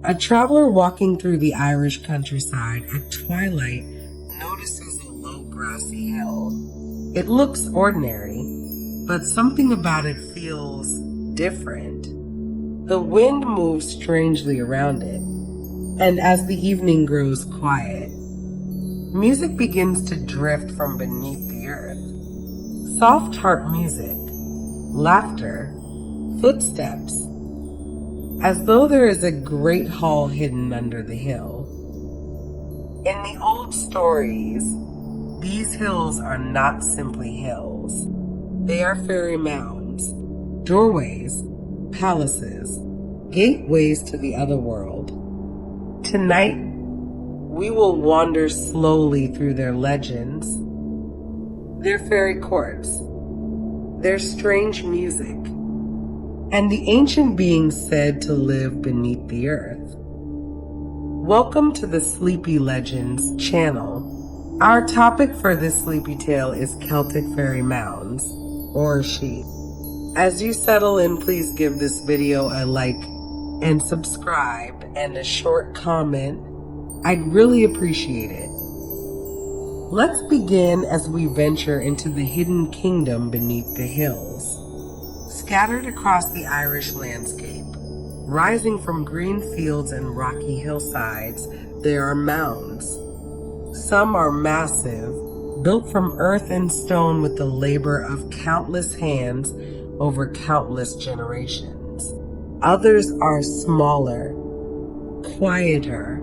A traveler walking through the Irish countryside at twilight notices a low grassy hill. It looks ordinary, but something about it feels different. The wind moves strangely around it, and as the evening grows quiet, music begins to drift from beneath the earth. Soft harp music, laughter, footsteps, as though there is a great hall hidden under the hill. In the old stories, these hills are not simply hills. They are fairy mounds, doorways, palaces, gateways to the other world. Tonight, we will wander slowly through their legends, their fairy courts, their strange music, and the ancient beings said to live beneath the earth. Welcome to the Sleepy Legends channel. Our topic for this sleepy tale is Celtic fairy mounds, or Sidhe. As you settle in, please give this video a like and subscribe and a short comment. I'd really appreciate it. Let's begin as we venture into the hidden kingdom beneath the hills. Scattered across the Irish landscape, rising from green fields and rocky hillsides, there are mounds. Some are massive, built from earth and stone with the labor of countless hands over countless generations. Others are smaller, quieter,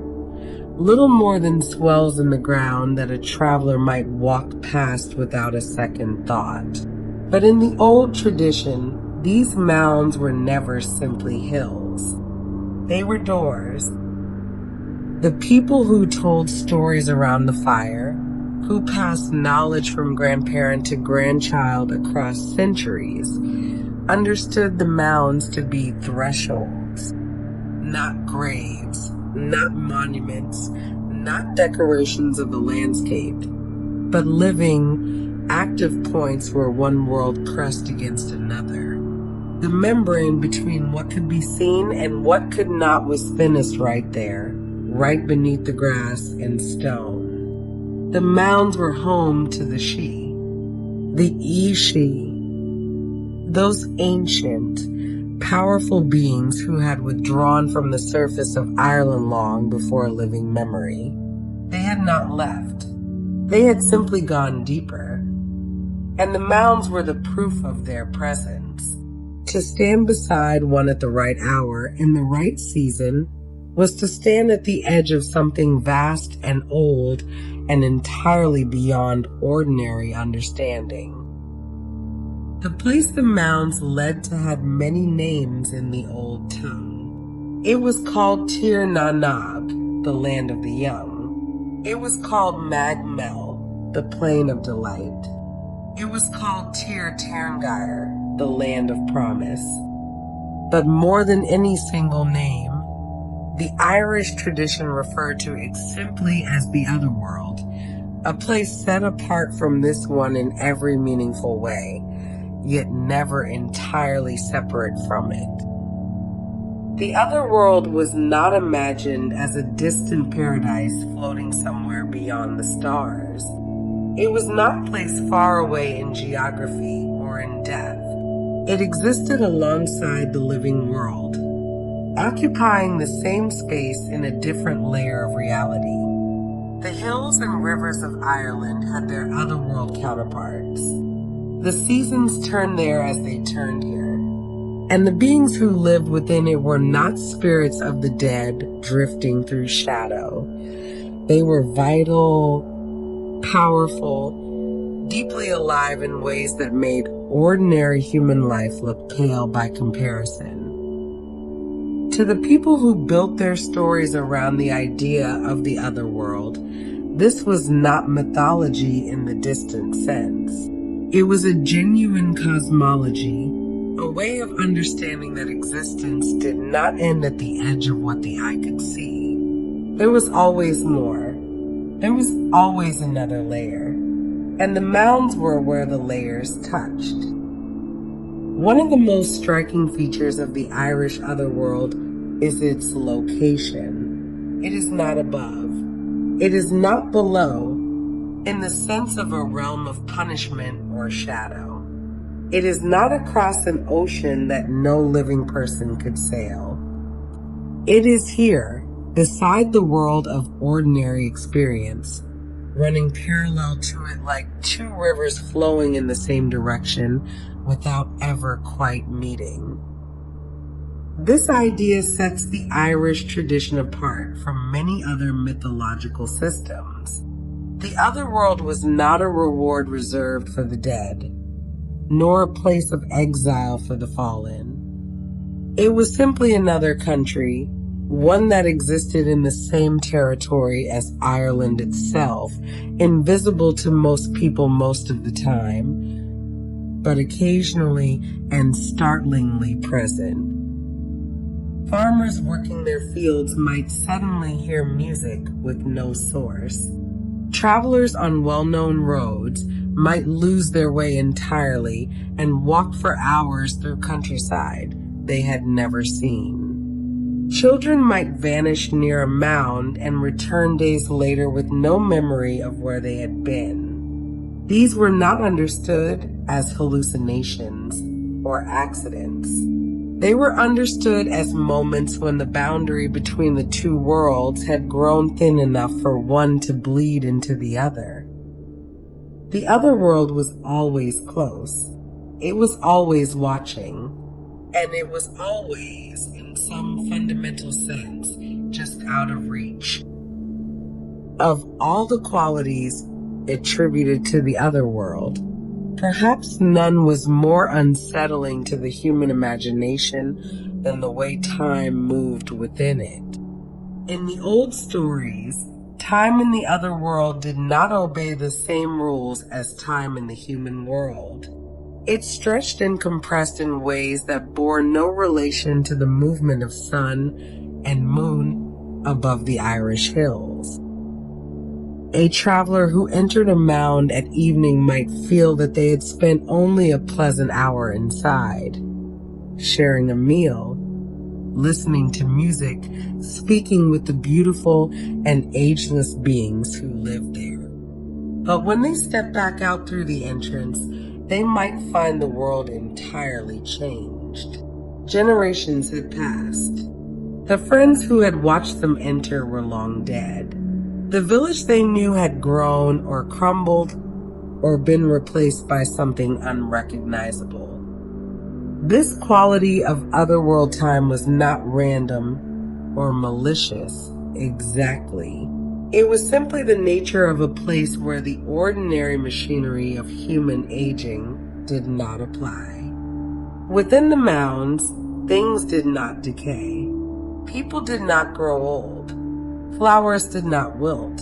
little more than swells in the ground that a traveler might walk past without a second thought. But in the old tradition, these mounds were never simply hills. They were doors. The people who told stories around the fire, who passed knowledge from grandparent to grandchild across centuries, understood the mounds to be thresholds, not graves, not monuments, not decorations of the landscape, but living, active points where one world pressed against another. The membrane between what could be seen and what could not was thinnest right there, right beneath the grass and stone. The mounds were home to the Sidhe, the Sidhe, those ancient, powerful beings who had withdrawn from the surface of Ireland long before living memory. They had not left. They had simply gone deeper. And the mounds were the proof of their presence. To stand beside one at the right hour in the right season was to stand at the edge of something vast and old and entirely beyond ordinary understanding. The place the mounds led to had many names in the old tongue. It was called Tir na Nog, the land of the young. It was called Mag Mel, the plain of delight. It was called Tir Tairngire, the land of promise. But more than any single name, the Irish tradition referred to it simply as the other world, a place set apart from this one in every meaningful way, yet never entirely separate from it. The other world was not imagined as a distant paradise floating somewhere beyond the stars. It was not placed far away in geography or in depth. It existed alongside the living world, occupying the same space in a different layer of reality. The hills and rivers of Ireland had their otherworld counterparts. The seasons turned there as they turned here, and the beings who lived within it were not spirits of the dead drifting through shadow. They were vital, powerful, deeply alive in ways that made ordinary human life look pale by comparison. To the people who built their stories around the idea of the other world, this was not mythology in the distant sense. It was a genuine cosmology, a way of understanding that existence did not end at the edge of what the eye could see. There was always more. There was always another layer, and the mounds were where the layers touched. One of the most striking features of the Irish otherworld is its location. It is not above. It is not below, in the sense of a realm of punishment or shadow. It is not across an ocean that no living person could sail. It is here, beside the world of ordinary experience, running parallel to it like two rivers flowing in the same direction without ever quite meeting. This idea sets the Irish tradition apart from many other mythological systems. The otherworld was not a reward reserved for the dead, nor a place of exile for the fallen. It was simply another country, one that existed in the same territory as Ireland itself, invisible to most people most of the time, but occasionally and startlingly present. Farmers working their fields might suddenly hear music with no source. Travelers on well-known roads might lose their way entirely and walk for hours through countryside they had never seen. Children might vanish near a mound and return days later with no memory of where they had been. These were not understood as hallucinations or accidents. They were understood as moments when the boundary between the two worlds had grown thin enough for one to bleed into the other. The other world was always close. It was always watching. And it was always, in some fundamental sense, just out of reach. Of all the qualities attributed to the other world, perhaps none was more unsettling to the human imagination than the way time moved within it. In the old stories, time in the other world did not obey the same rules as time in the human world. It stretched and compressed in ways that bore no relation to the movement of sun and moon above the Irish hills. A traveler who entered a mound at evening might feel that they had spent only a pleasant hour inside, sharing a meal, listening to music, speaking with the beautiful and ageless beings who lived there. But when they stepped back out through the entrance, they might find the world entirely changed. Generations had passed. The friends who had watched them enter were long dead. The village they knew had grown or crumbled or been replaced by something unrecognizable. This quality of otherworld time was not random or malicious exactly. It was simply the nature of a place where the ordinary machinery of human aging did not apply. Within the mounds, things did not decay. People did not grow old. Flowers did not wilt.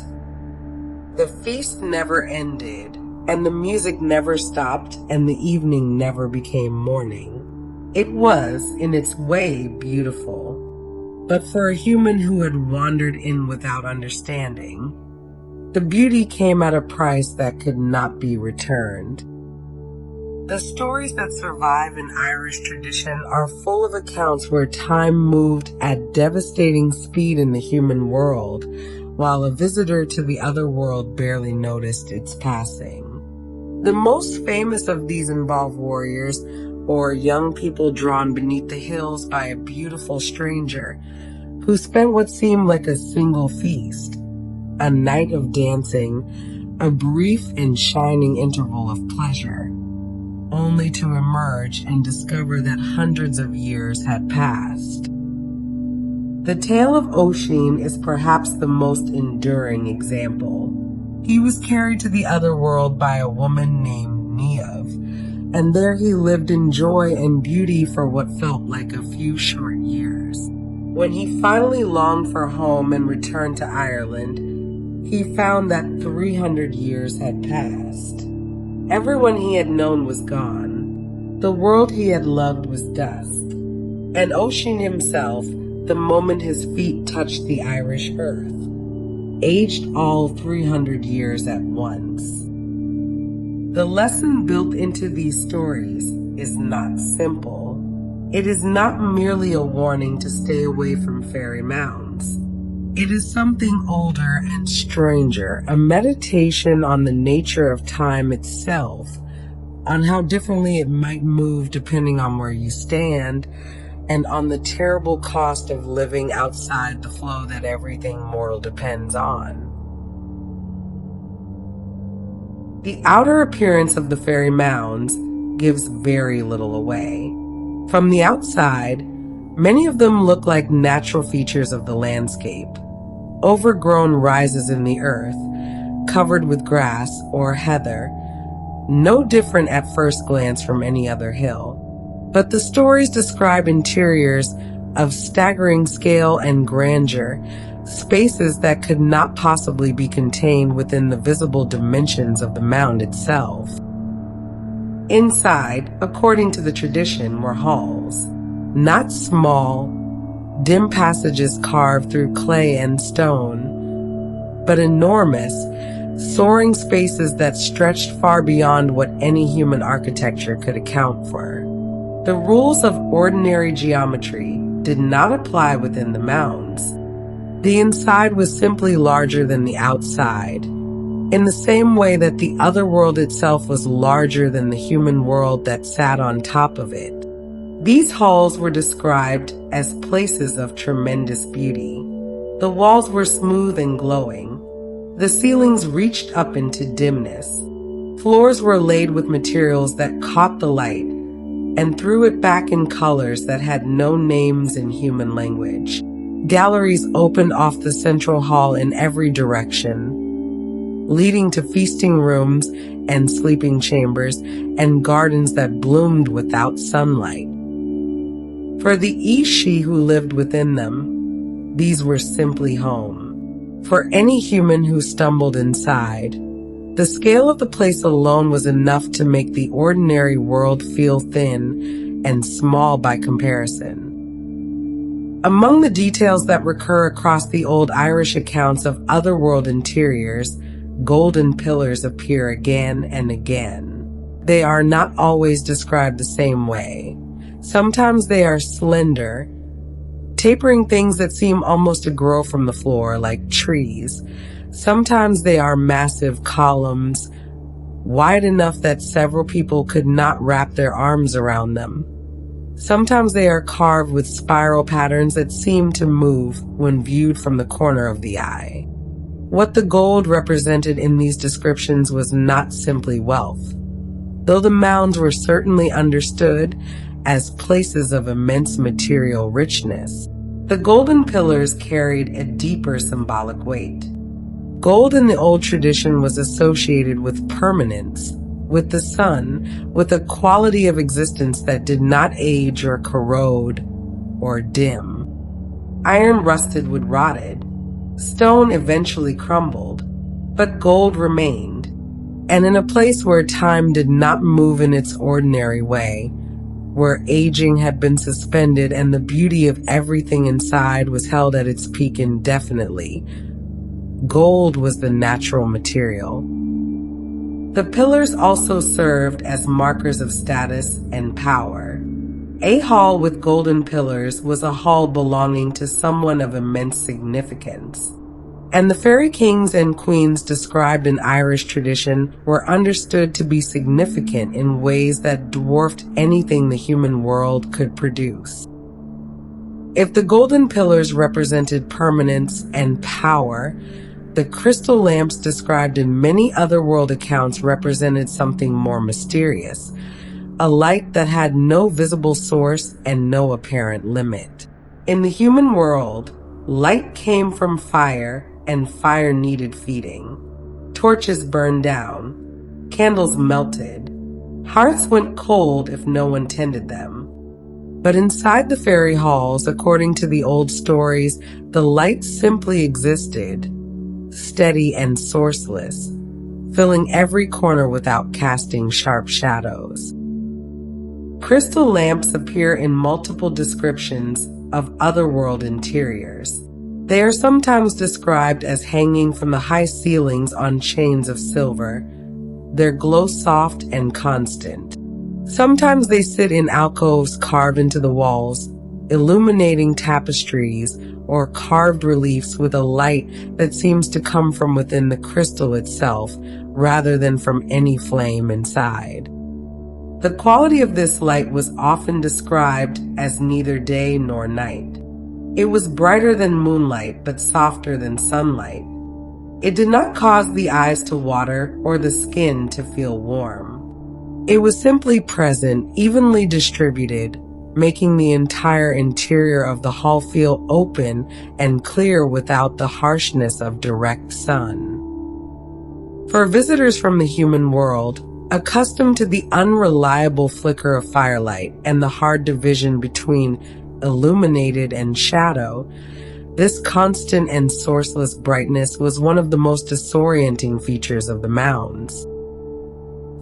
The feast never ended, and the music never stopped, and the evening never became morning. It was, in its way, beautiful. But for a human who had wandered in without understanding, the beauty came at a price that could not be returned. The stories that survive in Irish tradition are full of accounts where time moved at devastating speed in the human world, while a visitor to the other world barely noticed its passing. The most famous of these involve warriors, or young people drawn beneath the hills by a beautiful stranger, who spent what seemed like a single feast, a night of dancing, a brief and shining interval of pleasure, only to emerge and discover that hundreds of years had passed. The tale of Oisin is perhaps the most enduring example. He was carried to the other world by a woman named Niamh, and there he lived in joy and beauty for what felt like a few short years. When he finally longed for home and returned to Ireland, he found that 300 years had passed. Everyone he had known was gone. The world he had loved was dust. And Oisin himself, the moment his feet touched the Irish earth, aged all 300 years at once. The lesson built into these stories is not simple. It is not merely a warning to stay away from Fairy Mounds. It is something older and stranger, a meditation on the nature of time itself, on how differently it might move depending on where you stand, and on the terrible cost of living outside the flow that everything mortal depends on. The outer appearance of the Fairy Mounds gives very little away. From the outside, many of them look like natural features of the landscape, overgrown rises in the earth, covered with grass or heather, no different at first glance from any other hill. But the stories describe interiors of staggering scale and grandeur, spaces that could not possibly be contained within the visible dimensions of the mound itself. Inside, according to the tradition, were halls, not small, dim passages carved through clay and stone, but enormous, soaring spaces that stretched far beyond what any human architecture could account for. The rules of ordinary geometry did not apply within the mounds. The inside was simply larger than the outside, in the same way that the other world itself was larger than the human world that sat on top of it. These halls were described as places of tremendous beauty. The walls were smooth and glowing. The ceilings reached up into dimness. Floors were laid with materials that caught the light and threw it back in colors that had no names in human language. Galleries opened off the central hall in every direction, leading to feasting rooms and sleeping chambers and gardens that bloomed without sunlight. For the Ishi who lived within them, these were simply home. For any human who stumbled inside, the scale of the place alone was enough to make the ordinary world feel thin and small by comparison. Among the details that recur across the old Irish accounts of otherworld interiors, golden pillars appear again and again. They are not always described the same way. Sometimes they are slender, tapering things that seem almost to grow from the floor like trees. Sometimes they are massive columns, wide enough that several people could not wrap their arms around them. Sometimes they are carved with spiral patterns that seem to move when viewed from the corner of the eye. What the gold represented in these descriptions was not simply wealth, though the mounds were certainly understood as places of immense material richness. The golden pillars carried a deeper symbolic weight. Gold in the old tradition was associated with permanence, with the sun, with a quality of existence that did not age or corrode or dim. Iron rusted would rotted. Stone eventually crumbled, but gold remained. And in a place where time did not move in its ordinary way, where aging had been suspended and the beauty of everything inside was held at its peak indefinitely, gold was the natural material. The pillars also served as markers of status and power. A hall with golden pillars was a hall belonging to someone of immense significance. And the fairy kings and queens described in Irish tradition were understood to be significant in ways that dwarfed anything the human world could produce. If the golden pillars represented permanence and power, the crystal lamps described in many otherworld accounts represented something more mysterious, a light that had no visible source and no apparent limit. In the human world, light came from fire, and fire needed feeding. Torches burned down, candles melted, hearts went cold if no one tended them. But inside the fairy halls, according to the old stories, the light simply existed, steady and sourceless, filling every corner without casting sharp shadows. Crystal lamps appear in multiple descriptions of otherworld interiors. They are sometimes described as hanging from the high ceilings on chains of silver, their glow soft and constant. Sometimes they sit in alcoves carved into the walls, illuminating tapestries or carved reliefs with a light that seems to come from within the crystal itself rather than from any flame inside. The quality of this light was often described as neither day nor night. It was brighter than moonlight, but softer than sunlight. It did not cause the eyes to water or the skin to feel warm. It was simply present, evenly distributed, making the entire interior of the hall feel open and clear without the harshness of direct sun. For visitors from the human world, accustomed to the unreliable flicker of firelight and the hard division between illuminated and shadow, this constant and sourceless brightness was one of the most disorienting features of the mounds.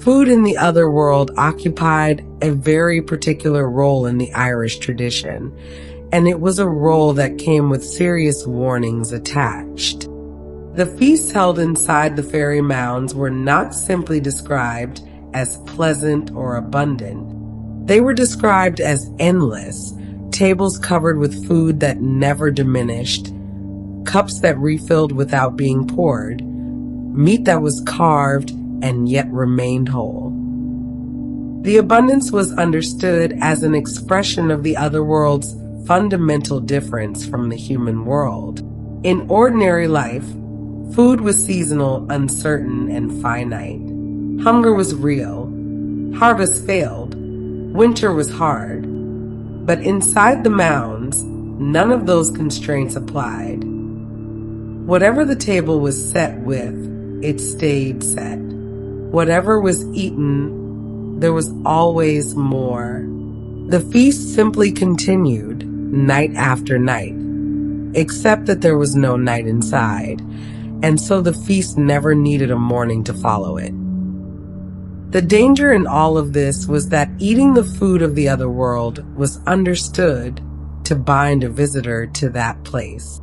Food in the other world occupied a very particular role in the Irish tradition, and it was a role that came with serious warnings attached. The feasts held inside the Fairy Mounds were not simply described as pleasant or abundant. They were described as endless, tables covered with food that never diminished, cups that refilled without being poured, meat that was carved and yet remained whole. The abundance was understood as an expression of the other world's fundamental difference from the human world. In ordinary life, food was seasonal, uncertain, and finite. Hunger was real. Harvest failed. Winter was hard. But inside the mounds, none of those constraints applied. Whatever the table was set with, it stayed set. Whatever was eaten, there was always more. The feast simply continued, night after night, except that there was no night inside, and so the feast never needed a morning to follow it. The danger in all of this was that eating the food of the other world was understood to bind a visitor to that place.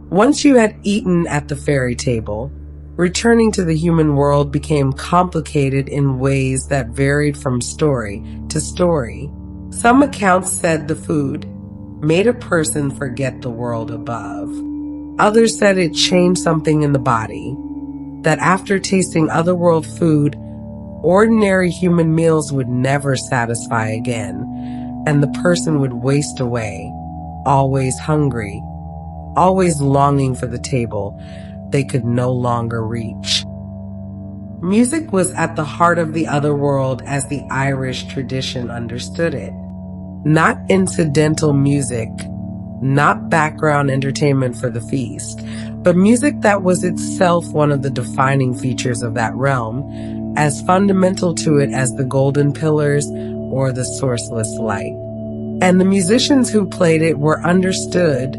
Once you had eaten at the fairy table, returning to the human world became complicated in ways that varied from story to story. Some accounts said the food made a person forget the world above. Others said it changed something in the body, that after tasting otherworld food, ordinary human meals would never satisfy again, and the person would waste away, always hungry, always longing for the table they could no longer reach. Music was at the heart of the other world as the Irish tradition understood it. Not incidental music, not background entertainment for the feast, but music that was itself one of the defining features of that realm, as fundamental to it as the golden pillars or the sourceless light. And the musicians who played it were understood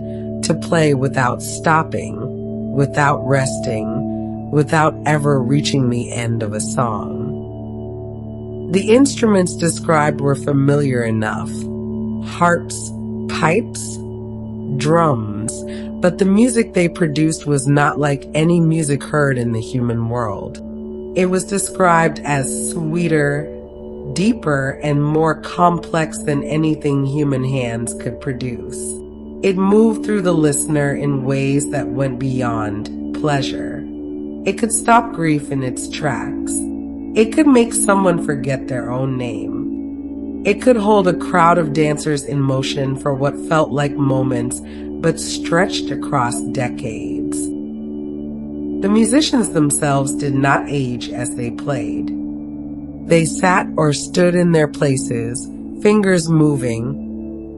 to play without stopping, without resting, without ever reaching the end of a song. The instruments described were familiar enough: harps, pipes, drums, but the music they produced was not like any music heard in the human world. It was described as sweeter, deeper, and more complex than anything human hands could produce. It moved through the listener in ways that went beyond pleasure. It could stop grief in its tracks. It could make someone forget their own name. It could hold a crowd of dancers in motion for what felt like moments, but stretched across decades. The musicians themselves did not age as they played. They sat or stood in their places, fingers moving,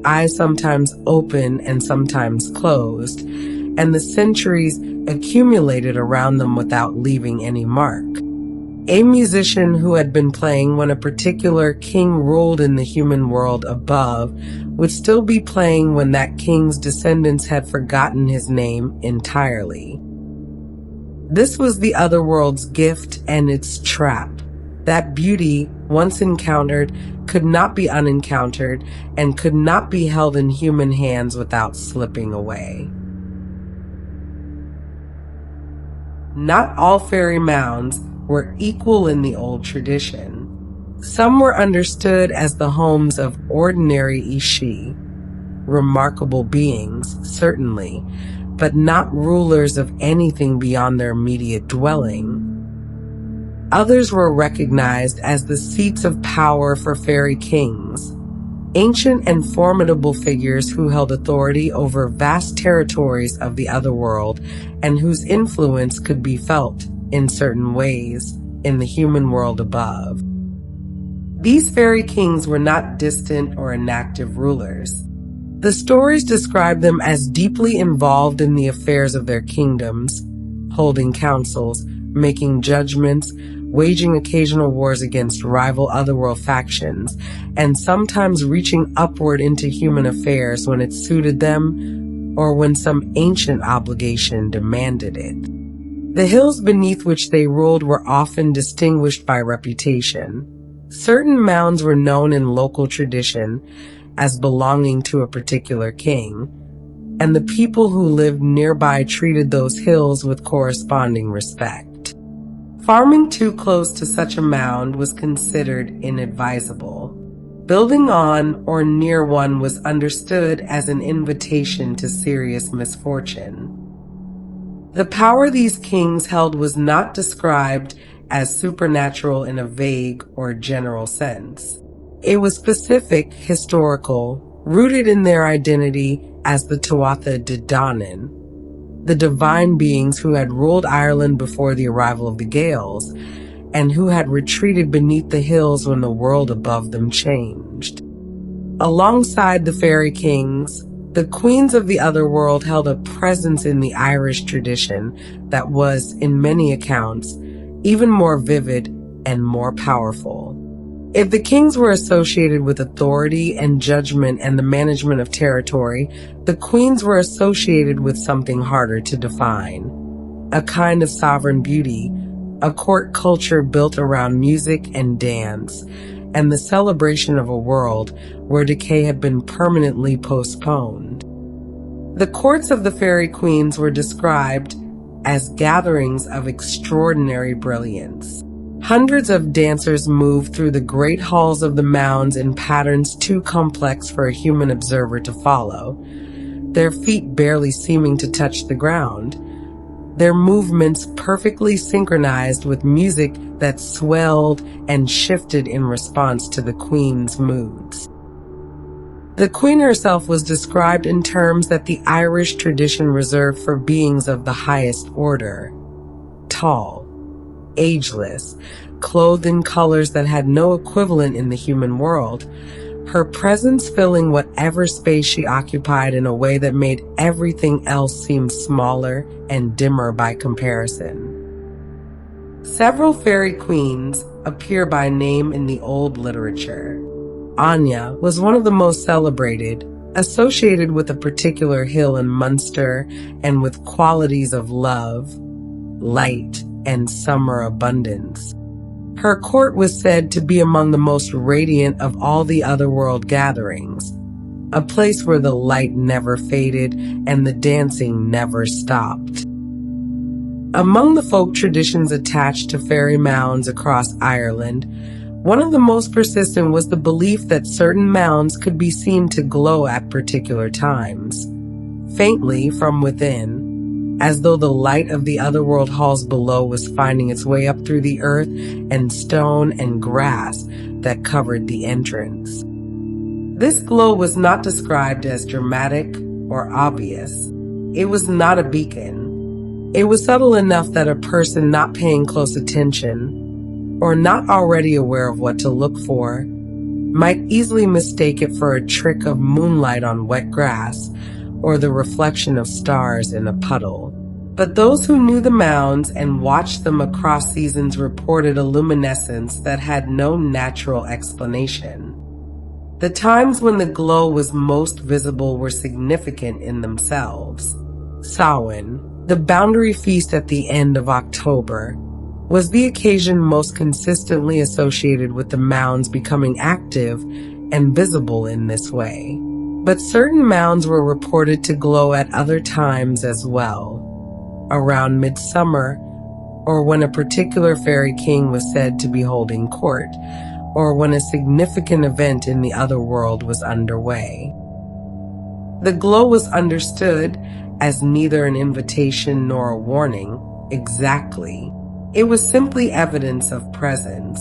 eyes sometimes open and sometimes closed, and the centuries accumulated around them without leaving any mark. A musician who had been playing when a particular king ruled in the human world above would still be playing when that king's descendants had forgotten his name entirely. This was the other world's gift and its trap. That beauty, once encountered, could not be unencountered and could not be held in human hands without slipping away. Not all fairy mounds were equal in the old tradition. Some were understood as the homes of ordinary Ishi, remarkable beings, certainly, but not rulers of anything beyond their immediate dwelling. Others were recognized as the seats of power for fairy kings, ancient and formidable figures who held authority over vast territories of the otherworld and whose influence could be felt, in certain ways, in the human world above. These fairy kings were not distant or inactive rulers. The stories describe them as deeply involved in the affairs of their kingdoms, holding councils, making judgments, waging occasional wars against rival otherworld factions, and sometimes reaching upward into human affairs when it suited them or when some ancient obligation demanded it. The hills beneath which they ruled were often distinguished by reputation. Certain mounds were known in local tradition as belonging to a particular king, and the people who lived nearby treated those hills with corresponding respect. Farming too close to such a mound was considered inadvisable. Building on or near one was understood as an invitation to serious misfortune. The power these kings held was not described as supernatural in a vague or general sense. It was specific, historical, rooted in their identity as the Tuatha De Danann, the divine beings who had ruled Ireland before the arrival of the Gaels, and who had retreated beneath the hills when the world above them changed. Alongside the fairy kings, the queens of the otherworld held a presence in the Irish tradition that was, in many accounts, even more vivid and more powerful. If the kings were associated with authority and judgment and the management of territory, the queens were associated with something harder to define, a kind of sovereign beauty, a court culture built around music and dance, and the celebration of a world where decay had been permanently postponed. The courts of the fairy queens were described as gatherings of extraordinary brilliance. Hundreds of dancers moved through the great halls of the mounds in patterns too complex for a human observer to follow, their feet barely seeming to touch the ground, their movements perfectly synchronized with music that swelled and shifted in response to the queen's moods. The queen herself was described in terms that the Irish tradition reserved for beings of the highest order: tall, ageless, clothed in colors that had no equivalent in the human world, her presence filling whatever space she occupied in a way that made everything else seem smaller and dimmer by comparison. Several fairy queens appear by name in the old literature. Anya was one of the most celebrated, associated with a particular hill in Munster and with qualities of love, light, and summer abundance. Her court was said to be among the most radiant of all the otherworld gatherings, a place where the light never faded and the dancing never stopped. Among the folk traditions attached to fairy mounds across Ireland, one of the most persistent was the belief that certain mounds could be seen to glow at particular times, faintly from within, as though the light of the otherworld halls below was finding its way up through the earth and stone and grass that covered the entrance. This glow was not described as dramatic or obvious. It was not a beacon. It was subtle enough that a person not paying close attention, or not already aware of what to look for, might easily mistake it for a trick of moonlight on wet grass or the reflection of stars in a puddle. But those who knew the mounds and watched them across seasons reported a luminescence that had no natural explanation. The times when the glow was most visible were significant in themselves. Samhain, the boundary feast at the end of October, was the occasion most consistently associated with the mounds becoming active and visible in this way. But certain mounds were reported to glow at other times as well, around midsummer, or when a particular fairy king was said to be holding court, or when a significant event in the other world was underway. The glow was understood as neither an invitation nor a warning, exactly. It was simply evidence of presence.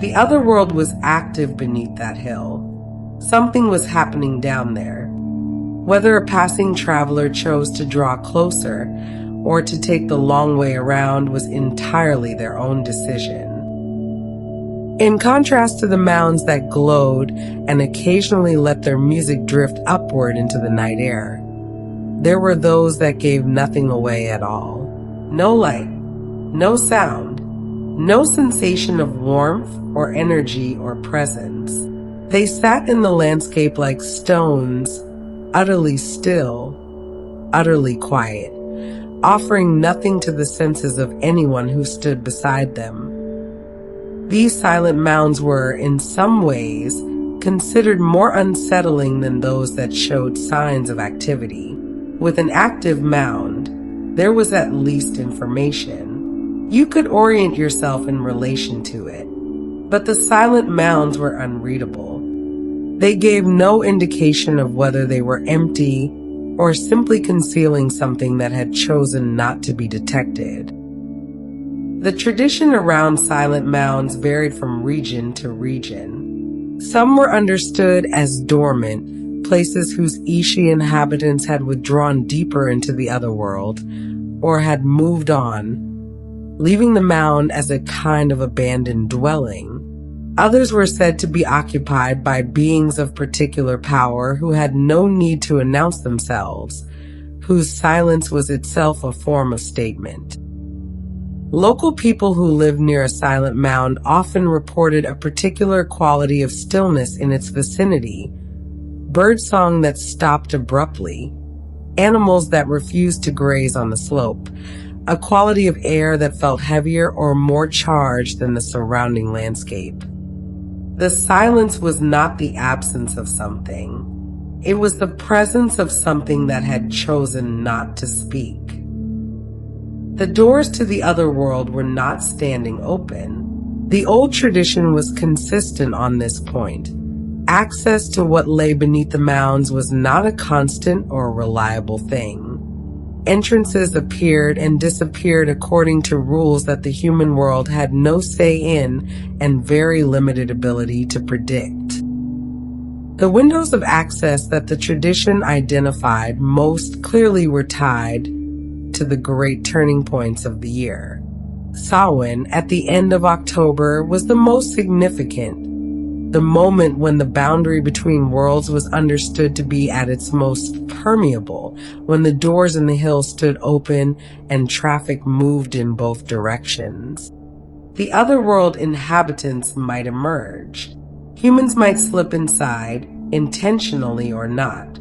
The other world was active beneath that hill. Something was happening down there. Whether a passing traveler chose to draw closer or to take the long way around was entirely their own decision. In contrast to the mounds that glowed and occasionally let their music drift upward into the night air, there were those that gave nothing away at all. No light, no sound, no sensation of warmth or energy or presence. They sat in the landscape like stones, utterly still, utterly quiet, offering nothing to the senses of anyone who stood beside them. These silent mounds were, in some ways, considered more unsettling than those that showed signs of activity. With an active mound, there was at least information. You could orient yourself in relation to it. But the silent mounds were unreadable. They gave no indication of whether they were empty or simply concealing something that had chosen not to be detected. The tradition around silent mounds varied from region to region. Some were understood as dormant, places whose Ishi inhabitants had withdrawn deeper into the other world, or had moved on, leaving the mound as a kind of abandoned dwelling. Others were said to be occupied by beings of particular power who had no need to announce themselves, whose silence was itself a form of statement. Local people who lived near a silent mound often reported a particular quality of stillness in its vicinity, birdsong that stopped abruptly, animals that refused to graze on the slope, a quality of air that felt heavier or more charged than the surrounding landscape. The silence was not the absence of something. It was the presence of something that had chosen not to speak. The doors to the other world were not standing open. The old tradition was consistent on this point. Access to what lay beneath the mounds was not a constant or reliable thing. Entrances appeared and disappeared according to rules that the human world had no say in and very limited ability to predict. The windows of access that the tradition identified most clearly were tied to the great turning points of the year. Samhain, at the end of October, was the most significant, the moment when the boundary between worlds was understood to be at its most permeable, when the doors in the hills stood open and traffic moved in both directions. The otherworld inhabitants might emerge. Humans might slip inside, intentionally or not.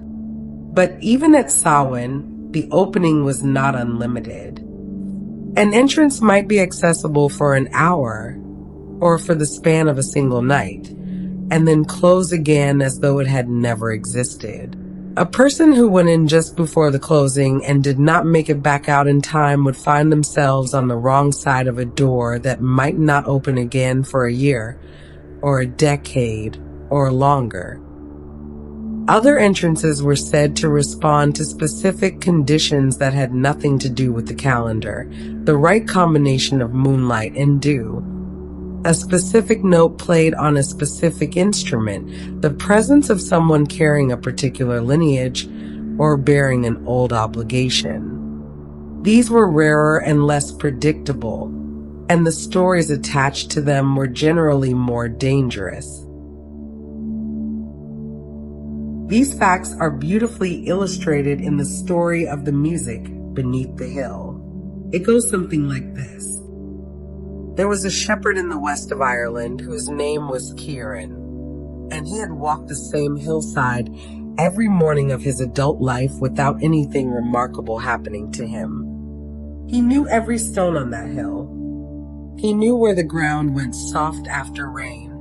But even at Samhain, the opening was not unlimited. An entrance might be accessible for an hour or for the span of a single night, and then close again as though it had never existed. A person who went in just before the closing and did not make it back out in time would find themselves on the wrong side of a door that might not open again for a year, or a decade, or longer. Other entrances were said to respond to specific conditions that had nothing to do with the calendar, the right combination of moonlight and dew, a specific note played on a specific instrument, the presence of someone carrying a particular lineage, or bearing an old obligation. These were rarer and less predictable, and the stories attached to them were generally more dangerous. These facts are beautifully illustrated in the story of the music beneath the hill. It goes something like this. There was a shepherd in the west of Ireland whose name was Kieran, and he had walked the same hillside every morning of his adult life without anything remarkable happening to him. He knew every stone on that hill. He knew where the ground went soft after rain,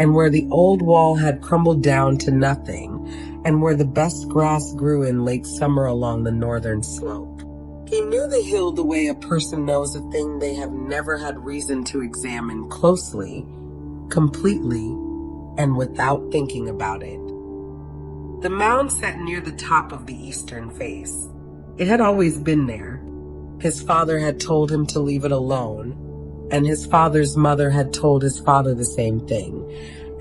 and where the old wall had crumbled down to nothing, and where the best grass grew in late summer along the northern slope. He knew the hill the way a person knows a thing they have never had reason to examine closely, completely and without thinking about it. The mound sat near the top of the eastern face. It had always been there. His father had told him to leave it alone, and his father's mother had told his father the same thing.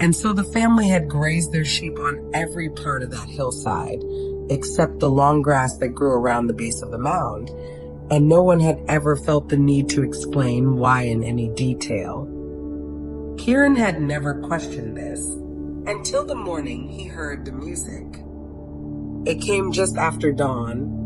And so the family had grazed their sheep on every part of that hillside, except the long grass that grew around the base of the mound, and no one had ever felt the need to explain why in any detail. Kieran had never questioned this, until the morning he heard the music. It came just after dawn,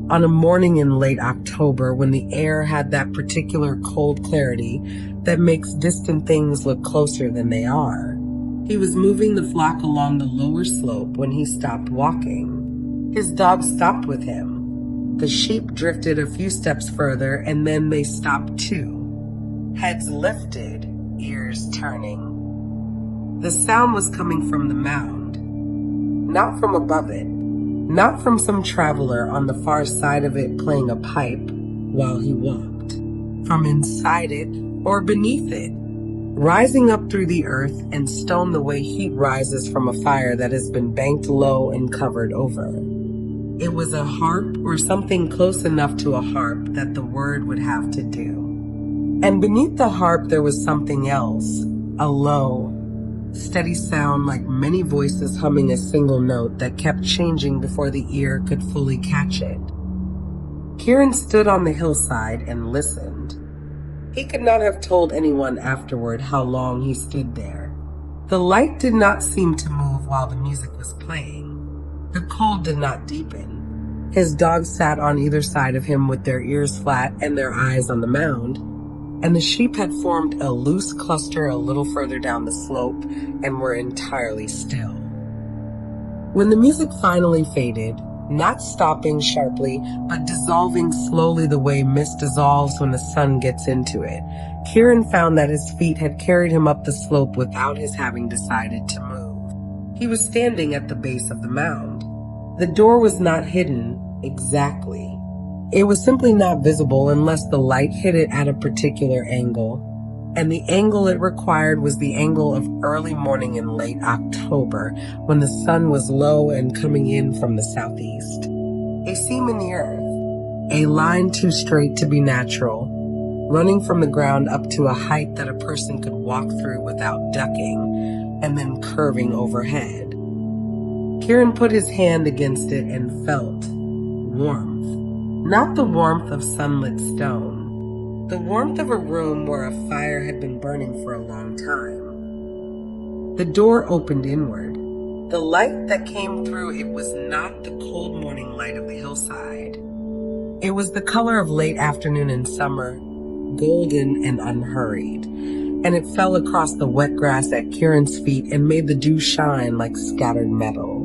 on a morning in late October when the air had that particular cold clarity that makes distant things look closer than they are. He was moving the flock along the lower slope when he stopped walking. His dog stopped with him. The sheep drifted a few steps further and then they stopped too, heads lifted, ears turning. The sound was coming from the mound, not from above it. Not from some traveler on the far side of it playing a pipe while he walked. From inside it or beneath it, rising up through the earth and stone the way heat rises from a fire that has been banked low and covered over. It was a harp or something close enough to a harp that the word would have to do. And beneath the harp there was something else, a low, steady sound like many voices humming a single note that kept changing before the ear could fully catch it. Kieran stood on the hillside and listened. He could not have told anyone afterward how long he stood there. The light did not seem to move while the music was playing. The cold did not deepen. His dogs sat on either side of him with their ears flat and their eyes on the mound, and the sheep had formed a loose cluster a little further down the slope and were entirely still. When the music finally faded, not stopping sharply, but dissolving slowly the way mist dissolves when the sun gets into it, Kieran found that his feet had carried him up the slope without his having decided to move. He was standing at the base of the mound. The door was not hidden exactly. It was simply not visible unless the light hit it at a particular angle, and the angle it required was the angle of early morning in late October, when the sun was low and coming in from the southeast. A seam in the earth, a line too straight to be natural, running from the ground up to a height that a person could walk through without ducking, and then curving overhead. Kieran put his hand against it and felt warmth. Not the warmth of sunlit stone, the warmth of a room where a fire had been burning for a long time. The door opened inward. The light that came through it was not the cold morning light of the hillside. It was the color of late afternoon in summer, golden and unhurried, and it fell across the wet grass at Kieran's feet and made the dew shine like scattered metal.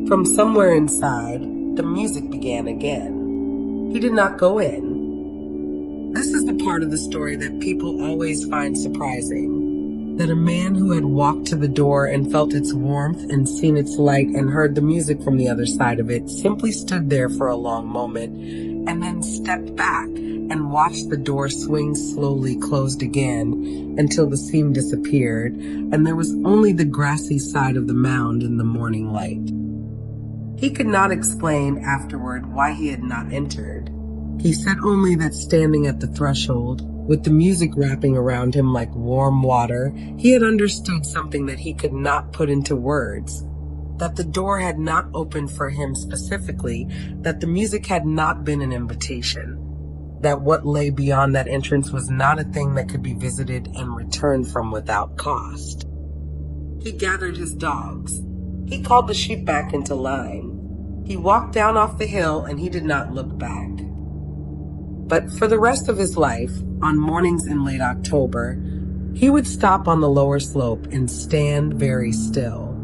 From somewhere inside, the music began again. He did not go in. This is the part of the story that people always find surprising, that a man who had walked to the door and felt its warmth and seen its light and heard the music from the other side of it simply stood there for a long moment and then stepped back and watched the door swing slowly closed again until the seam disappeared and there was only the grassy side of the mound in the morning light. He could not explain afterward why he had not entered. He said only that standing at the threshold, with the music wrapping around him like warm water, he had understood something that he could not put into words. That the door had not opened for him specifically, that the music had not been an invitation, that what lay beyond that entrance was not a thing that could be visited and returned from without cost. He gathered his dogs. He called the sheep back into line. He walked down off the hill and he did not look back. But for the rest of his life, on mornings in late October, he would stop on the lower slope and stand very still,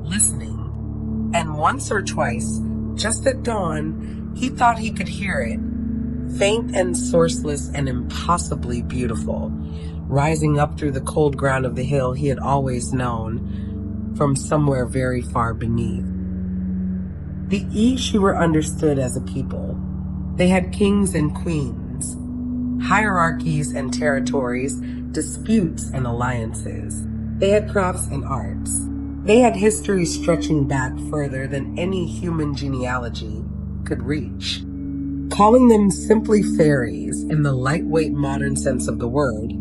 listening. And once or twice, just at dawn, he thought he could hear it, faint and sourceless and impossibly beautiful, rising up through the cold ground of the hill he had always known, from somewhere very far beneath. The Ishi were understood as a people. They had kings and queens, hierarchies and territories, disputes and alliances. They had crafts and arts. They had history stretching back further than any human genealogy could reach. Calling them simply fairies in the lightweight modern sense of the word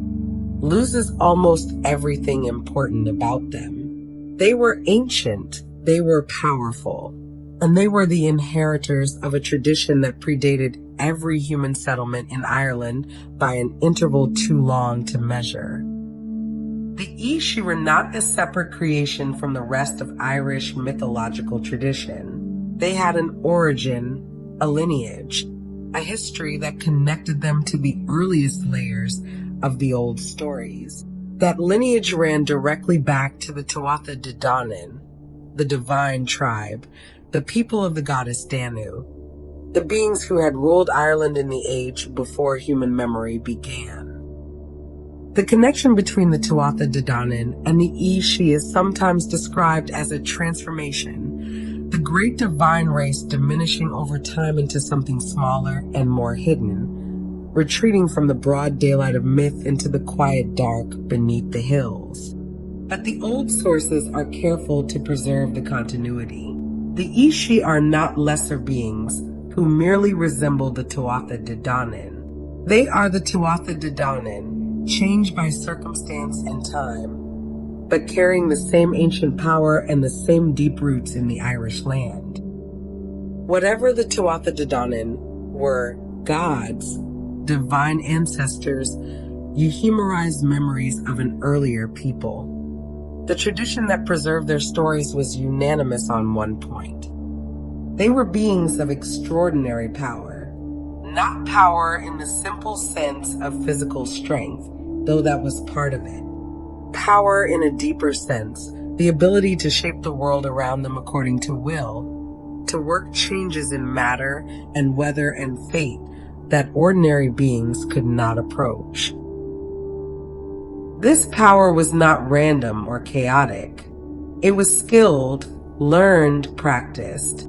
loses almost everything important about them. They were ancient, they were powerful, and they were the inheritors of a tradition that predated every human settlement in Ireland by an interval too long to measure. The Sidhe were not a separate creation from the rest of Irish mythological tradition. They had an origin, a lineage, a history that connected them to the earliest layers of the old stories. That lineage ran directly back to the Tuatha De Danann, the divine tribe, the people of the goddess Danu, the beings who had ruled Ireland in the age before human memory began. The connection between the Tuatha De Danann and the Sidhe is sometimes described as a transformation, the great divine race diminishing over time into something smaller and more hidden, retreating from the broad daylight of myth into the quiet dark beneath the hills. But the old sources are careful to preserve the continuity. The Sidhe are not lesser beings who merely resemble the Tuatha De Danann. They are the Tuatha De Danann, changed by circumstance and time, but carrying the same ancient power and the same deep roots in the Irish land. Whatever the Tuatha De Danann were, gods, divine ancestors, euhemerized memories of an earlier people. The tradition that preserved their stories was unanimous on one point. They were beings of extraordinary power. Not power in the simple sense of physical strength, though that was part of it. Power in a deeper sense, the ability to shape the world around them according to will, to work changes in matter and weather and fate that ordinary beings could not approach. This power was not random or chaotic. It was skilled, learned, practiced.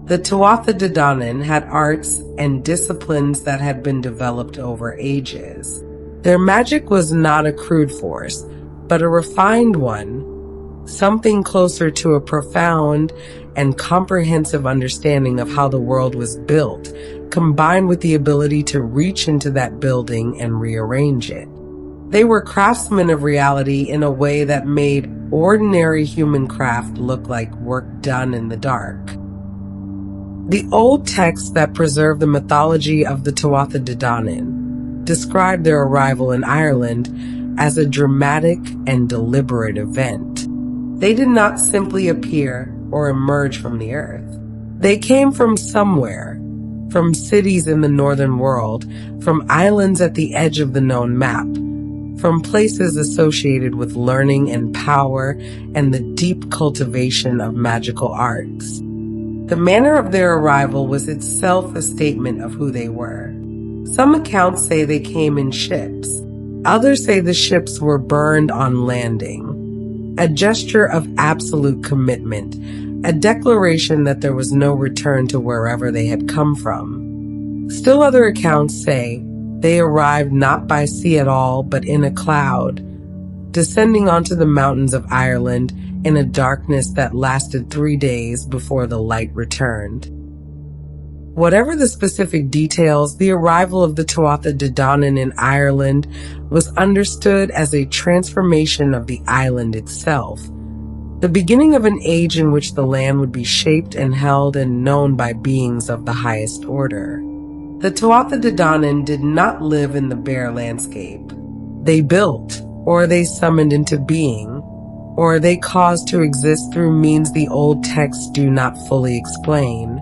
The Tuatha De Danann had arts and disciplines that had been developed over ages. Their magic was not a crude force, but a refined one, something closer to a profound and comprehensive understanding of how the world was built, combined with the ability to reach into that building and rearrange it. They were craftsmen of reality in a way that made ordinary human craft look like work done in the dark. The old texts that preserve the mythology of the Tuatha De Danann described their arrival in Ireland as a dramatic and deliberate event. They did not simply appear or emerge from the earth. They came from somewhere, from cities in the northern world, from islands at the edge of the known map, from places associated with learning and power and the deep cultivation of magical arts. The manner of their arrival was itself a statement of who they were. Some accounts say they came in ships. Others say the ships were burned on landing. A gesture of absolute commitment, a declaration that there was no return to wherever they had come from. Still other accounts say they arrived not by sea at all, but in a cloud, descending onto the mountains of Ireland in a darkness that lasted 3 days before the light returned. Whatever the specific details, the arrival of the Tuatha De Danann in Ireland was understood as a transformation of the island itself, the beginning of an age in which the land would be shaped and held and known by beings of the highest order. The Tuatha De Danann did not live in the bare landscape. They built, or they summoned into being, or they caused to exist through means the old texts do not fully explain.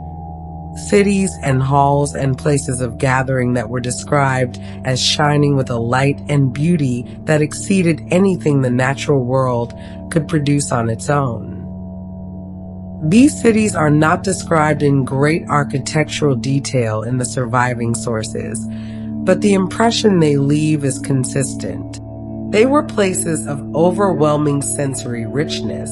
Cities and halls and places of gathering that were described as shining with a light and beauty that exceeded anything the natural world could produce on its own. These cities are not described in great architectural detail in the surviving sources, but the impression they leave is consistent. They were places of overwhelming sensory richness.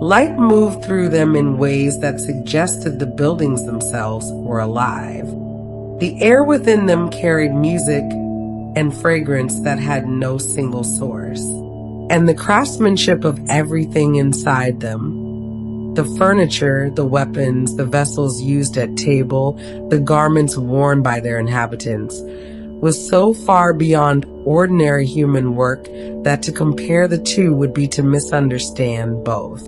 Light moved through them in ways that suggested the buildings themselves were alive. The air within them carried music and fragrance that had no single source. and the craftsmanship of everything inside them. The furniture, the weapons, the vessels used at table, the garments worn by their inhabitants, was so far beyond ordinary human work that to compare the two would be to misunderstand both.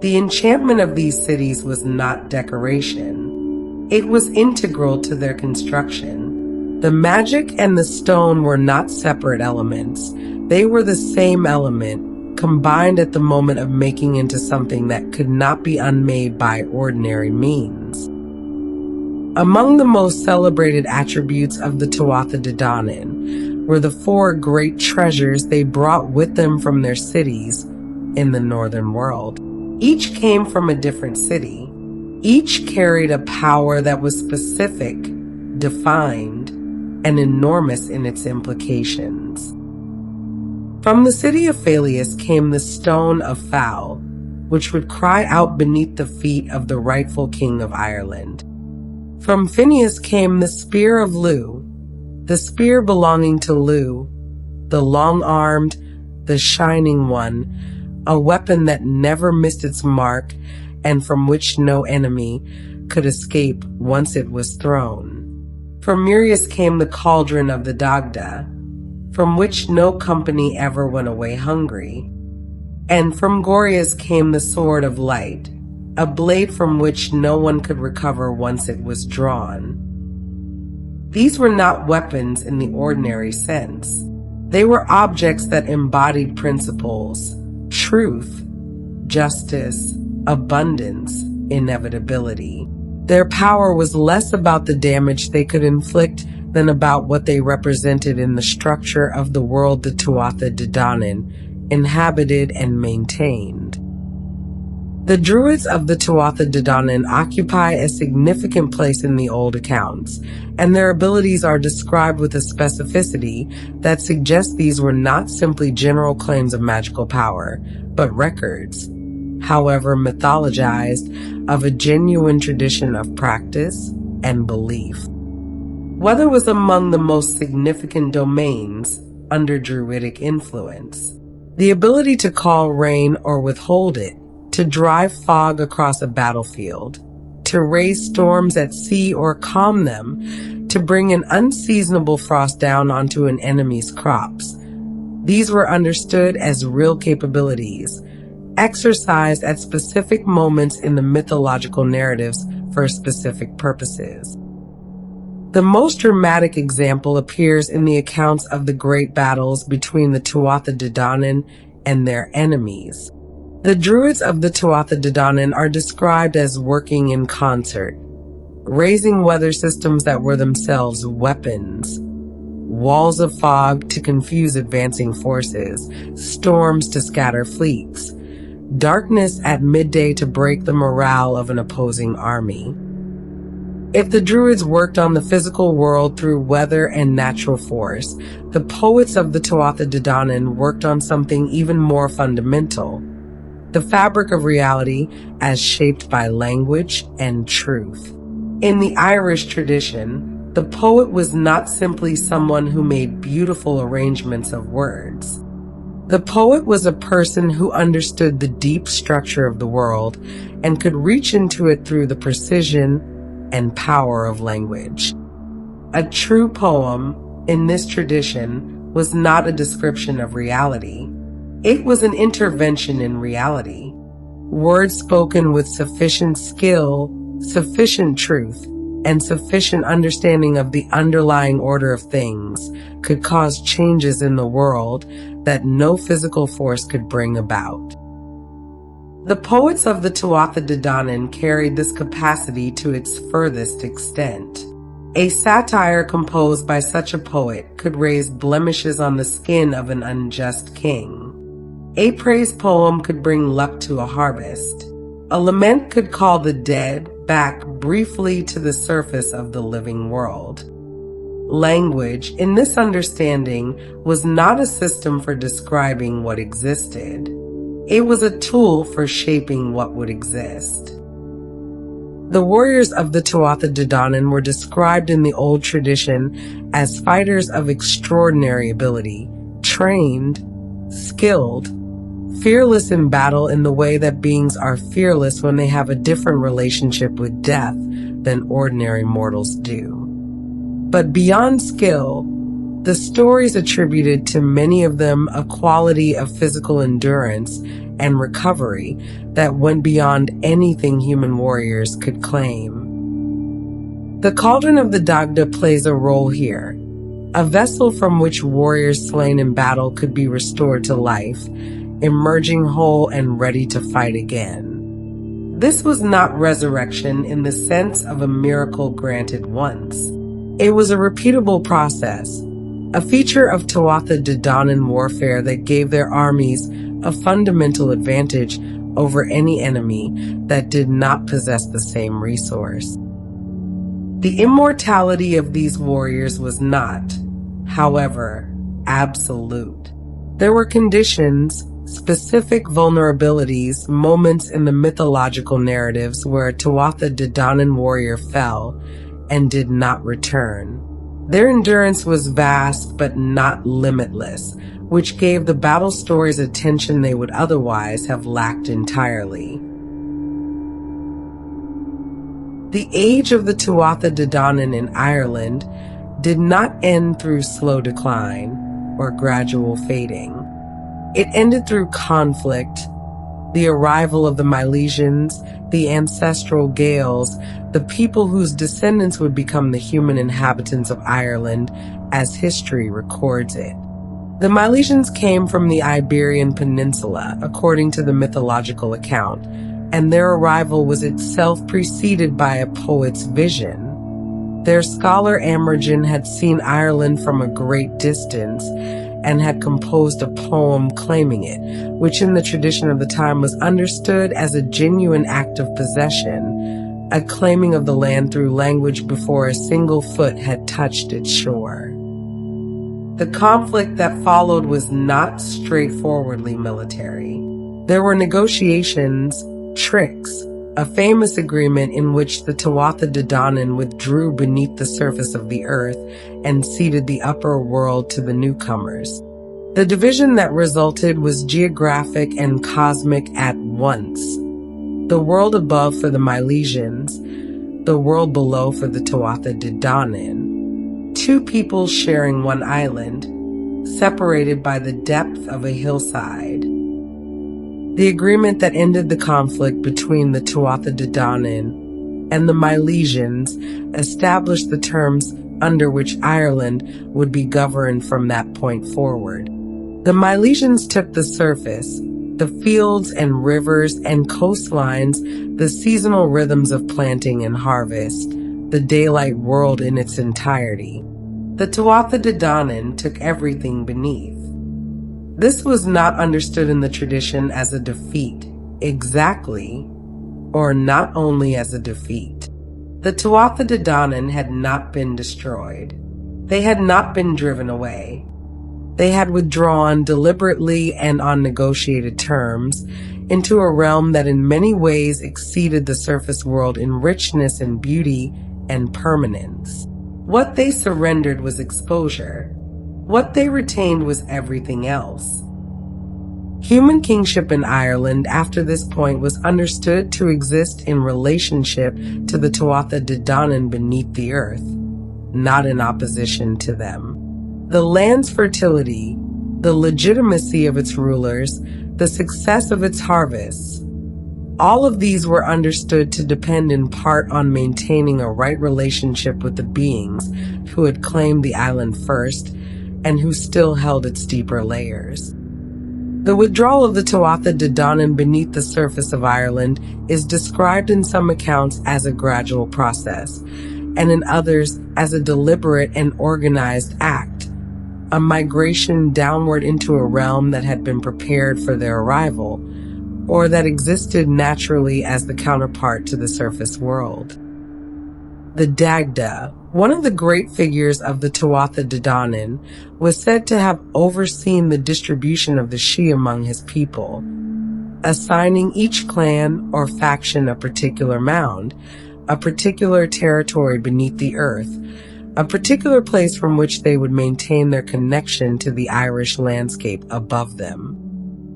The enchantment of these cities was not decoration. It was integral to their construction. The magic and the stone were not separate elements. They were the same element, combined at the moment of making into something that could not be unmade by ordinary means. Among the most celebrated attributes of the Tuatha De Danann were the 4 great treasures they brought with them from their cities in the northern world. Each came from a different city. Each carried a power that was specific, defined, and enormous in its implications. From the city of Phaelus came the Stone of Fowl, which would cry out beneath the feet of the rightful king of Ireland. From Phineas came the Spear of Lu, the spear belonging to Lu, the long-armed, the shining one, a weapon that never missed its mark and from which no enemy could escape once it was thrown. From Mirius came the Cauldron of the Dagda, from which no company ever went away hungry. And from Gorius came the Sword of Light, a blade from which no one could recover once it was drawn. These were not weapons in the ordinary sense. They were objects that embodied principles, truth, justice, abundance, inevitability. Their power was less about the damage they could inflict than about what they represented in the structure of the world the Tuatha De Danann inhabited and maintained. The Druids of the Tuatha De Danann occupy a significant place in the old accounts, and their abilities are described with a specificity that suggests these were not simply general claims of magical power, but records, however mythologized, of a genuine tradition of practice and belief. Weather was among the most significant domains under Druidic influence. The ability to call rain or withhold it, to drive fog across a battlefield, to raise storms at sea or calm them, to bring an unseasonable frost down onto an enemy's crops. These were understood as real capabilities, exercised at specific moments in the mythological narratives for specific purposes. The most dramatic example appears in the accounts of the great battles between the Tuatha De Danann and their enemies. The Druids of the Tuatha De Danann are described as working in concert, raising weather systems that were themselves weapons, walls of fog to confuse advancing forces, storms to scatter fleets, darkness at midday to break the morale of an opposing army. If the Druids worked on the physical world through weather and natural force, the poets of the Tuatha De Danann worked on something even more fundamental, the fabric of reality as shaped by language and truth. In the Irish tradition, the poet was not simply someone who made beautiful arrangements of words. The poet was a person who understood the deep structure of the world and could reach into it through the precision and power of language. A true poem, in this tradition, was not a description of reality. It was an intervention in reality. Words spoken with sufficient skill, sufficient truth, and sufficient understanding of the underlying order of things could cause changes in the world that no physical force could bring about. The poets of the Tuatha De Danann carried this capacity to its furthest extent. A satire composed by such a poet could raise blemishes on the skin of an unjust king. A praise poem could bring luck to a harvest. A lament could call the dead back briefly to the surface of the living world. Language, in this understanding, was not a system for describing what existed. It was a tool for shaping what would exist. The warriors of the Tuatha De Danann were described in the old tradition as fighters of extraordinary ability, trained, skilled, fearless in battle in the way that beings are fearless when they have a different relationship with death than ordinary mortals do. But beyond skill, the stories attributed to many of them a quality of physical endurance and recovery that went beyond anything human warriors could claim. The cauldron of the Dagda plays a role here, a vessel from which warriors slain in battle could be restored to life, emerging whole and ready to fight again. This was not resurrection in the sense of a miracle granted once. It was a repeatable process, a feature of Tuatha De Danann warfare that gave their armies a fundamental advantage over any enemy that did not possess the same resource. The immortality of these warriors was not, however, absolute. There were conditions, specific vulnerabilities, moments in the mythological narratives where a Tuatha De Danann warrior fell and did not return. Their endurance was vast but not limitless, which gave the battle stories attention they would otherwise have lacked entirely. The age of the Tuatha De Danann in Ireland did not end through slow decline or gradual fading. It ended through conflict, the arrival of the Milesians, the ancestral Gaels, the people whose descendants would become the human inhabitants of Ireland as history records it. The Milesians came from the Iberian Peninsula, according to the mythological account, and their arrival was itself preceded by a poet's vision. Their scholar Amergin had seen Ireland from a great distance and had composed a poem claiming it, which in the tradition of the time was understood as a genuine act of possession, a claiming of the land through language before a single foot had touched its shore. The conflict that followed was not straightforwardly military. There were negotiations, tricks, a famous agreement in which the Tuatha De Danann withdrew beneath the surface of the earth and ceded the upper world to the newcomers. The division that resulted was geographic and cosmic at once. The world above for the Milesians, the world below for the Tuatha De Danann. Two peoples sharing one island, separated by the depth of a hillside. The agreement that ended the conflict between the Tuatha De Danann and the Milesians established the terms under which Ireland would be governed from that point forward. The Milesians took the surface, the fields and rivers and coastlines, the seasonal rhythms of planting and harvest, the daylight world in its entirety. The Tuatha De Danann took everything beneath. This was not understood in the tradition as a defeat, exactly, or not only as a defeat. The Tuatha De Danann had not been destroyed. They had not been driven away. They had withdrawn deliberately and on negotiated terms into a realm that in many ways exceeded the surface world in richness and beauty and permanence. What they surrendered was exposure. What they retained was everything else. Human kingship in Ireland after this point was understood to exist in relationship to the Tuatha De Danann beneath the earth, not in opposition to them. The land's fertility, the legitimacy of its rulers, the success of its harvests, all of these were understood to depend in part on maintaining a right relationship with the beings who had claimed the island first and who still held its deeper layers. The withdrawal of the Tuatha De Danann beneath the surface of Ireland is described in some accounts as a gradual process, and in others as a deliberate and organized act, a migration downward into a realm that had been prepared for their arrival, or that existed naturally as the counterpart to the surface world. The Dagda, one of the great figures of the Tuatha De Danann, was said to have overseen the distribution of the Sidhe among his people, assigning each clan or faction a particular mound, a particular territory beneath the earth, a particular place from which they would maintain their connection to the Irish landscape above them.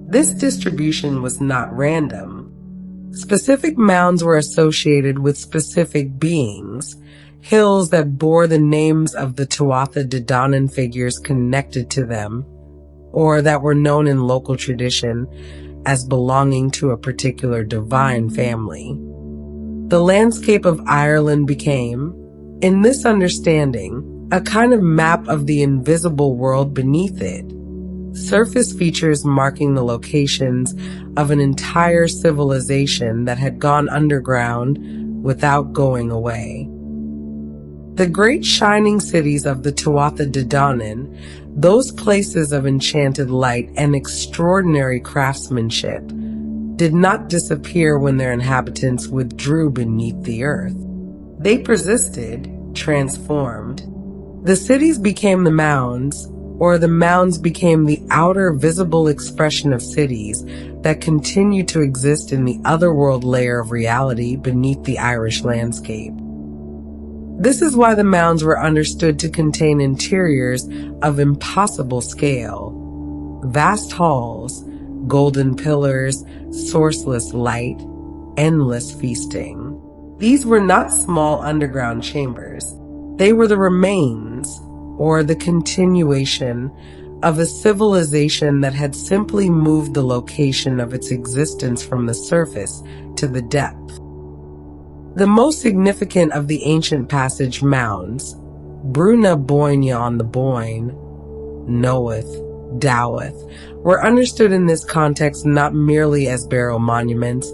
This distribution was not random. Specific mounds were associated with specific beings, hills that bore the names of the Tuatha De Danann figures connected to them, or that were known in local tradition as belonging to a particular divine family. The landscape of Ireland became, in this understanding, a kind of map of the invisible world beneath it, surface features marking the locations of an entire civilization that had gone underground without going away. The great shining cities of the Tuatha De Danann, those places of enchanted light and extraordinary craftsmanship, did not disappear when their inhabitants withdrew beneath the earth. They persisted, transformed. The cities became the mounds, or the mounds became the outer visible expression of cities that continue to exist in the otherworld layer of reality beneath the Irish landscape. This is why the mounds were understood to contain interiors of impossible scale, vast halls, golden pillars, sourceless light, endless feasting. These were not small underground chambers. They were the remains, or the continuation, of a civilization that had simply moved the location of its existence from the surface to the depth. The most significant of the ancient passage mounds, Brúna Boine on the Boyne, Knoweth, Doweth, were understood in this context not merely as burial monuments,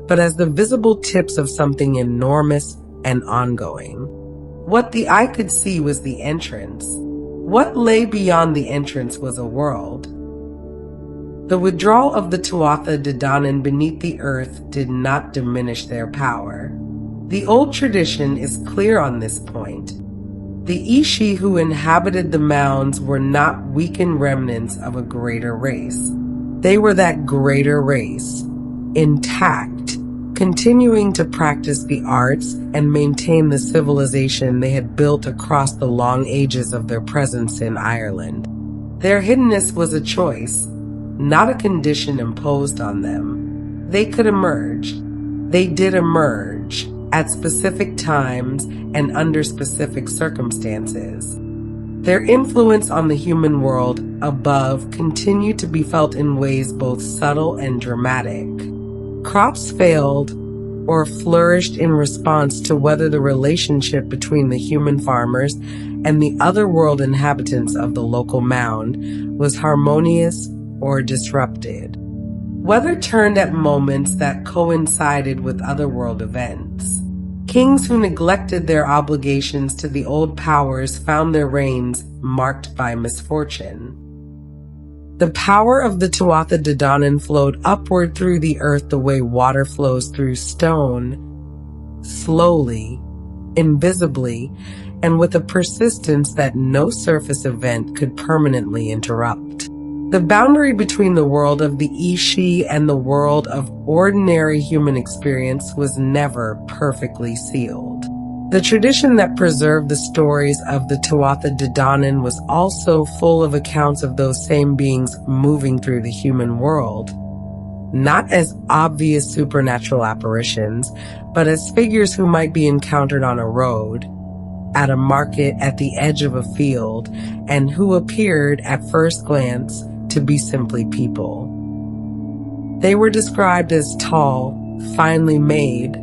but as the visible tips of something enormous and ongoing. What the eye could see was the entrance. What lay beyond the entrance was a world. The withdrawal of the Tuatha De Danann beneath the earth did not diminish their power. The old tradition is clear on this point. The Ishi who inhabited the mounds were not weakened remnants of a greater race. They were that greater race, intact, continuing to practice the arts and maintain the civilization they had built across the long ages of their presence in Ireland. Their hiddenness was a choice, not a condition imposed on them. They could emerge. They did emerge at specific times and under specific circumstances. Their influence on the human world above continued to be felt in ways both subtle and dramatic. Crops failed or flourished in response to whether the relationship between the human farmers and the otherworld inhabitants of the local mound was harmonious or disrupted. Weather turned at moments that coincided with otherworld events. Kings who neglected their obligations to the old powers found their reigns marked by misfortune. The power of the Tuatha De Danann flowed upward through the earth the way water flows through stone, slowly, invisibly, and with a persistence that no surface event could permanently interrupt. The boundary between the world of the Ishi and the world of ordinary human experience was never perfectly sealed. The tradition that preserved the stories of the Tuatha De Danann was also full of accounts of those same beings moving through the human world, not as obvious supernatural apparitions, but as figures who might be encountered on a road, at a market, at the edge of a field, and who appeared at first glance to be simply people. They were described as tall, finely made,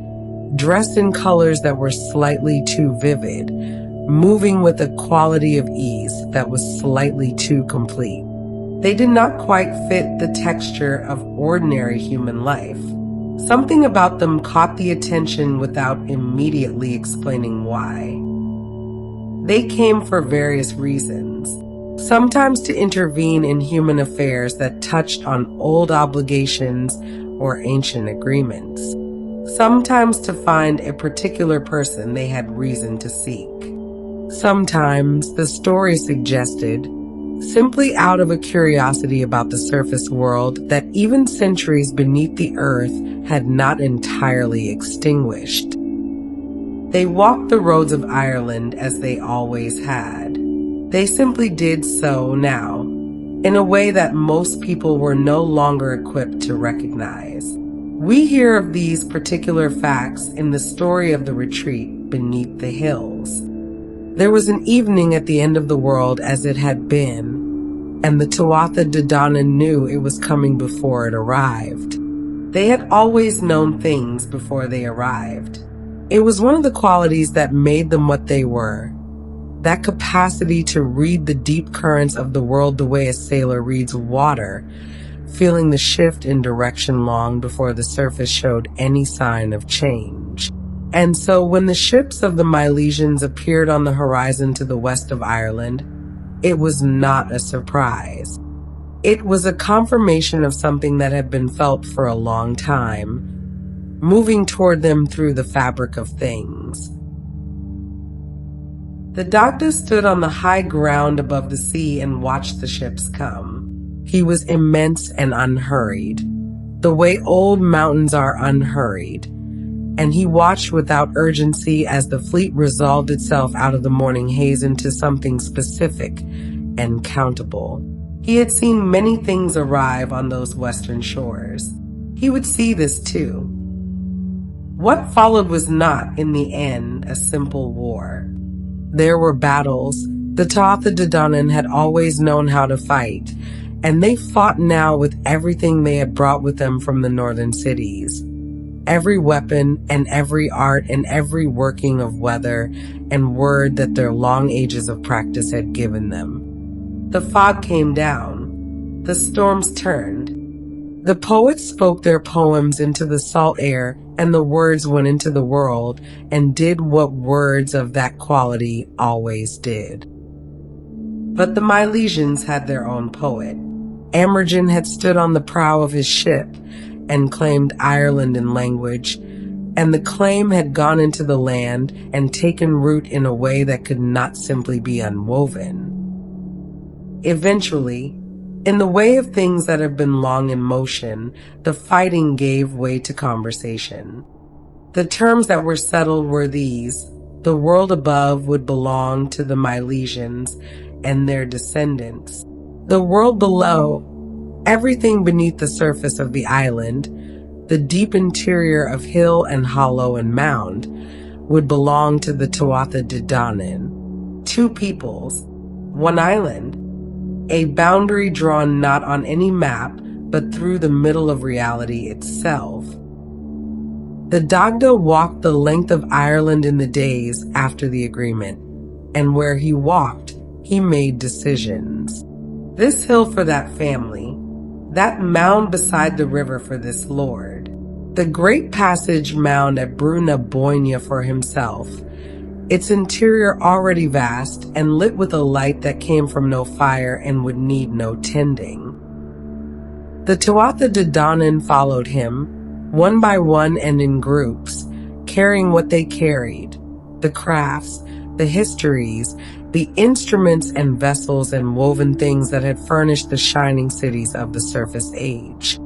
dressed in colors that were slightly too vivid, moving with a quality of ease that was slightly too complete. They did not quite fit the texture of ordinary human life. Something about them caught the attention without immediately explaining why. They came for various reasons. Sometimes to intervene in human affairs that touched on old obligations or ancient agreements. Sometimes to find a particular person they had reason to seek. Sometimes, the story suggested, simply out of a curiosity about the surface world that even centuries beneath the earth had not entirely extinguished. They walked the roads of Ireland as they always had. They simply did so now, in a way that most people were no longer equipped to recognize. We hear of these particular facts in the story of the retreat beneath the hills. There was an evening at the end of the world as it had been, and the Tuatha De Danann knew it was coming before it arrived. They had always known things before they arrived. It was one of the qualities that made them what they were. That capacity to read the deep currents of the world the way a sailor reads water, feeling the shift in direction long before the surface showed any sign of change. And so when the ships of the Milesians appeared on the horizon to the west of Ireland, it was not a surprise. It was a confirmation of something that had been felt for a long time, moving toward them through the fabric of things. The doctor stood on the high ground above the sea and watched the ships come. He was immense and unhurried, the way old mountains are unhurried, and he watched without urgency as the fleet resolved itself out of the morning haze into something specific and countable. He had seen many things arrive on those western shores. He would see this too. What followed was not, in the end, a simple war. There were battles. The Tuatha De Danann had always known how to fight, and they fought now with everything they had brought with them from the northern cities. Every weapon and every art and every working of weather and word that their long ages of practice had given them. The fog came down. The storms turned. The poets spoke their poems into the salt air, and the words went into the world and did what words of that quality always did. But the Milesians had their own poet. Amergin had stood on the prow of his ship and claimed Ireland in language, and the claim had gone into the land and taken root in a way that could not simply be unwoven. Eventually, in the way of things that have been long in motion, the fighting gave way to conversation. The terms that were settled were these: the world above would belong to the Milesians and their descendants. The world below, everything beneath the surface of the island, the deep interior of hill and hollow and mound, would belong to the Tuatha De Danann. Two peoples, one island, a boundary drawn not on any map, but through the middle of reality itself. The Dagda walked the length of Ireland in the days after the agreement, and where he walked, he made decisions. This hill for that family, that mound beside the river for this lord, the great passage mound at Bruna Boynia for himself, its interior already vast and lit with a light that came from no fire and would need no tending. The Tuatha De Danann followed him, one by one and in groups, carrying what they carried, the crafts, the histories, the instruments and vessels and woven things that had furnished the shining cities of the surface age.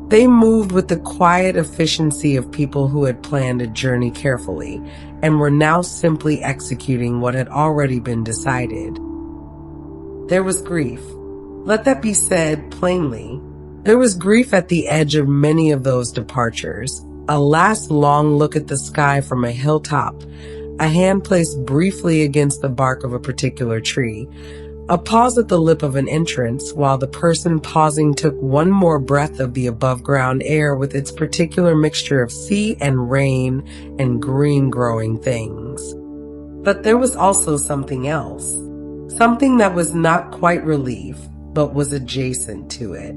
They moved with the quiet efficiency of people who had planned a journey carefully and were now simply executing what had already been decided. There was grief. Let that be said plainly. There was grief at the edge of many of those departures. A last long look at the sky from a hilltop, a hand placed briefly against the bark of a particular tree, a pause at the lip of an entrance while the person pausing took one more breath of the above-ground air with its particular mixture of sea and rain and green growing things. But there was also something else, something that was not quite relief, but was adjacent to it.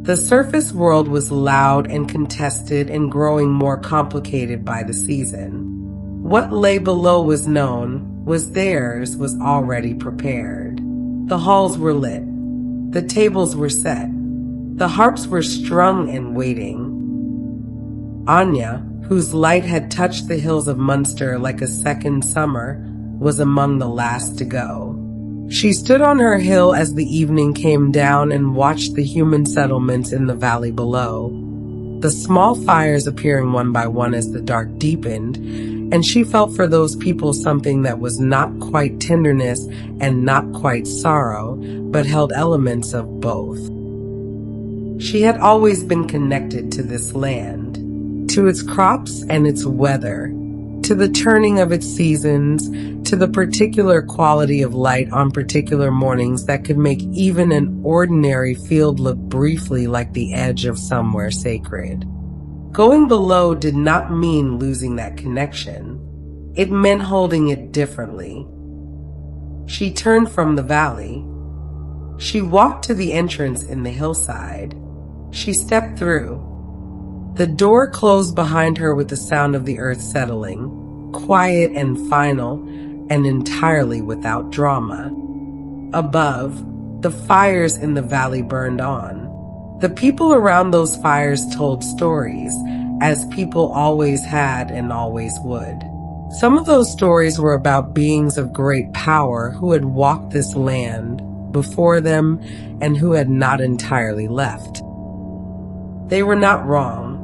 The surface world was loud and contested and growing more complicated by the season. What lay below was known, was theirs, was already prepared. The halls were lit. The tables were set. The harps were strung and waiting. Anya, whose light had touched the hills of Munster like a second summer, was among the last to go. She stood on her hill as the evening came down and watched the human settlements in the valley below, the small fires appearing one by one as the dark deepened, and she felt for those people something that was not quite tenderness and not quite sorrow, but held elements of both. She had always been connected to this land, to its crops and its weather, to the turning of its seasons, to the particular quality of light on particular mornings that could make even an ordinary field look briefly like the edge of somewhere sacred. Going below did not mean losing that connection. It meant holding it differently. She turned from the valley. She walked to the entrance in the hillside. She stepped through. The door closed behind her with the sound of the earth settling, quiet and final, and entirely without drama. Above, the fires in the valley burned on. The people around those fires told stories, as people always had and always would. Some of those stories were about beings of great power who had walked this land before them and who had not entirely left. They were not wrong.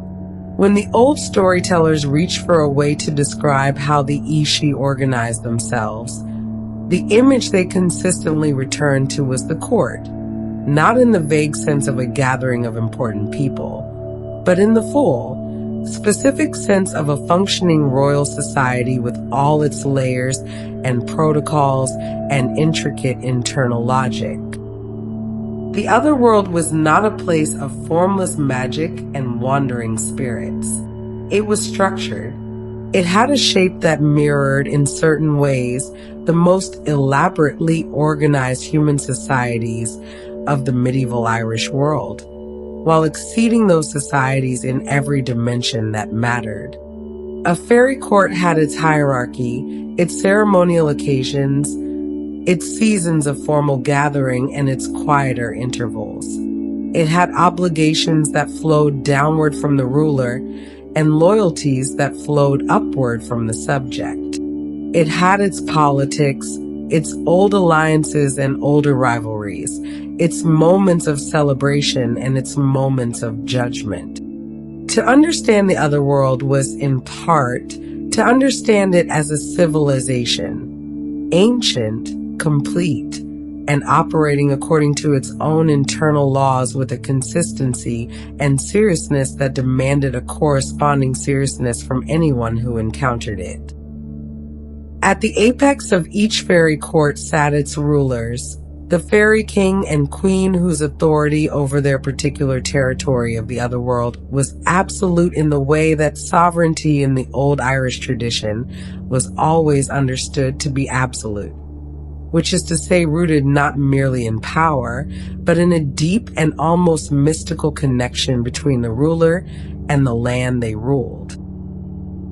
When the old storytellers reached for a way to describe how the Ishi organized themselves, the image they consistently returned to was the court, not in the vague sense of a gathering of important people, but in the full, specific sense of a functioning royal society with all its layers and protocols and intricate internal logic. The other world was not a place of formless magic and wandering spirits. It was structured. It had a shape that mirrored, in certain ways, the most elaborately organized human societies of the medieval Irish world, while exceeding those societies in every dimension that mattered. A fairy court had its hierarchy, its ceremonial occasions, its seasons of formal gathering, and its quieter intervals. It had obligations that flowed downward from the ruler and loyalties that flowed upward from the subject. It had its politics, its old alliances and older rivalries, its moments of celebration and its moments of judgment. To understand the other world was, in part, to understand it as a civilization, ancient, complete, and operating according to its own internal laws with a consistency and seriousness that demanded a corresponding seriousness from anyone who encountered it. At the apex of each fairy court sat its rulers, the fairy king and queen, whose authority over their particular territory of the other world was absolute in the way that sovereignty in the old Irish tradition was always understood to be absolute, which is to say rooted not merely in power, but in a deep and almost mystical connection between the ruler and the land they ruled.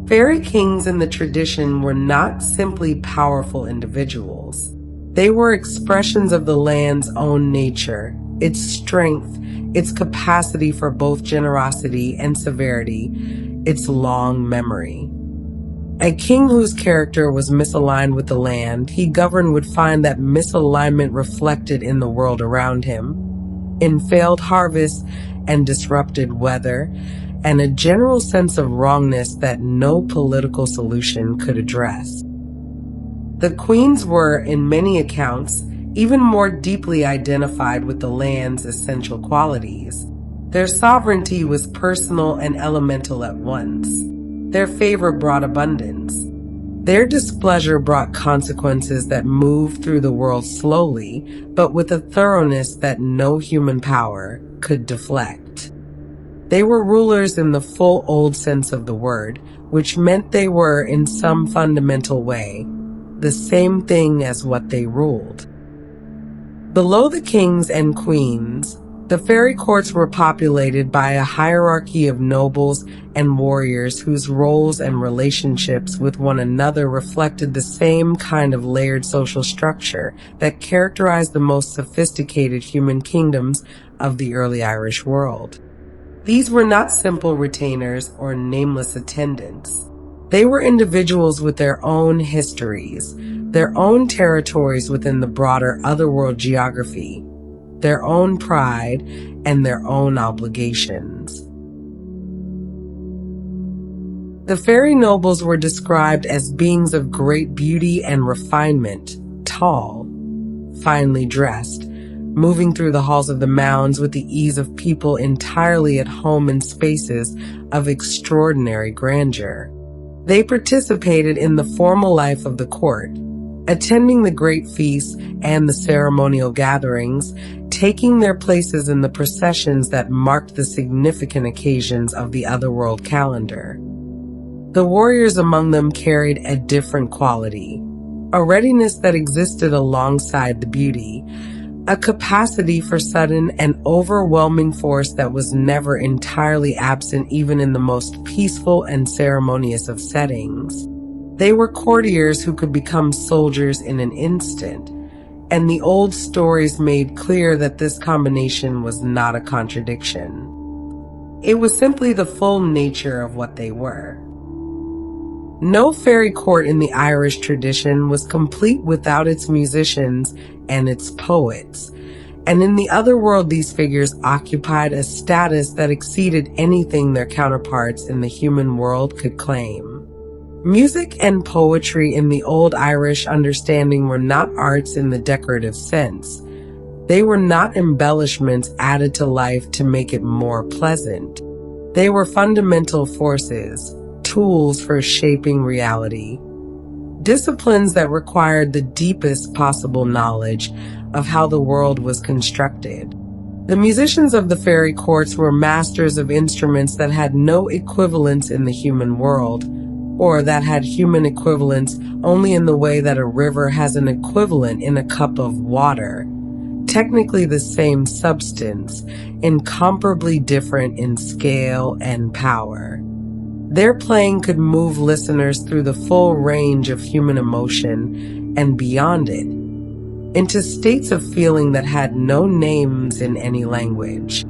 Fairy kings in the tradition were not simply powerful individuals. They were expressions of the land's own nature, its strength, its capacity for both generosity and severity, its long memory. A king whose character was misaligned with the land he governed would find that misalignment reflected in the world around him, in failed harvests and disrupted weather, and a general sense of wrongness that no political solution could address. The queens were, in many accounts, even more deeply identified with the land's essential qualities. Their sovereignty was personal and elemental at once. Their favor brought abundance. Their displeasure brought consequences that moved through the world slowly, but with a thoroughness that no human power could deflect. They were rulers in the full old sense of the word, which meant they were, in some fundamental way, the same thing as what they ruled. Below the kings and queens, the fairy courts were populated by a hierarchy of nobles and warriors whose roles and relationships with one another reflected the same kind of layered social structure that characterized the most sophisticated human kingdoms of the early Irish world. These were not simple retainers or nameless attendants. They were individuals with their own histories, their own territories within the broader otherworld geography, their own pride, and their own obligations. The fairy nobles were described as beings of great beauty and refinement, tall, finely dressed, moving through the halls of the mounds with the ease of people entirely at home in spaces of extraordinary grandeur. They participated in the formal life of the court, attending the great feasts and the ceremonial gatherings, taking their places in the processions that marked the significant occasions of the otherworld calendar. The warriors among them carried a different quality, a readiness that existed alongside the beauty, a capacity for sudden and overwhelming force that was never entirely absent even in the most peaceful and ceremonious of settings. They were courtiers who could become soldiers in an instant, and the old stories made clear that this combination was not a contradiction. It was simply the full nature of what they were. No fairy court in the Irish tradition was complete without its musicians and its poets, and in the other world these figures occupied a status that exceeded anything their counterparts in the human world could claim. Music and poetry in the old Irish understanding were not arts in the decorative sense. They were not embellishments added to life to make it more pleasant. They were fundamental forces, tools for shaping reality, disciplines that required the deepest possible knowledge of how the world was constructed. The musicians of the fairy courts were masters of instruments that had no equivalents in the human world, or that had human equivalents only in the way that a river has an equivalent in a cup of water. Technically the same substance, incomparably different in scale and power. Their playing could move listeners through the full range of human emotion and beyond it, into states of feeling that had no names in any language.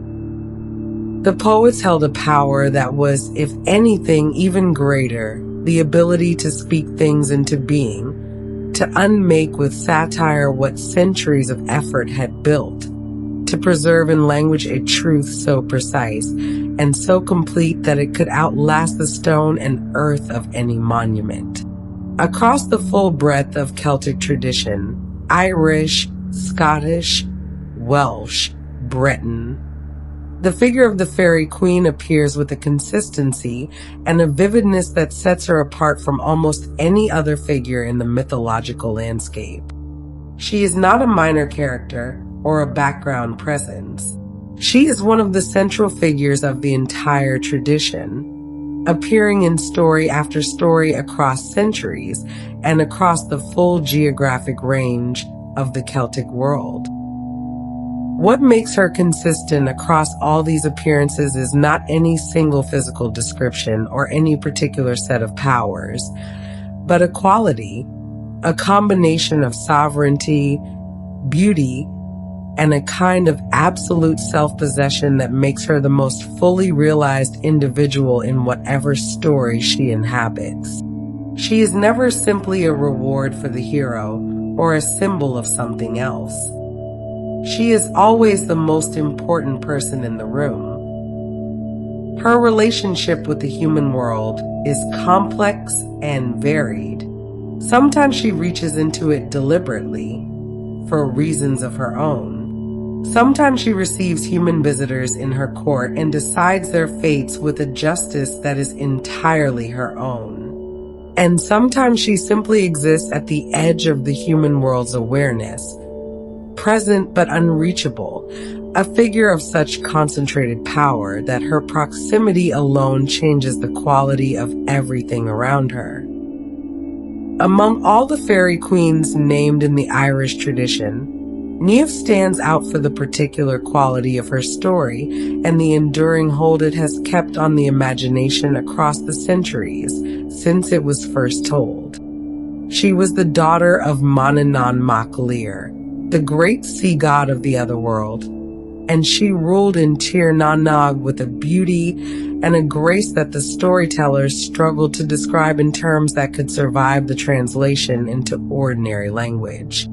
The poets held a power that was, if anything, even greater, the ability to speak things into being, to unmake with satire what centuries of effort had built, to preserve in language a truth so precise and so complete that it could outlast the stone and earth of any monument. Across the full breadth of Celtic tradition, Irish, Scottish, Welsh, Breton, the figure of the fairy queen appears with a consistency and a vividness that sets her apart from almost any other figure in the mythological landscape. She is not a minor character or a background presence. She is one of the central figures of the entire tradition, appearing in story after story across centuries and across the full geographic range of the Celtic world. What makes her consistent across all these appearances is not any single physical description or any particular set of powers, but a quality, a combination of sovereignty, beauty, and a kind of absolute self-possession that makes her the most fully realized individual in whatever story she inhabits. She is never simply a reward for the hero or a symbol of something else. She is always the most important person in the room. Her relationship with the human world is complex and varied. Sometimes she reaches into it deliberately, for reasons of her own. Sometimes she receives human visitors in her court and decides their fates with a justice that is entirely her own. And sometimes she simply exists at the edge of the human world's awareness, present but unreachable, a figure of such concentrated power that her proximity alone changes the quality of everything around her. Among all the fairy queens named in the Irish tradition, Niamh stands out for the particular quality of her story and the enduring hold it has kept on the imagination across the centuries since it was first told. She was the daughter of Manannán mac Lir, the great sea god of the otherworld, and she ruled in Tir na Nog with a beauty and a grace that the storytellers struggled to describe in terms that could survive the translation into ordinary language.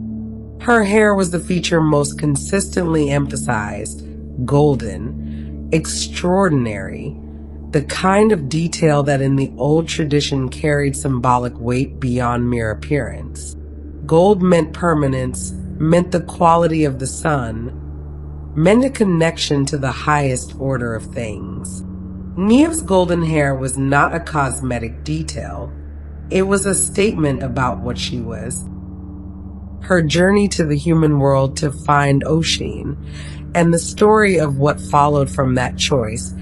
Her hair was the feature most consistently emphasized, golden, extraordinary, the kind of detail that in the old tradition carried symbolic weight beyond mere appearance. Gold meant permanence, meant the quality of the sun, meant a connection to the highest order of things. Niamh's golden hair was not a cosmetic detail. It was a statement about what she was. Her journey to the human world to find Oisin, and the story of what followed from that choice,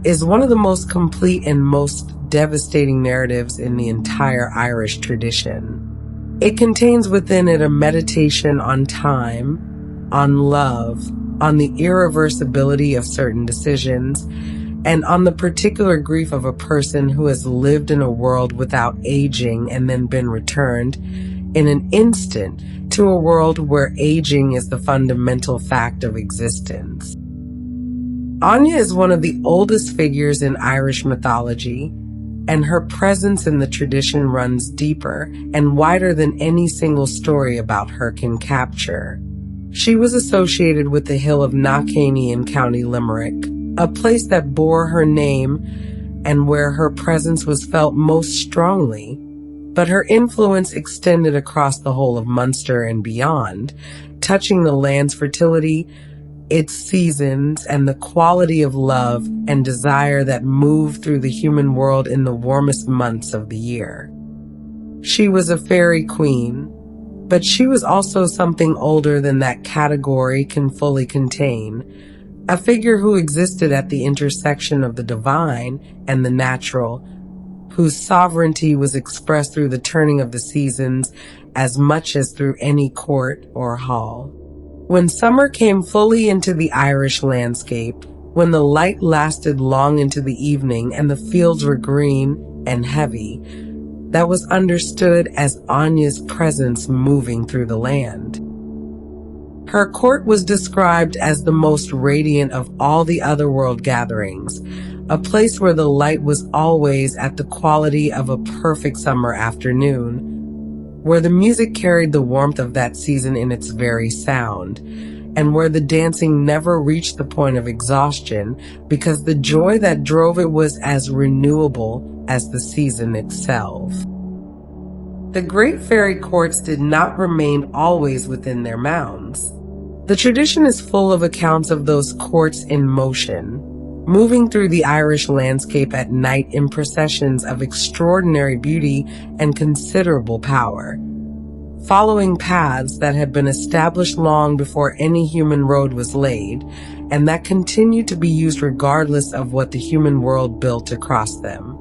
is one of the most complete and most devastating narratives in the entire Irish tradition. It contains within it a meditation on time, on love, on the irreversibility of certain decisions, and on the particular grief of a person who has lived in a world without aging and then been returned in an instant to a world where aging is the fundamental fact of existence. Anya is one of the oldest figures in Irish mythology, and her presence in the tradition runs deeper and wider than any single story about her can capture. She was associated with the hill of Knockcaney in County Limerick, a place that bore her name and where her presence was felt most strongly, but her influence extended across the whole of Munster and beyond, touching the land's fertility, its seasons, and the quality of love and desire that moved through the human world in the warmest months of the year. She was a fairy queen, but she was also something older than that category can fully contain, a figure who existed at the intersection of the divine and the natural, whose sovereignty was expressed through the turning of the seasons as much as through any court or hall. When summer came fully into the Irish landscape, when the light lasted long into the evening and the fields were green and heavy, that was understood as Anya's presence moving through the land. Her court was described as the most radiant of all the otherworld gatherings, a place where the light was always at the quality of a perfect summer afternoon, where the music carried the warmth of that season in its very sound, and where the dancing never reached the point of exhaustion because the joy that drove it was as renewable as the season itself. The great fairy courts did not remain always within their mounds. The tradition is full of accounts of those courts in motion, moving through the Irish landscape at night in processions of extraordinary beauty and considerable power, following paths that had been established long before any human road was laid, and that continued to be used regardless of what the human world built across them.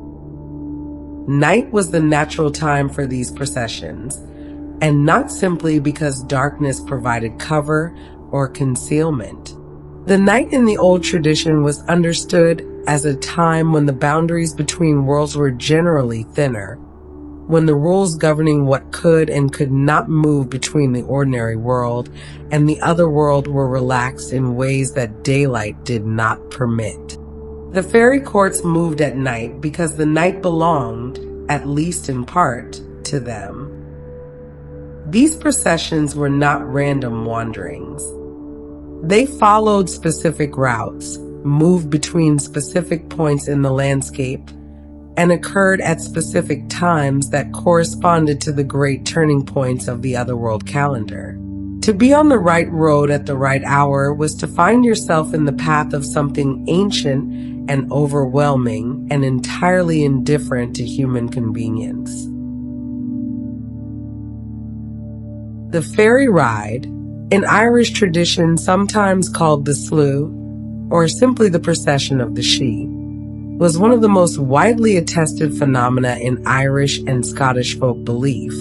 Night was the natural time for these processions, and not simply because darkness provided cover or concealment. The night in the old tradition was understood as a time when the boundaries between worlds were generally thinner, when the rules governing what could and could not move between the ordinary world and the other world were relaxed in ways that daylight did not permit. The fairy courts moved at night because the night belonged, at least in part, to them. These processions were not random wanderings. They followed specific routes, moved between specific points in the landscape, and occurred at specific times that corresponded to the great turning points of the otherworld calendar. To be on the right road at the right hour was to find yourself in the path of something ancient and overwhelming and entirely indifferent to human convenience. The fairy ride, in Irish tradition sometimes called the slew, or simply the procession of the Sidhe, was one of the most widely attested phenomena in Irish and Scottish folk belief,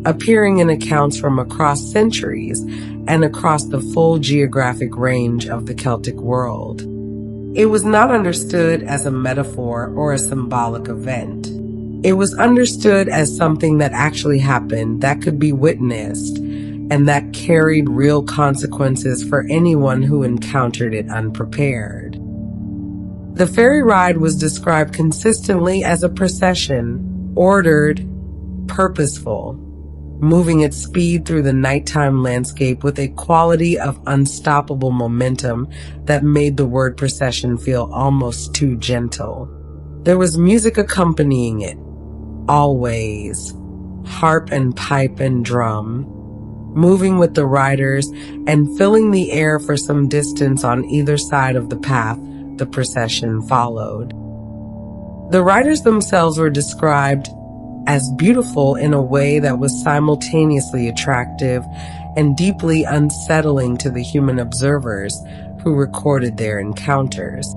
appearing in accounts from across centuries and across the full geographic range of the Celtic world. It was not understood as a metaphor or a symbolic event. It was understood as something that actually happened, that could be witnessed, and that carried real consequences for anyone who encountered it unprepared. The fairy ride was described consistently as a procession, ordered, purposeful, moving at speed through the nighttime landscape with a quality of unstoppable momentum that made the word procession feel almost too gentle. There was music accompanying it, always, harp and pipe and drum, moving with the riders and filling the air for some distance on either side of the path the procession followed. The riders themselves were described as beautiful in a way that was simultaneously attractive and deeply unsettling to the human observers who recorded their encounters.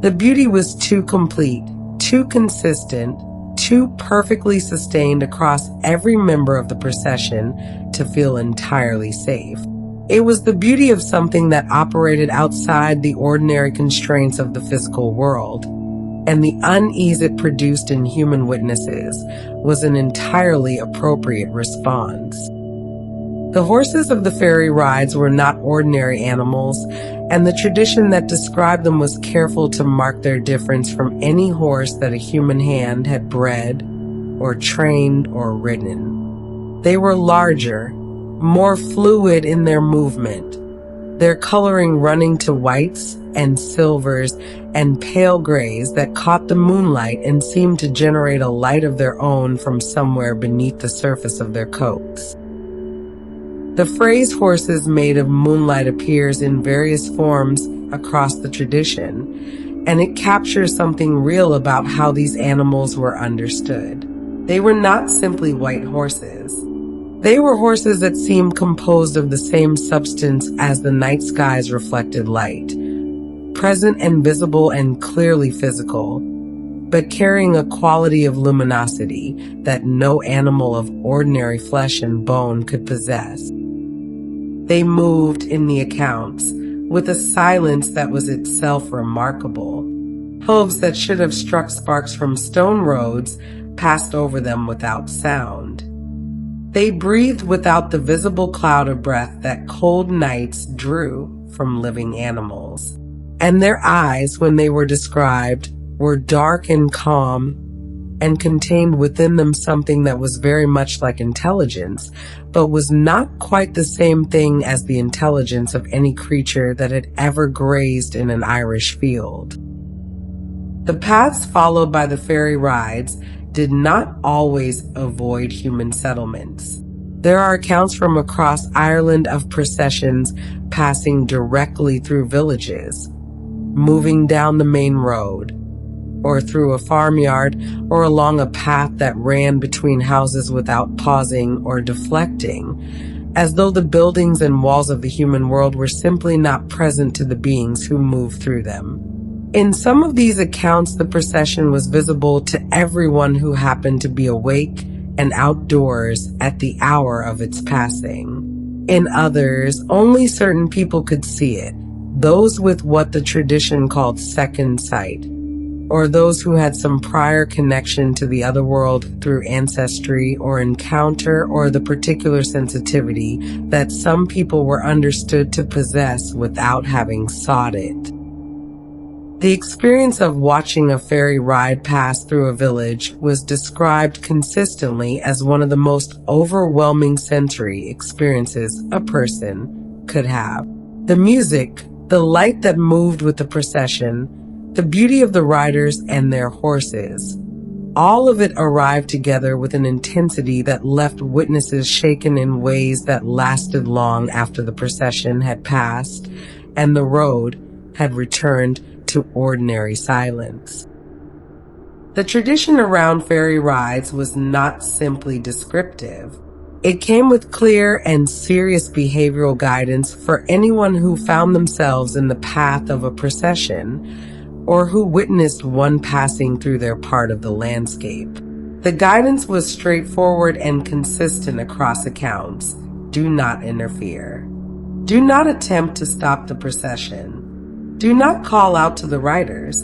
The beauty was too complete, too consistent, too perfectly sustained across every member of the procession to feel entirely safe. It was the beauty of something that operated outside the ordinary constraints of the physical world, and the unease it produced in human witnesses was an entirely appropriate response. The horses of the fairy rides were not ordinary animals, and the tradition that described them was careful to mark their difference from any horse that a human hand had bred or trained or ridden. They were larger, more fluid in their movement, their coloring running to whites and silvers and pale grays that caught the moonlight and seemed to generate a light of their own from somewhere beneath the surface of their coats. The phrase horses made of moonlight appears in various forms across the tradition, and it captures something real about how these animals were understood. They were not simply white horses. They were horses that seemed composed of the same substance as the night sky's reflected light, present and visible and clearly physical, but carrying a quality of luminosity that no animal of ordinary flesh and bone could possess. They moved, in the accounts, with a silence that was itself remarkable. Hooves that should have struck sparks from stone roads passed over them without sound. They breathed without the visible cloud of breath that cold nights drew from living animals. And their eyes, when they were described, were dark and calm and contained within them something that was very much like intelligence, but was not quite the same thing as the intelligence of any creature that had ever grazed in an Irish field. The paths followed by the fairy rides did not always avoid human settlements. There are accounts from across Ireland of processions passing directly through villages, moving down the main road, or through a farmyard, or along a path that ran between houses without pausing or deflecting, as though the buildings and walls of the human world were simply not present to the beings who moved through them. In some of these accounts, the procession was visible to everyone who happened to be awake and outdoors at the hour of its passing. In others, only certain people could see it, those with what the tradition called second sight, or those who had some prior connection to the other world through ancestry or encounter, or the particular sensitivity that some people were understood to possess without having sought it. The experience of watching a fairy ride pass through a village was described consistently as one of the most overwhelming sensory experiences a person could have. The music, the light that moved with the procession, the beauty of the riders and their horses, all of it arrived together with an intensity that left witnesses shaken in ways that lasted long after the procession had passed and the road had returned to ordinary silence. The tradition around fairy rides was not simply descriptive. It came with clear and serious behavioral guidance for anyone who found themselves in the path of a procession or who witnessed one passing through their part of the landscape. The guidance was straightforward and consistent across accounts. Do not interfere. Do not attempt to stop the procession. Do not call out to the riders.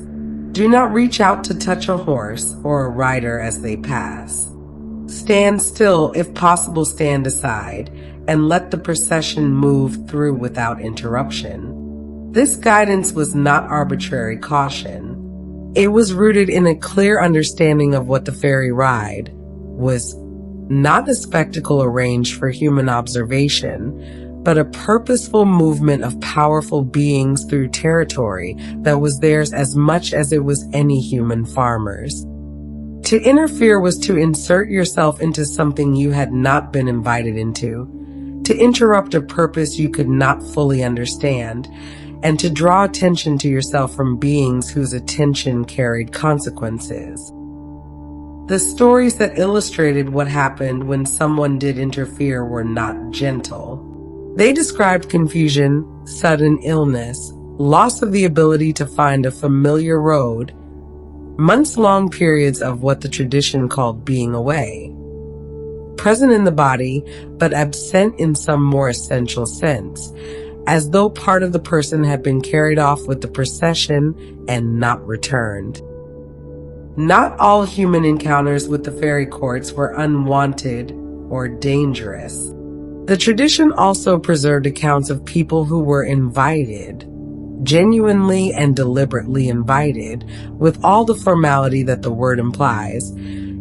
Do not reach out to touch a horse or a rider as they pass. Stand still, if possible stand aside, and let the procession move through without interruption. This guidance was not arbitrary caution. It was rooted in a clear understanding of what the fairy ride was, not a spectacle arranged for human observation, but a purposeful movement of powerful beings through territory that was theirs as much as it was any human farmer's. To interfere was to insert yourself into something you had not been invited into, to interrupt a purpose you could not fully understand, and to draw attention to yourself from beings whose attention carried consequences. The stories that illustrated what happened when someone did interfere were not gentle. They described confusion, sudden illness, loss of the ability to find a familiar road, months-long periods of what the tradition called being away. Present in the body, but absent in some more essential sense, as though part of the person had been carried off with the procession and not returned. Not all human encounters with the fairy courts were unwanted or dangerous. The tradition also preserved accounts of people who were invited, genuinely and deliberately invited, with all the formality that the word implies,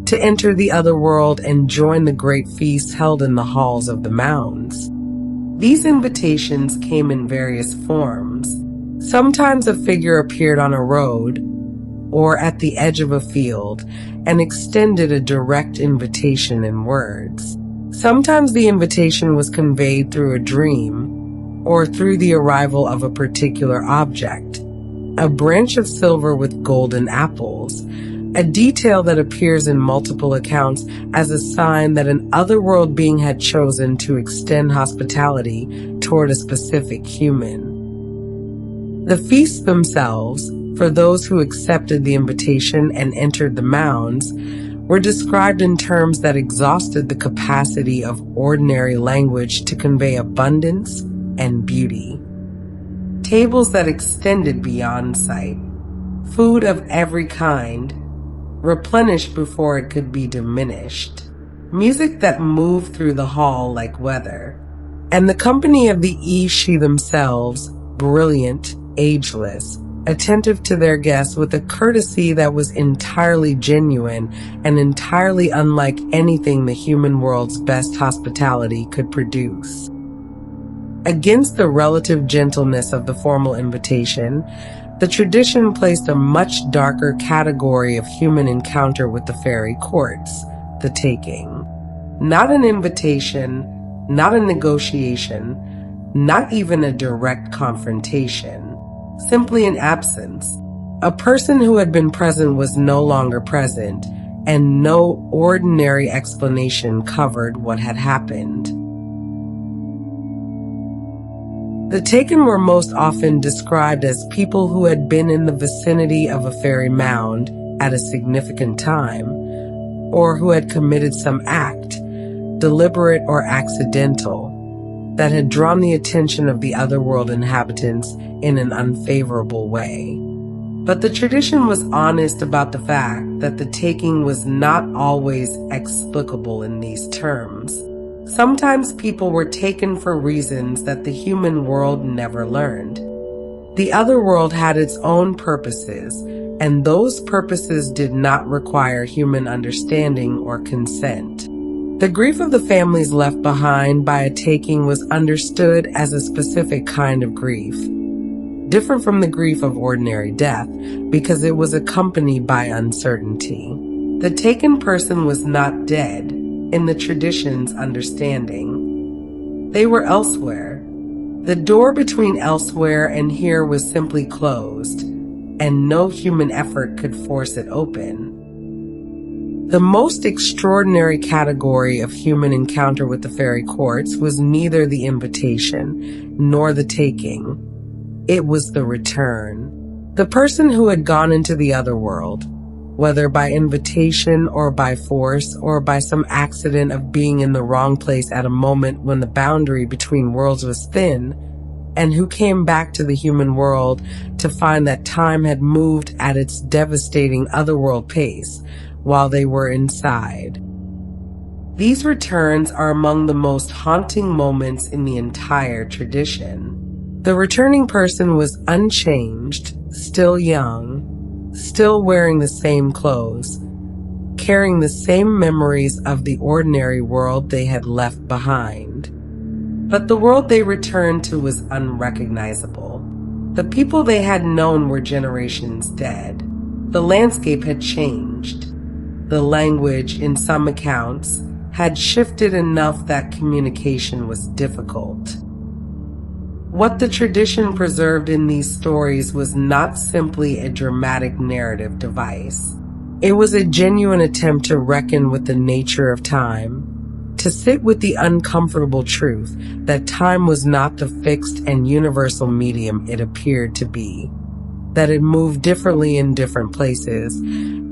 to enter the other world and join the great feasts held in the halls of the mounds. These invitations came in various forms. Sometimes a figure appeared on a road or at the edge of a field and extended a direct invitation in words. Sometimes the invitation was conveyed through a dream or through the arrival of a particular object, a branch of silver with golden apples, a detail that appears in multiple accounts as a sign that an otherworld being had chosen to extend hospitality toward a specific human. The feasts themselves, for those who accepted the invitation and entered the mounds, were described in terms that exhausted the capacity of ordinary language to convey abundance and beauty. Tables that extended beyond sight, food of every kind, replenished before it could be diminished, music that moved through the hall like weather, and the company of the Ishi themselves, brilliant, ageless, attentive to their guests with a courtesy that was entirely genuine and entirely unlike anything the human world's best hospitality could produce. Against the relative gentleness of the formal invitation, the tradition placed a much darker category of human encounter with the fairy courts, the taking. Not an invitation, not a negotiation, not even a direct confrontation. Simply an absence. A person who had been present was no longer present, and no ordinary explanation covered what had happened. The taken were most often described as people who had been in the vicinity of a fairy mound at a significant time, or who had committed some act, deliberate or accidental, that had drawn the attention of the otherworld inhabitants in an unfavorable way. But the tradition was honest about the fact that the taking was not always explicable in these terms. Sometimes people were taken for reasons that the human world never learned. The other world had its own purposes, and those purposes did not require human understanding or consent. The grief of the families left behind by a taking was understood as a specific kind of grief, different from the grief of ordinary death, because it was accompanied by uncertainty. The taken person was not dead in the tradition's understanding. They were elsewhere. The door between elsewhere and here was simply closed, and no human effort could force it open. The most extraordinary category of human encounter with the fairy courts was neither the invitation nor the taking. It was the return. The person who had gone into the other world, whether by invitation or by force or by some accident of being in the wrong place at a moment when the boundary between worlds was thin, and who came back to the human world to find that time had moved at its devastating otherworld pace while they were inside. These returns are among the most haunting moments in the entire tradition. The returning person was unchanged, still young, still wearing the same clothes, carrying the same memories of the ordinary world they had left behind. But the world they returned to was unrecognizable. The people they had known were generations dead. The landscape had changed. The language, in some accounts, had shifted enough that communication was difficult. What the tradition preserved in these stories was not simply a dramatic narrative device. It was a genuine attempt to reckon with the nature of time, to sit with the uncomfortable truth that time was not the fixed and universal medium it appeared to be, that it moved differently in different places,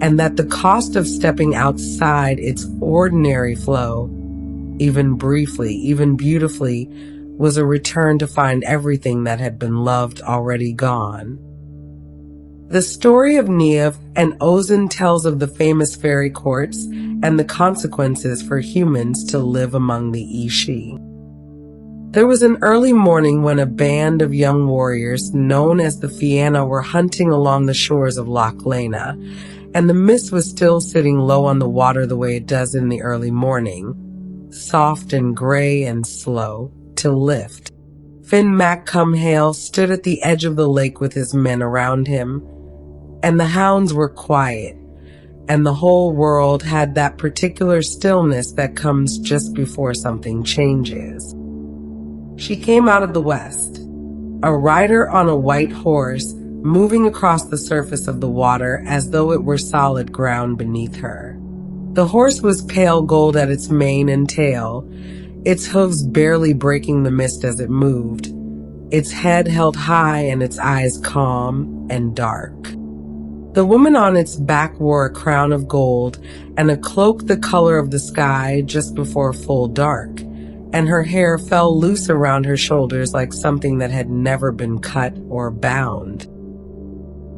and that the cost of stepping outside its ordinary flow, even briefly, even beautifully, was a return to find everything that had been loved already gone. The story of Niamh and Oisin tells of the famous fairy courts and the consequences for humans to live among the Ishi. There was an early morning when a band of young warriors known as the Fianna were hunting along the shores of Loch Lena, and the mist was still sitting low on the water the way it does in the early morning, soft and gray and slow to lift. Finn Mac Cumhale stood at the edge of the lake with his men around him, and the hounds were quiet, and the whole world had that particular stillness that comes just before something changes. She came out of the west, a rider on a white horse, moving across the surface of the water as though it were solid ground beneath her. The horse was pale gold at its mane and tail, its hooves barely breaking the mist as it moved, its head held high and its eyes calm and dark. The woman on its back wore a crown of gold and a cloak the color of the sky just before full dark, and her hair fell loose around her shoulders like something that had never been cut or bound.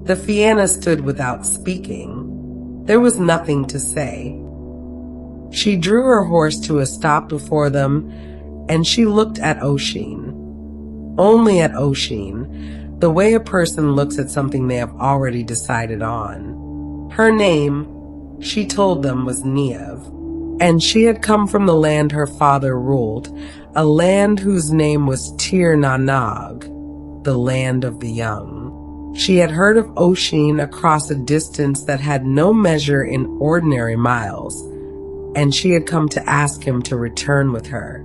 The Fianna stood without speaking. There was nothing to say. She drew her horse to a stop before them, and she looked at Oisin. Only at Oisin, the way a person looks at something they have already decided on. Her name, she told them, was Niamh, and she had come from the land her father ruled, a land whose name was Tir na Nog, the land of the young. She had heard of Oisin across a distance that had no measure in ordinary miles, and she had come to ask him to return with her.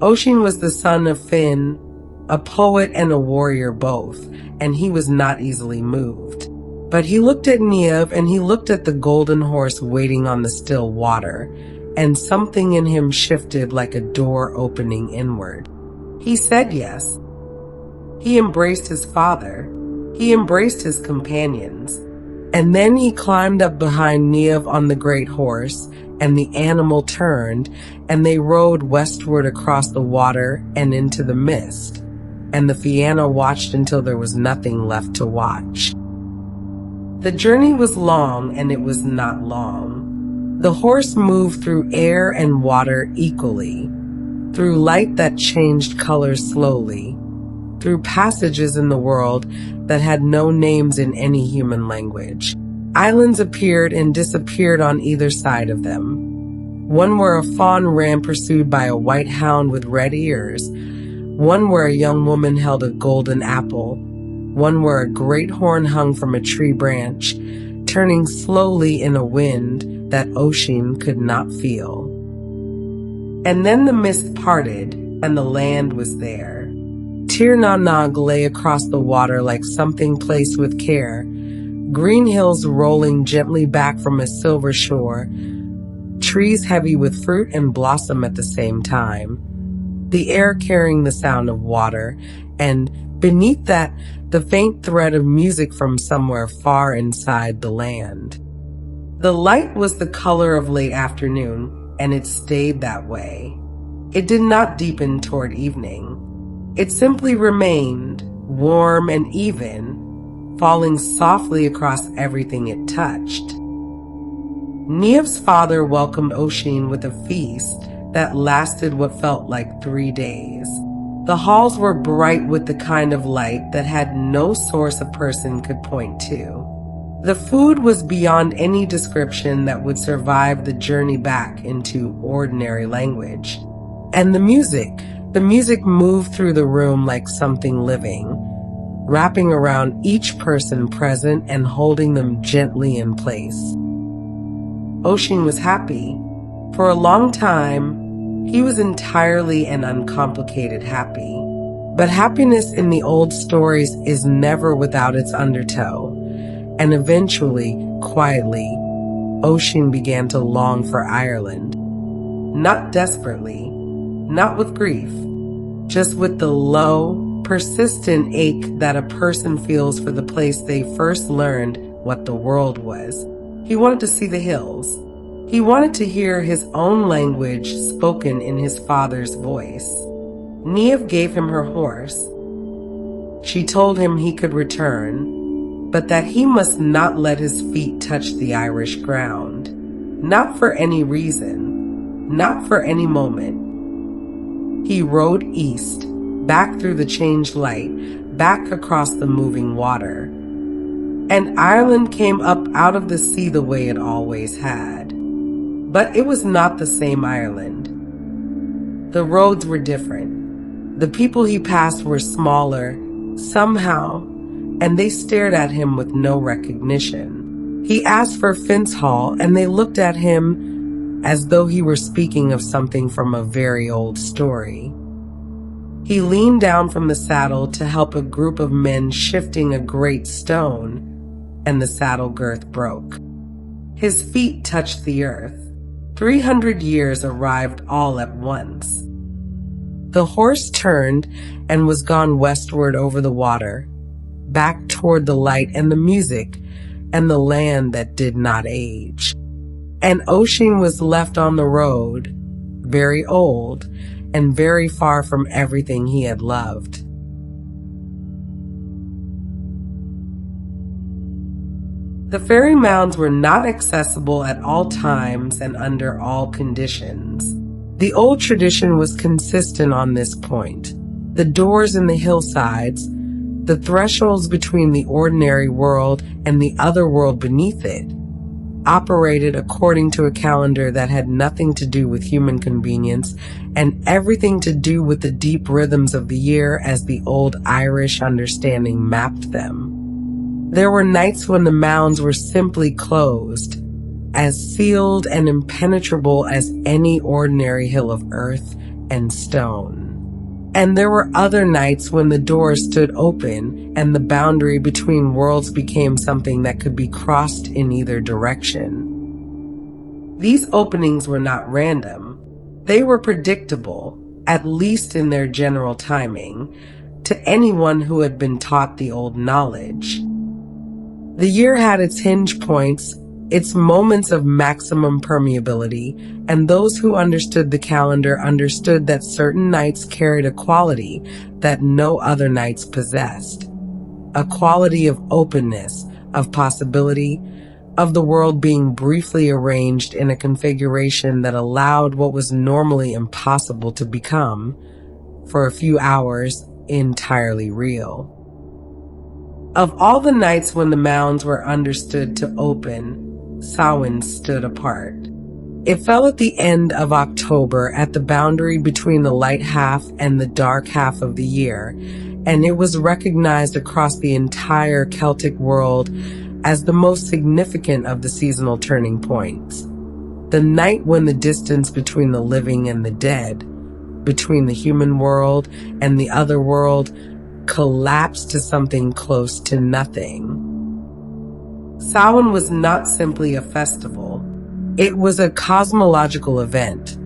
Oisin was the son of Finn, a poet and a warrior both, and he was not easily moved. But he looked at Niamh and he looked at the golden horse waiting on the still water, and something in him shifted like a door opening inward. He said yes. He embraced his father. He embraced his companions. And then he climbed up behind Niamh on the great horse, and the animal turned, and they rode westward across the water and into the mist, and the Fianna watched until there was nothing left to watch. The journey was long, and it was not long. The horse moved through air and water equally, through light that changed colors slowly, through passages in the world that had no names in any human language. Islands appeared and disappeared on either side of them. One where a fawn ran pursued by a white hound with red ears, one where a young woman held a golden apple, one where a great horn hung from a tree branch, turning slowly in a wind that Oisin could not feel. And then the mist parted, and the land was there. Tir na Nog lay across the water like something placed with care, green hills rolling gently back from a silver shore, trees heavy with fruit and blossom at the same time, the air carrying the sound of water, and beneath that, the faint thread of music from somewhere far inside the land. The light was the color of late afternoon, and it stayed that way. It did not deepen toward evening. It simply remained warm and even, falling softly across everything it touched. Niamh's father welcomed Oisin with a feast that lasted what felt like 3 days. The halls were bright with the kind of light that had no source a person could point to. The food was beyond any description that would survive the journey back into ordinary language. And the music, The music moved through the room like something living, wrapping around each person present and holding them gently in place. Oisin was happy. For a long time, he was entirely and uncomplicated happy. But happiness in the old stories is never without its undertow, and eventually, quietly, Oisin began to long for Ireland. Not desperately, not with grief, just with the low, persistent ache that a person feels for the place they first learned what the world was. He wanted to see the hills. He wanted to hear his own language spoken in his father's voice. Niamh gave him her horse. She told him he could return, but that he must not let his feet touch the Irish ground. Not for any reason, not for any moment. He rode east, back through the changed light, back across the moving water. And Ireland came up out of the sea the way it always had. But it was not the same Ireland. The roads were different. The people he passed were smaller, somehow, and they stared at him with no recognition. He asked for Fin's Hall, and they looked at him as though he were speaking of something from a very old story. He leaned down from the saddle to help a group of men shifting a great stone, and the saddle girth broke. His feet touched the earth. 300 years arrived all at once. The horse turned and was gone westward over the water, back toward the light and the music and the land that did not age. And Oisin was left on the road, very old and very far from everything he had loved. The Fairy Mounds were not accessible at all times and under all conditions. The old tradition was consistent on this point. The doors in the hillsides, the thresholds between the ordinary world and the other world beneath it, operated according to a calendar that had nothing to do with human convenience and everything to do with the deep rhythms of the year as the old Irish understanding mapped them. There were nights when the mounds were simply closed, as sealed and impenetrable as any ordinary hill of earth and stone. And there were other nights when the doors stood open and the boundary between worlds became something that could be crossed in either direction. These openings were not random. They were predictable, at least in their general timing, to anyone who had been taught the old knowledge. The year had its hinge points, its moments of maximum permeability, and those who understood the calendar understood that certain nights carried a quality that no other nights possessed. A quality of openness, of possibility, of the world being briefly arranged in a configuration that allowed what was normally impossible to become, for a few hours, entirely real. Of all the nights when the mounds were understood to open, Samhain stood apart. It fell at the end of October at the boundary between the light half and the dark half of the year, and it was recognized across the entire Celtic world as the most significant of the seasonal turning points. The night when the distance between the living and the dead, between the human world and the other world, collapsed to something close to nothing. Samhain was not simply a festival. It was a cosmological event,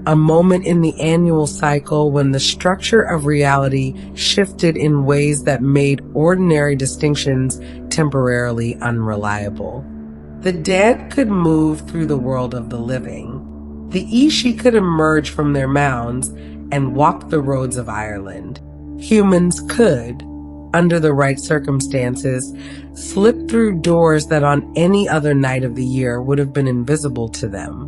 a moment in the annual cycle when the structure of reality shifted in ways that made ordinary distinctions temporarily unreliable. The dead could move through the world of the living. The Ishi could emerge from their mounds and walk the roads of Ireland. Humans could, under the right circumstances, slip through doors that on any other night of the year would have been invisible to them.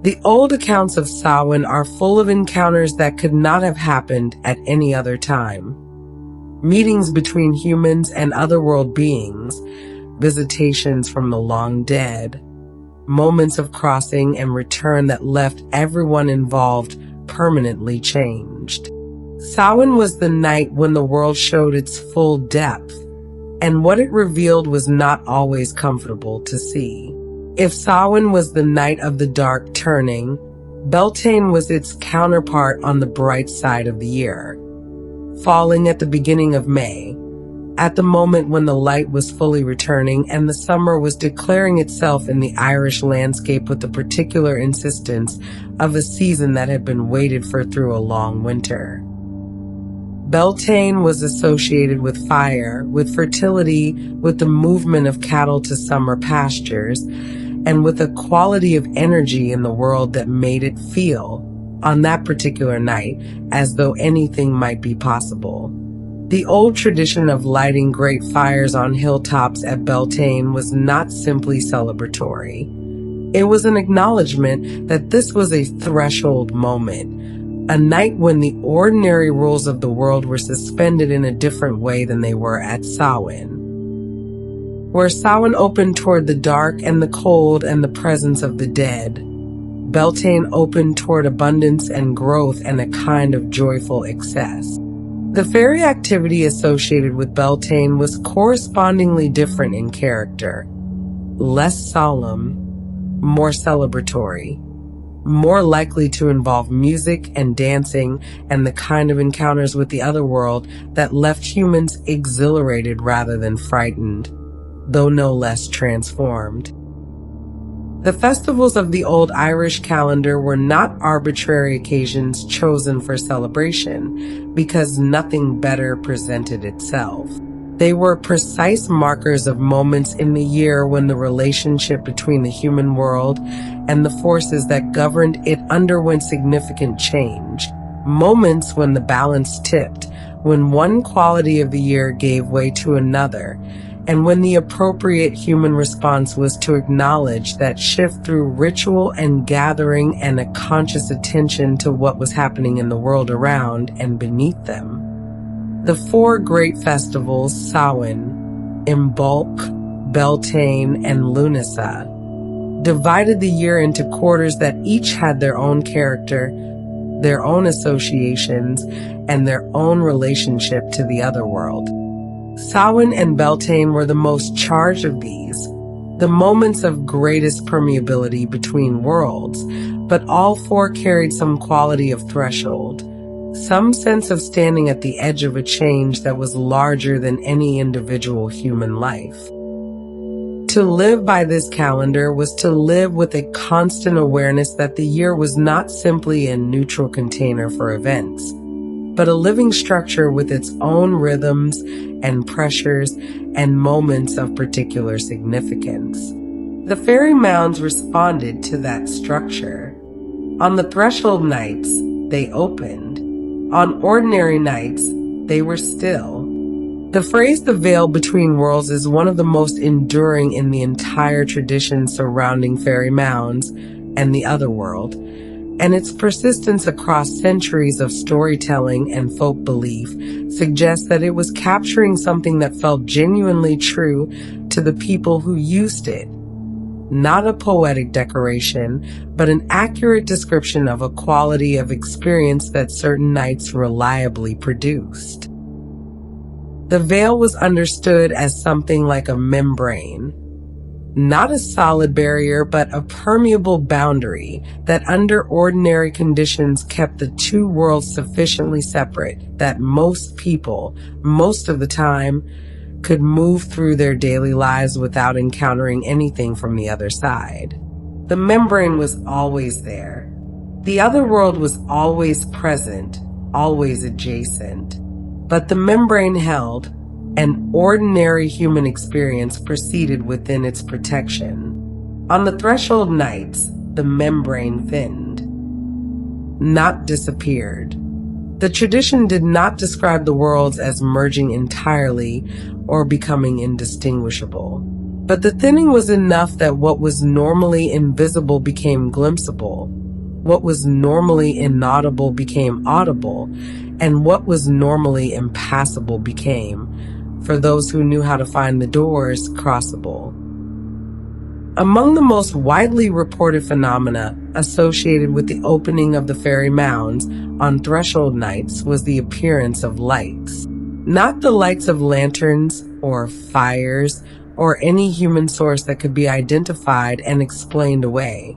The old accounts of Samhain are full of encounters that could not have happened at any other time. Meetings between humans and otherworld beings, visitations from the long dead, moments of crossing and return that left everyone involved permanently changed. Samhain was the night when the world showed its full depth, and what it revealed was not always comfortable to see. If Samhain was the night of the dark turning, Beltane was its counterpart on the bright side of the year, falling at the beginning of May, at the moment when the light was fully returning and the summer was declaring itself in the Irish landscape with the particular insistence of a season that had been waited for through a long winter. Beltane was associated with fire, with fertility, with the movement of cattle to summer pastures, and with a quality of energy in the world that made it feel, on that particular night, as though anything might be possible. The old tradition of lighting great fires on hilltops at Beltane was not simply celebratory. It was an acknowledgement that this was a threshold moment, a night when the ordinary rules of the world were suspended in a different way than they were at Samhain. Where Samhain opened toward the dark and the cold and the presence of the dead, Beltane opened toward abundance and growth and a kind of joyful excess. The fairy activity associated with Beltane was correspondingly different in character, less solemn, more celebratory, more likely to involve music and dancing and the kind of encounters with the other world that left humans exhilarated rather than frightened, though no less transformed. The festivals of the old Irish calendar were not arbitrary occasions chosen for celebration because nothing better presented itself. They were precise markers of moments in the year when the relationship between the human world and the forces that governed it underwent significant change. Moments when the balance tipped, when one quality of the year gave way to another, and when the appropriate human response was to acknowledge that shift through ritual and gathering and a conscious attention to what was happening in the world around and beneath them. The four great festivals, Samhain, Imbolc, Beltane, and Lunasa, divided the year into quarters that each had their own character, their own associations, and their own relationship to the other world. Samhain and Beltane were the most charged of these, the moments of greatest permeability between worlds, but all four carried some quality of threshold, some sense of standing at the edge of a change that was larger than any individual human life. To live by this calendar was to live with a constant awareness that the year was not simply a neutral container for events, but a living structure with its own rhythms and pressures and moments of particular significance. The Fairy Mounds responded to that structure. On the threshold nights, they opened. On ordinary nights, they were still. The phrase "the veil between worlds" is one of the most enduring in the entire tradition surrounding Fairy Mounds and the other world, and its persistence across centuries of storytelling and folk belief suggests that it was capturing something that felt genuinely true to the people who used it. Not a poetic decoration, but an accurate description of a quality of experience that certain nights reliably produced. The veil was understood as something like a membrane, not a solid barrier, but a permeable boundary that under ordinary conditions kept the two worlds sufficiently separate that most people, most of the time, could move through their daily lives without encountering anything from the other side. The membrane was always there. The other world was always present, always adjacent. But the membrane held, an ordinary human experience proceeded within its protection. On the threshold nights, the membrane thinned, not disappeared. The tradition did not describe the worlds as merging entirely or becoming indistinguishable. But the thinning was enough that what was normally invisible became glimpsable, what was normally inaudible became audible, and what was normally impassable became, for those who knew how to find the doors, crossable. Among the most widely reported phenomena associated with the opening of the Fairy Mounds on threshold nights was the appearance of lights. Not the lights of lanterns or fires or any human source that could be identified and explained away,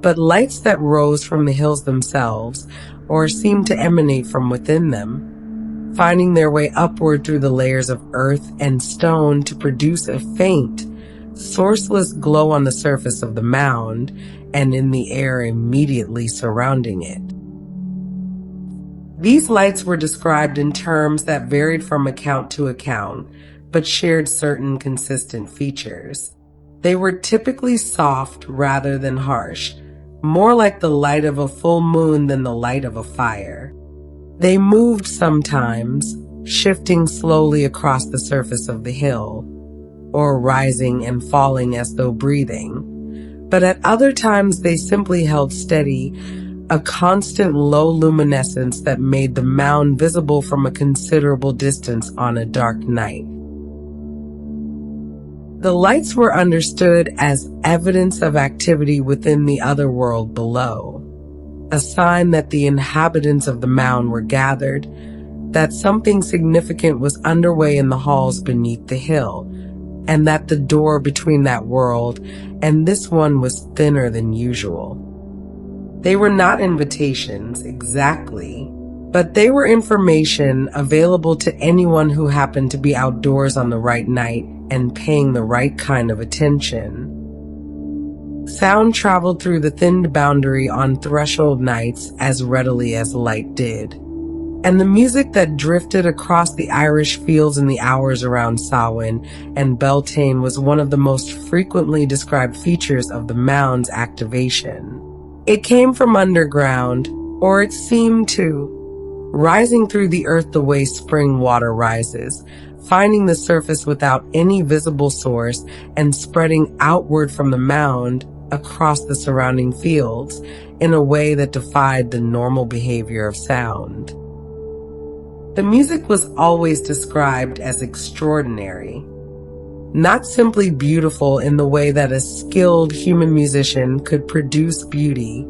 but lights that rose from the hills themselves or seemed to emanate from within them, finding their way upward through the layers of earth and stone to produce a faint, sourceless glow on the surface of the mound and in the air immediately surrounding it. These lights were described in terms that varied from account to account, but shared certain consistent features. They were typically soft rather than harsh, more like the light of a full moon than the light of a fire. They moved sometimes, shifting slowly across the surface of the hill, or rising and falling as though breathing. But at other times they simply held steady, a constant low luminescence that made the mound visible from a considerable distance on a dark night. The lights were understood as evidence of activity within the other world below, a sign that the inhabitants of the mound were gathered, that something significant was underway in the halls beneath the hill, and that the door between that world and this one was thinner than usual. They were not invitations, exactly, but they were information available to anyone who happened to be outdoors on the right night and paying the right kind of attention. Sound traveled through the thinned boundary on threshold nights as readily as light did, and the music that drifted across the Irish fields in the hours around Samhain and Beltane was one of the most frequently described features of the mound's activation. It came from underground, or it seemed to, rising through the earth the way spring water rises, finding the surface without any visible source and spreading outward from the mound across the surrounding fields in a way that defied the normal behavior of sound. The music was always described as extraordinary, not simply beautiful in the way that a skilled human musician could produce beauty,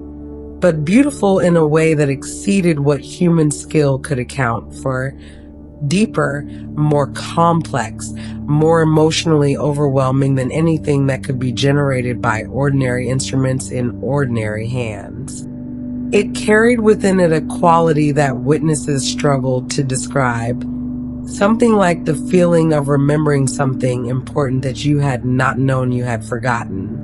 but beautiful in a way that exceeded what human skill could account for, deeper, more complex, more emotionally overwhelming than anything that could be generated by ordinary instruments in ordinary hands. It carried within it a quality that witnesses struggled to describe, something like the feeling of remembering something important that you had not known you had forgotten.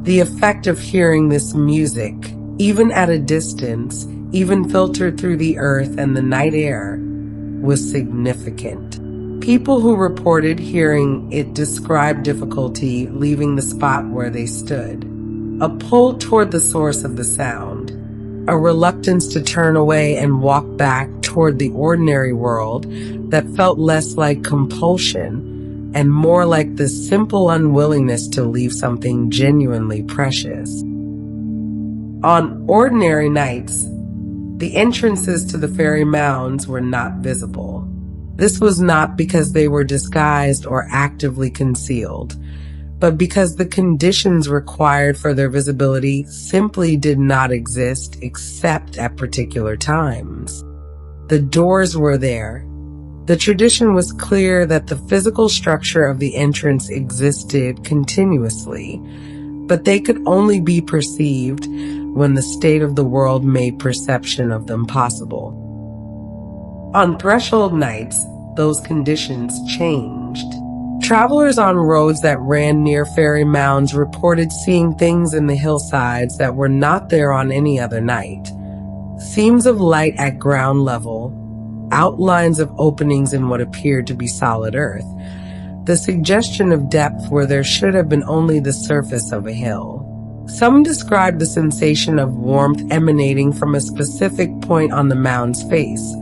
The effect of hearing this music, even at a distance, even filtered through the earth and the night air, was significant. People who reported hearing it described difficulty leaving the spot where they stood, a pull toward the source of the sound, a reluctance to turn away and walk back toward the ordinary world that felt less like compulsion and more like the simple unwillingness to leave something genuinely precious. On ordinary nights, the entrances to the Fairy Mounds were not visible. This was not because they were disguised or actively concealed, but because the conditions required for their visibility simply did not exist except at particular times. The doors were there. The tradition was clear that the physical structure of the entrance existed continuously, but they could only be perceived when the state of the world made perception of them possible. On threshold nights, those conditions changed. Travelers on roads that ran near Fairy Mounds reported seeing things in the hillsides that were not there on any other night. Seams of light at ground level, outlines of openings in what appeared to be solid earth, the suggestion of depth where there should have been only the surface of a hill. Some described the sensation of warmth emanating from a specific point on the mound's face,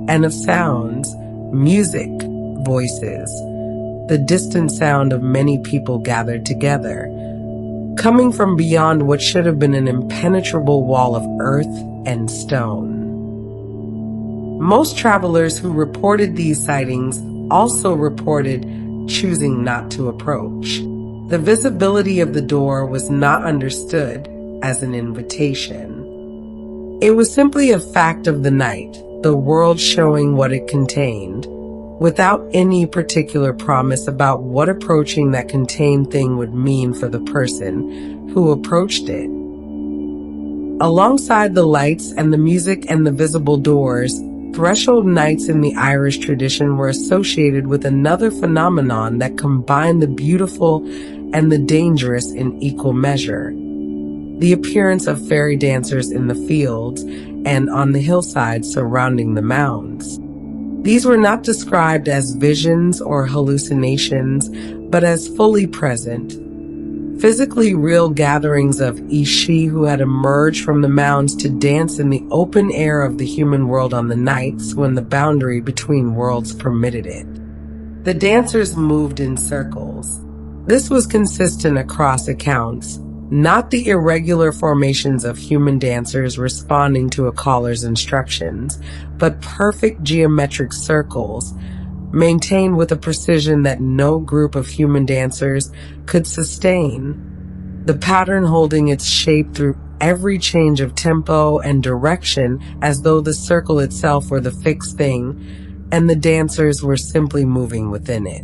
and of sounds, music, voices, the distant sound of many people gathered together, coming from beyond what should have been an impenetrable wall of earth and stone. Most travelers who reported these sightings also reported choosing not to approach. The visibility of the door was not understood as an invitation. It was simply a fact of the night, the world showing what it contained, without any particular promise about what approaching that contained thing would mean for the person who approached it. Alongside the lights and the music and the visible doors, threshold nights in the Irish tradition were associated with another phenomenon that combined the beautiful and the dangerous in equal measure: the appearance of fairy dancers in the fields and on the hillsides surrounding the mounds. These were not described as visions or hallucinations, but as fully present, physically real gatherings of Ishi who had emerged from the mounds to dance in the open air of the human world on the nights when the boundary between worlds permitted it. The dancers moved in circles. This was consistent across accounts, not the irregular formations of human dancers responding to a caller's instructions, but perfect geometric circles, maintained with a precision that no group of human dancers could sustain, the pattern holding its shape through every change of tempo and direction as though the circle itself were the fixed thing and the dancers were simply moving within it.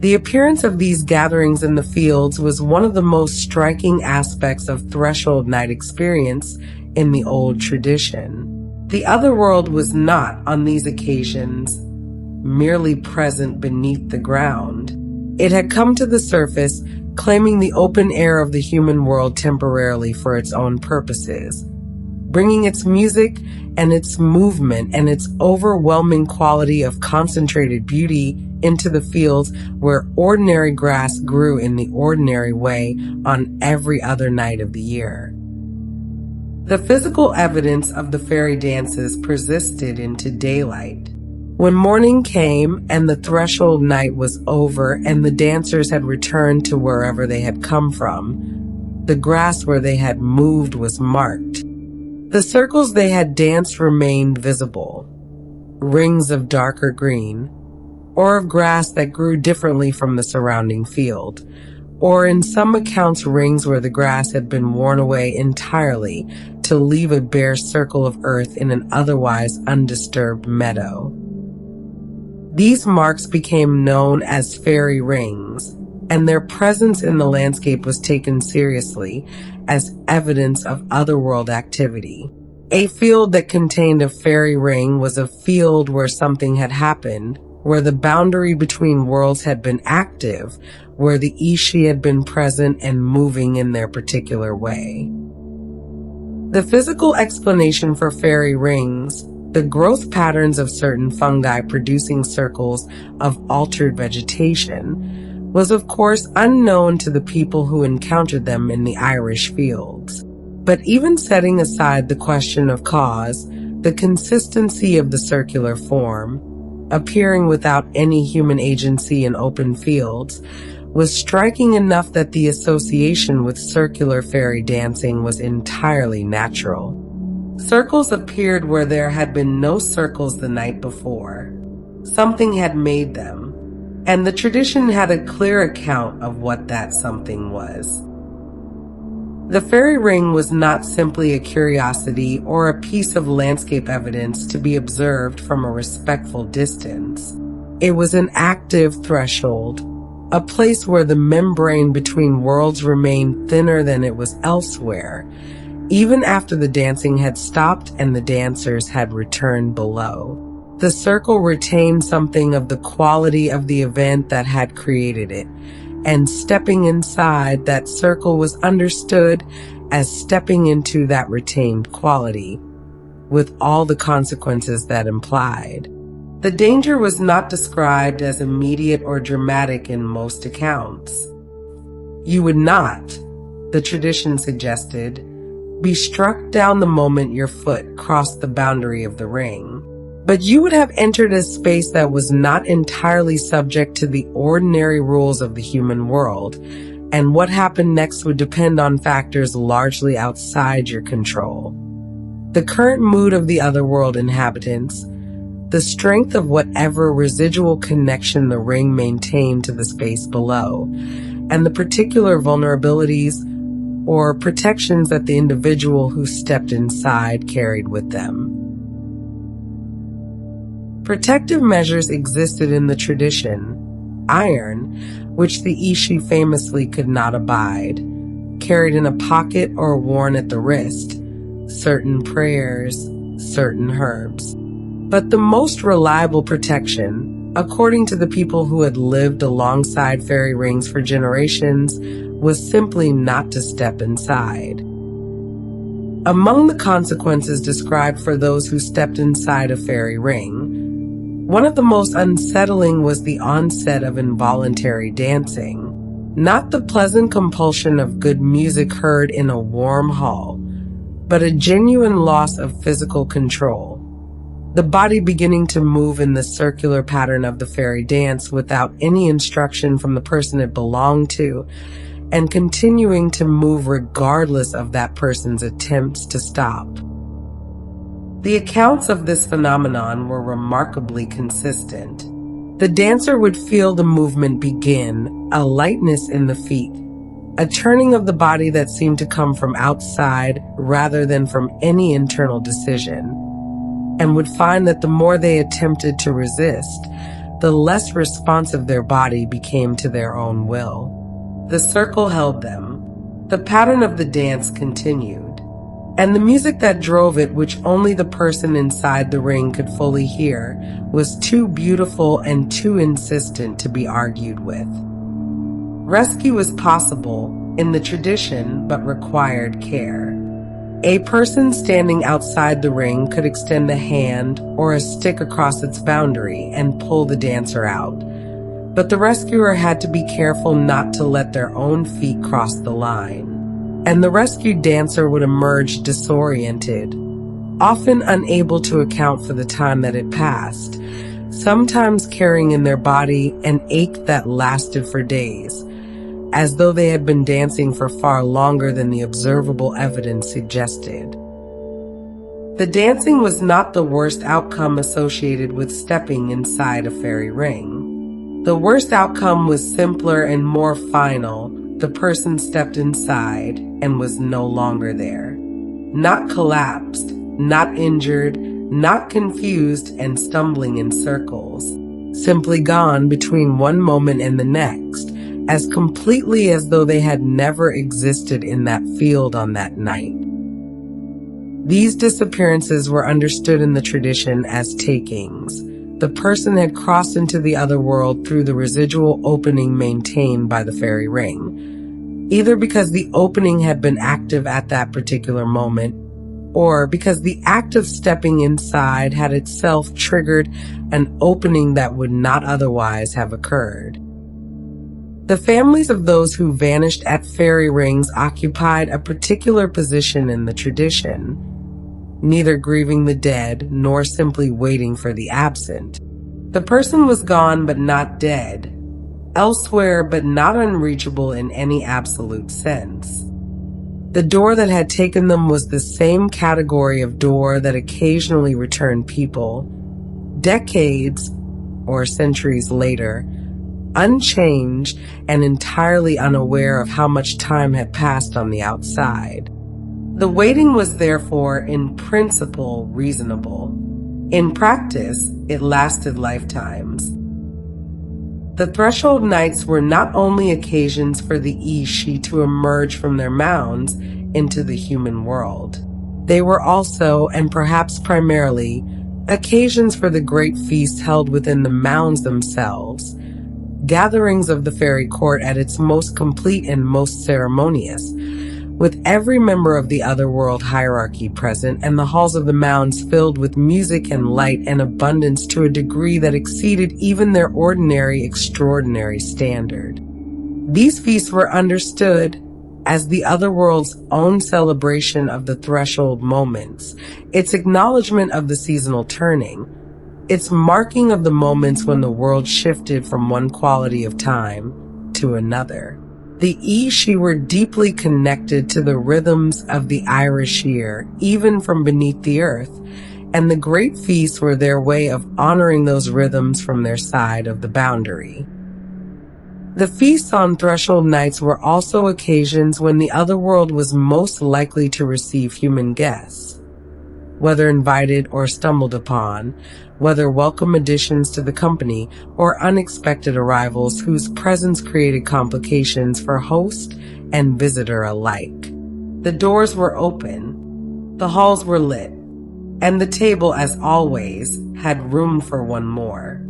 The appearance of these gatherings in the fields was one of the most striking aspects of threshold night experience in the old tradition. The other world was not, on these occasions, merely present beneath the ground. It had come to the surface, claiming the open air of the human world temporarily for its own purposes, bringing its music and its movement and its overwhelming quality of concentrated beauty into the fields where ordinary grass grew in the ordinary way on every other night of the year. The physical evidence of the fairy dances persisted into daylight. When morning came and the threshold night was over and the dancers had returned to wherever they had come from, the grass where they had moved was marked. The circles they had danced remained visible, rings of darker green, or of grass that grew differently from the surrounding field, or in some accounts rings where the grass had been worn away entirely to leave a bare circle of earth in an otherwise undisturbed meadow. These marks became known as fairy rings, and their presence in the landscape was taken seriously as evidence of otherworld activity. A field that contained a fairy ring was a field where something had happened, where the boundary between worlds had been active, where the Ishi had been present and moving in their particular way. The physical explanation for fairy rings, the growth patterns of certain fungi producing circles of altered vegetation, was of course unknown to the people who encountered them in the Irish fields. But even setting aside the question of cause, the consistency of the circular form, appearing without any human agency in open fields, was striking enough that the association with circular fairy dancing was entirely natural. Circles appeared where there had been no circles the night before. Something had made them, and the tradition had a clear account of what that something was. The fairy ring was not simply a curiosity or a piece of landscape evidence to be observed from a respectful distance. It was an active threshold, a place where the membrane between worlds remained thinner than it was elsewhere, even after the dancing had stopped and the dancers had returned below. The circle retained something of the quality of the event that had created it, and stepping inside that circle was understood as stepping into that retained quality, with all the consequences that implied. The danger was not described as immediate or dramatic in most accounts. You would not, the tradition suggested, be struck down the moment your foot crossed the boundary of the ring, but you would have entered a space that was not entirely subject to the ordinary rules of the human world, and what happened next would depend on factors largely outside your control. The current mood of the otherworld inhabitants, the strength of whatever residual connection the ring maintained to the space below, and the particular vulnerabilities or protections that the individual who stepped inside carried with them. Protective measures existed in the tradition. Iron, which the Ishi famously could not abide, carried in a pocket or worn at the wrist, certain prayers, certain herbs. But the most reliable protection, according to the people who had lived alongside fairy rings for generations, was simply not to step inside. Among the consequences described for those who stepped inside a fairy ring, one of the most unsettling was the onset of involuntary dancing. Not the pleasant compulsion of good music heard in a warm hall, but a genuine loss of physical control. The body beginning to move in the circular pattern of the fairy dance without any instruction from the person it belonged to, and continuing to move regardless of that person's attempts to stop. The accounts of this phenomenon were remarkably consistent. The dancer would feel the movement begin, a lightness in the feet, a turning of the body that seemed to come from outside rather than from any internal decision, and would find that the more they attempted to resist, the less responsive their body became to their own will. The circle held them. The pattern of the dance continued. And the music that drove it, which only the person inside the ring could fully hear, was too beautiful and too insistent to be argued with. Rescue was possible in the tradition, but required care. A person standing outside the ring could extend a hand or a stick across its boundary and pull the dancer out. But the rescuer had to be careful not to let their own feet cross the line. And the rescued dancer would emerge disoriented, often unable to account for the time that had passed, sometimes carrying in their body an ache that lasted for days, as though they had been dancing for far longer than the observable evidence suggested. The dancing was not the worst outcome associated with stepping inside a fairy ring. The worst outcome was simpler and more final. The person stepped inside and was no longer there. Not collapsed, not injured, not confused and stumbling in circles. Simply gone between one moment and the next, as completely as though they had never existed in that field on that night. These disappearances were understood in the tradition as takings. The person had crossed into the other world through the residual opening maintained by the fairy ring, either because the opening had been active at that particular moment, or because the act of stepping inside had itself triggered an opening that would not otherwise have occurred. The families of those who vanished at fairy rings occupied a particular position in the tradition, neither grieving the dead nor simply waiting for the absent. The person was gone but not dead, elsewhere but not unreachable in any absolute sense. The door that had taken them was the same category of door that occasionally returned people, decades or centuries later, unchanged and entirely unaware of how much time had passed on the outside. The waiting was therefore, in principle, reasonable. In practice, it lasted lifetimes. The threshold nights were not only occasions for the Ishi to emerge from their mounds into the human world. They were also, and perhaps primarily, occasions for the great feasts held within the mounds themselves, gatherings of the fairy court at its most complete and most ceremonious, with every member of the otherworld hierarchy present and the halls of the mounds filled with music and light and abundance to a degree that exceeded even their ordinary extraordinary standard. These feasts were understood as the otherworld's own celebration of the threshold moments, its acknowledgement of the seasonal turning, its marking of the moments when the world shifted from one quality of time to another. The Ishi were deeply connected to the rhythms of the Irish year, even from beneath the earth, and the great feasts were their way of honoring those rhythms from their side of the boundary. The feasts on threshold nights were also occasions when the otherworld was most likely to receive human guests, whether invited or stumbled upon, whether welcome additions to the company or unexpected arrivals whose presence created complications for host and visitor alike. The doors were open, the halls were lit, and the table, as always, had room for one more.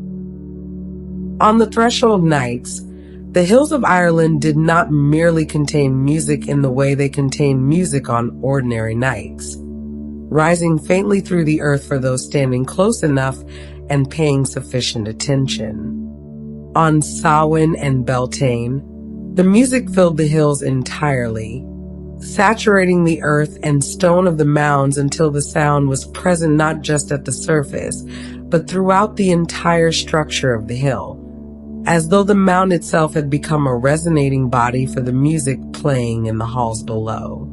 On the threshold nights, the hills of Ireland did not merely contain music in the way they contained music on ordinary nights, rising faintly through the earth for those standing close enough and paying sufficient attention. On Samhain and Beltane, the music filled the hills entirely, saturating the earth and stone of the mounds until the sound was present not just at the surface, but throughout the entire structure of the hill, as though the mound itself had become a resonating body for the music playing in the halls below.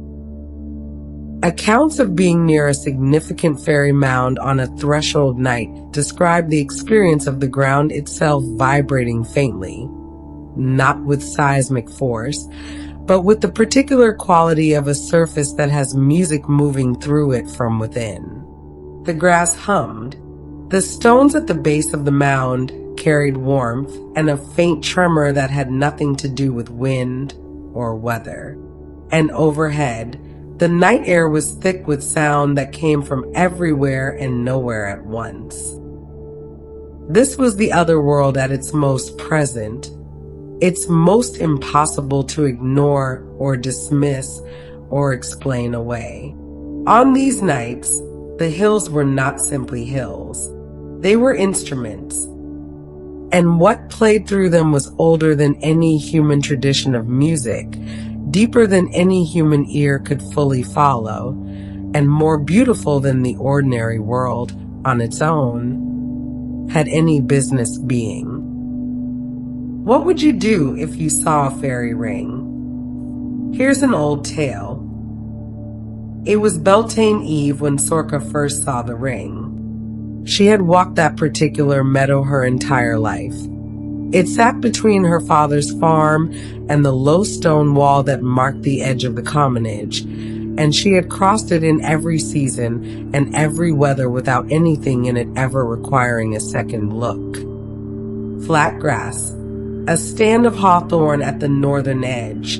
Accounts of being near a significant fairy mound on a threshold night describe the experience of the ground itself vibrating faintly, not with seismic force, but with the particular quality of a surface that has music moving through it from within. The grass hummed. The stones at the base of the mound carried warmth and a faint tremor that had nothing to do with wind or weather. And overhead, the night air was thick with sound that came from everywhere and nowhere at once. This was the other world at its most present. It's most impossible to ignore or dismiss or explain away. On these nights, the hills were not simply hills. They were instruments. And what played through them was older than any human tradition of music, deeper than any human ear could fully follow, and more beautiful than the ordinary world on its own had any business being. What would you do if you saw a fairy ring? Here's an old tale. It was Beltane Eve when Sorcha first saw the ring. She had walked that particular meadow her entire life. It sat between her father's farm and the low stone wall that marked the edge of the commonage, and she had crossed it in every season and every weather without anything in it ever requiring a second look. Flat grass, a stand of hawthorn at the northern edge,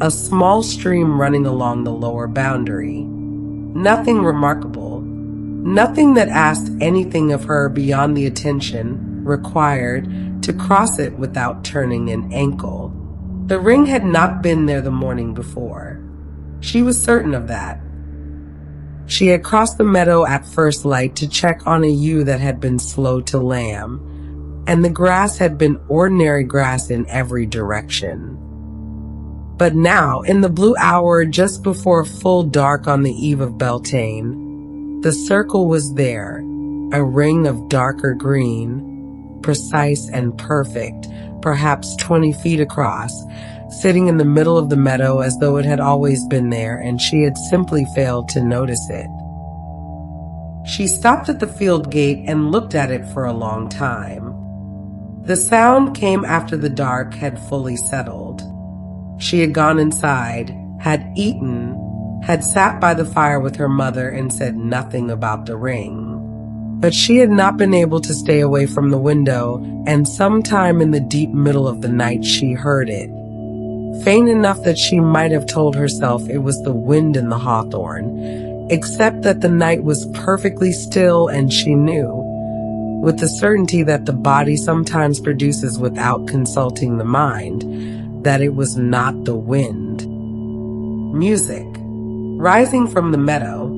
a small stream running along the lower boundary. Nothing remarkable, nothing that asked anything of her beyond the attention required to cross it without turning an ankle. The ring had not been there the morning before. She was certain of that. She had crossed the meadow at first light to check on a ewe that had been slow to lamb, and the grass had been ordinary grass in every direction. But now, in the blue hour just before full dark on the eve of Beltane, the circle was there, a ring of darker green, precise and perfect, perhaps 20 feet across, sitting in the middle of the meadow as though it had always been there and she had simply failed to notice it. She stopped at the field gate and looked at it for a long time. The sound came after the dark had fully settled. She had gone inside, had eaten, had sat by the fire with her mother and said nothing about the ring. But she had not been able to stay away from the window, and sometime in the deep middle of the night she heard it, faint enough that she might have told herself it was the wind in the hawthorn, except that the night was perfectly still and she knew, with the certainty that the body sometimes produces without consulting the mind, that it was not the wind. Music, rising from the meadow,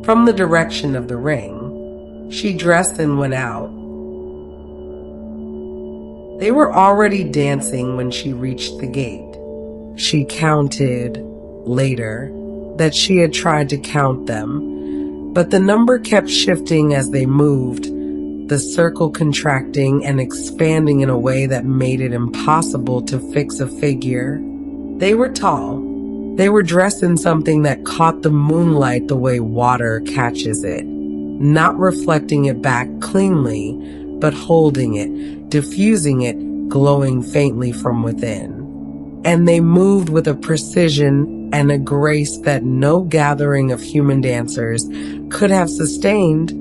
from the direction of the ring. She dressed and went out. They were already dancing when she reached the gate. She counted, later, that she had tried to count them, but the number kept shifting as they moved, the circle contracting and expanding in a way that made it impossible to fix a figure. They were tall. They were dressed in something that caught the moonlight the way water catches it, not reflecting it back cleanly, but holding it, diffusing it, glowing faintly from within. And they moved with a precision and a grace that no gathering of human dancers could have sustained,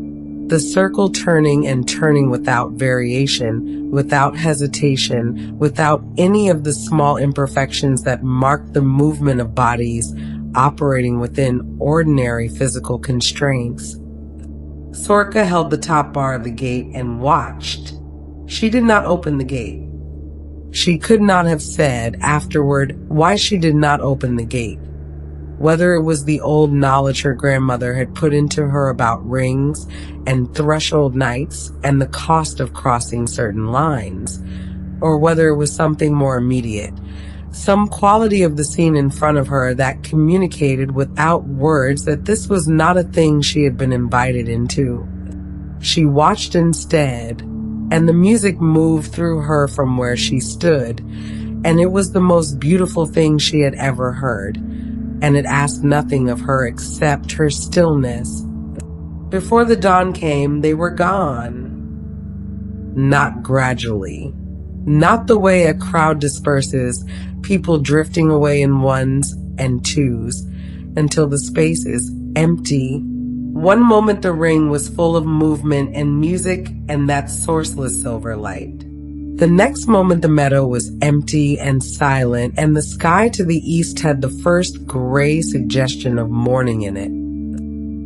the circle turning and turning without variation, without hesitation, without any of the small imperfections that mark the movement of bodies operating within ordinary physical constraints. Sorka held the top bar of the gate and watched. She did not open the gate. She could not have said afterward why she did not open the gate. Whether it was the old knowledge her grandmother had put into her about rings and threshold nights and the cost of crossing certain lines, or whether it was something more immediate, some quality of the scene in front of her that communicated without words that this was not a thing she had been invited into. She watched instead, and the music moved through her from where she stood, and it was the most beautiful thing she had ever heard. And it asked nothing of her except her stillness. Before the dawn came, they were gone. Not gradually. Not the way a crowd disperses, people drifting away in ones and twos, until the space is empty. One moment the ring was full of movement and music and that sourceless silver light. The next moment the meadow was empty and silent, and the sky to the east had the first gray suggestion of morning in it.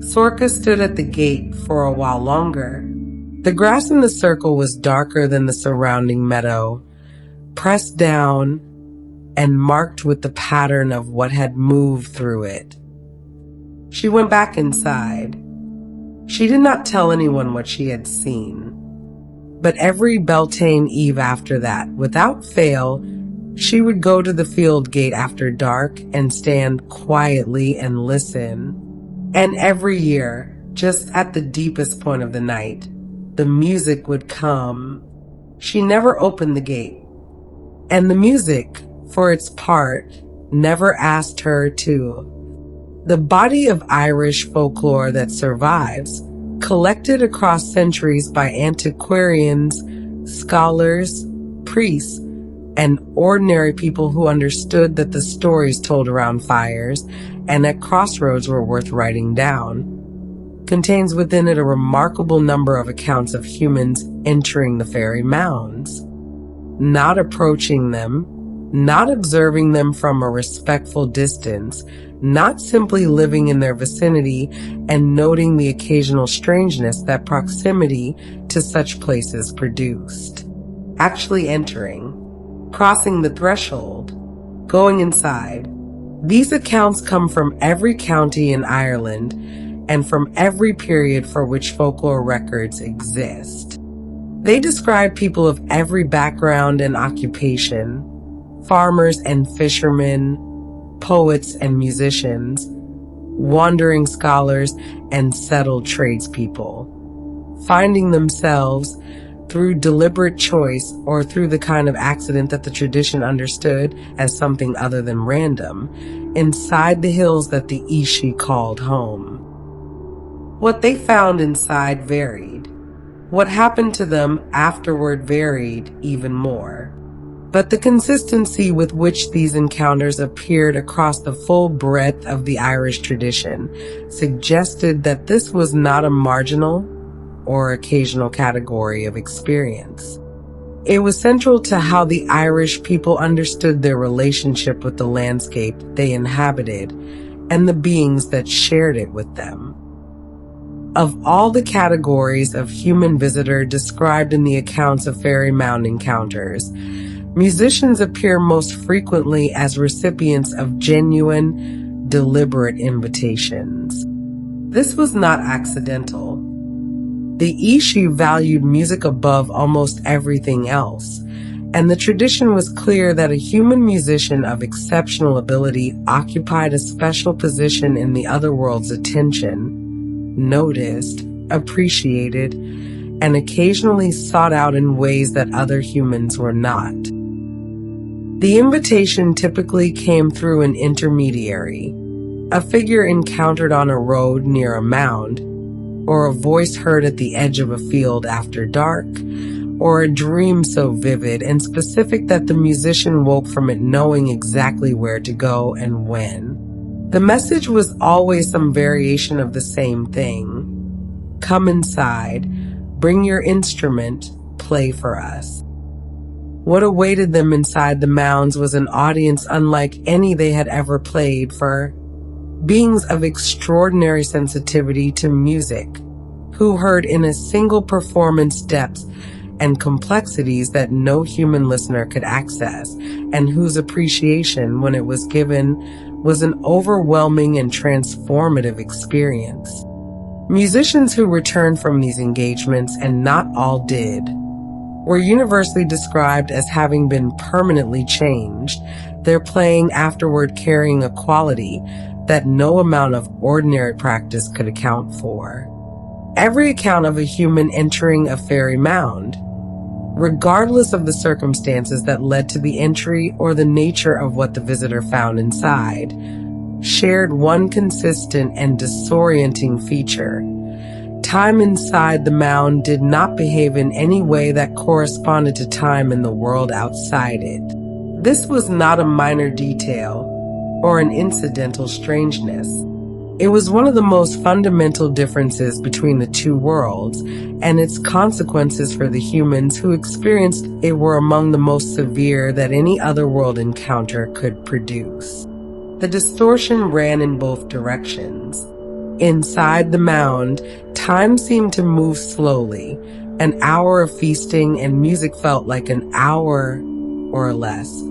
Sorka stood at the gate for a while longer. The grass in the circle was darker than the surrounding meadow, pressed down and marked with the pattern of what had moved through it. She went back inside. She did not tell anyone what she had seen. But every Beltane eve after that, without fail, she would go to the field gate after dark and stand quietly and listen. And every year, just at the deepest point of the night, the music would come. She never opened the gate. And the music, for its part, never asked her to. The body of Irish folklore that survives, collected across centuries by antiquarians, scholars, priests, and ordinary people who understood that the stories told around fires and at crossroads were worth writing down, contains within it a remarkable number of accounts of humans entering the Fairy Mounds, not approaching them, not observing them from a respectful distance, not simply living in their vicinity and noting the occasional strangeness that proximity to such places produced. Actually entering, crossing the threshold, going inside. These accounts come from every county in Ireland and from every period for which folklore records exist. They describe people of every background and occupation, farmers and fishermen, poets and musicians, wandering scholars and settled tradespeople, finding themselves, through deliberate choice or through the kind of accident that the tradition understood as something other than random, inside the hills that the Ishi called home. What they found inside varied. What happened to them afterward varied even more. But the consistency with which these encounters appeared across the full breadth of the Irish tradition suggested that this was not a marginal or occasional category of experience. It was central to how the Irish people understood their relationship with the landscape they inhabited and the beings that shared it with them. Of all the categories of human visitor described in the accounts of Fairy Mound encounters, musicians appear most frequently as recipients of genuine, deliberate invitations. This was not accidental. The Ishi valued music above almost everything else, and the tradition was clear that a human musician of exceptional ability occupied a special position in the other world's attention, noticed, appreciated, and occasionally sought out in ways that other humans were not. The invitation typically came through an intermediary, a figure encountered on a road near a mound, or a voice heard at the edge of a field after dark, or a dream so vivid and specific that the musician woke from it knowing exactly where to go and when. The message was always some variation of the same thing. Come inside, bring your instrument, play for us. What awaited them inside the mounds was an audience unlike any they had ever played for, beings of extraordinary sensitivity to music, who heard in a single performance depths and complexities that no human listener could access, and whose appreciation, when it was given, was an overwhelming and transformative experience. Musicians who returned from these engagements, and not all did, were universally described as having been permanently changed, their playing afterward carrying a quality that no amount of ordinary practice could account for. Every account of a human entering a fairy mound, regardless of the circumstances that led to the entry or the nature of what the visitor found inside, shared one consistent and disorienting feature. Time inside the mound did not behave in any way that corresponded to time in the world outside it. This was not a minor detail or an incidental strangeness. It was one of the most fundamental differences between the two worlds, and its consequences for the humans who experienced it were among the most severe that any other world encounter could produce. The distortion ran in both directions. Inside the mound, time seemed to move slowly. An hour of feasting and music felt like an hour or less.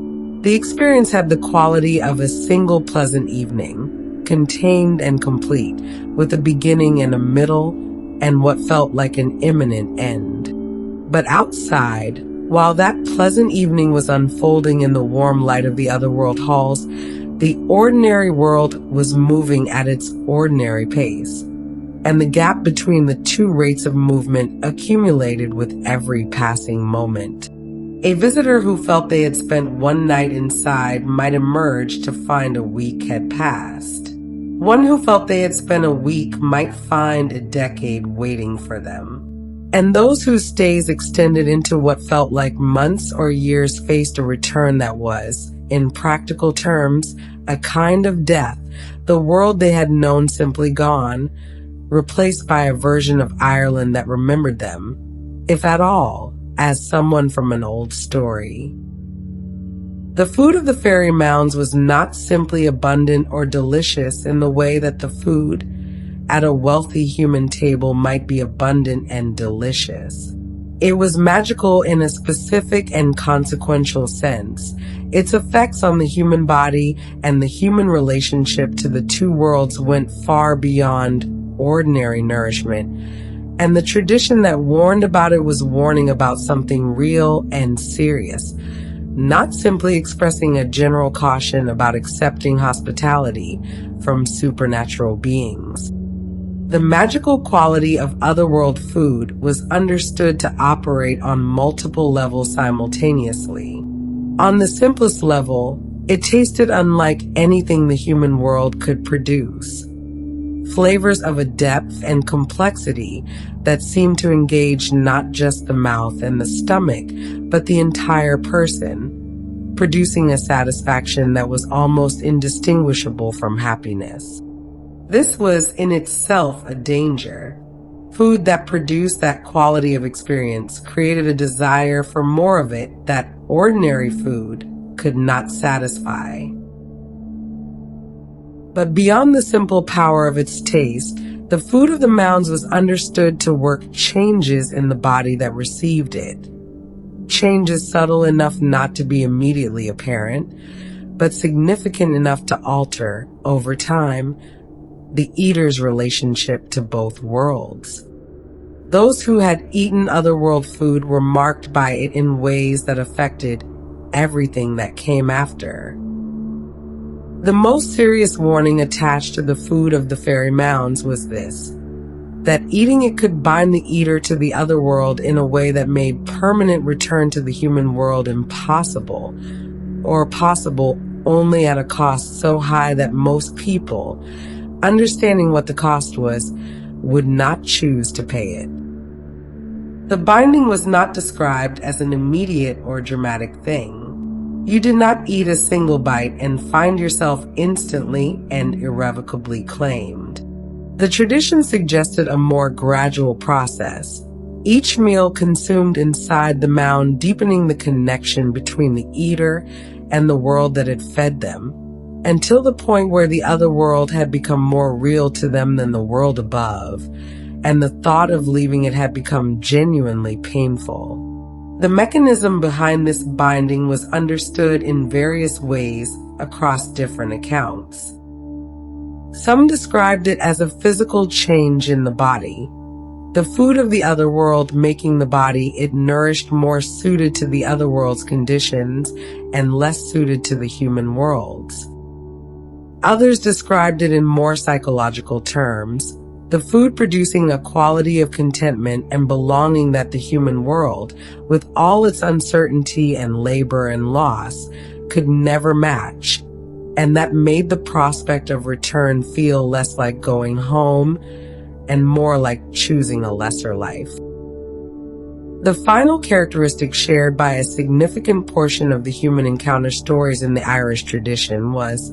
The experience had the quality of a single pleasant evening, contained and complete, with a beginning and a middle and what felt like an imminent end. But outside, while that pleasant evening was unfolding in the warm light of the otherworld halls, the ordinary world was moving at its ordinary pace, and the gap between the two rates of movement accumulated with every passing moment. A visitor who felt they had spent one night inside might emerge to find a week had passed. One who felt they had spent a week might find a decade waiting for them. And those whose stays extended into what felt like months or years faced a return that was, in practical terms, a kind of death, the world they had known simply gone, replaced by a version of Ireland that remembered them, if at all, as someone from an old story. The food of the fairy mounds was not simply abundant or delicious in the way that the food at a wealthy human table might be abundant and delicious. It was magical in a specific and consequential sense. Its effects on the human body and the human relationship to the two worlds went far beyond ordinary nourishment, and the tradition that warned about it was warning about something real and serious, not simply expressing a general caution about accepting hospitality from supernatural beings. The magical quality of otherworld food was understood to operate on multiple levels simultaneously. On the simplest level, it tasted unlike anything the human world could produce. Flavors of a depth and complexity that seemed to engage not just the mouth and the stomach, but the entire person, producing a satisfaction that was almost indistinguishable from happiness. This was in itself a danger. Food that produced that quality of experience created a desire for more of it that ordinary food could not satisfy. But beyond the simple power of its taste, the food of the mounds was understood to work changes in the body that received it. Changes subtle enough not to be immediately apparent, but significant enough to alter, over time, the eater's relationship to both worlds. Those who had eaten otherworld food were marked by it in ways that affected everything that came after. The most serious warning attached to the food of the fairy mounds was this: that eating it could bind the eater to the otherworld in a way that made permanent return to the human world impossible, or possible only at a cost so high that most people, understanding what the cost was, would not choose to pay it. The binding was not described as an immediate or dramatic thing. You did not eat a single bite and find yourself instantly and irrevocably claimed. The tradition suggested a more gradual process, each meal consumed inside the mound deepening the connection between the eater and the world that had fed them, until the point where the other world had become more real to them than the world above, and the thought of leaving it had become genuinely painful. The mechanism behind this binding was understood in various ways across different accounts. Some described it as a physical change in the body, the food of the other world making the body it nourished more suited to the other world's conditions and less suited to the human world's. Others described it in more psychological terms, the food producing a quality of contentment and belonging that the human world, with all its uncertainty and labor and loss, could never match, and that made the prospect of return feel less like going home and more like choosing a lesser life. The final characteristic shared by a significant portion of the human encounter stories in the Irish tradition was,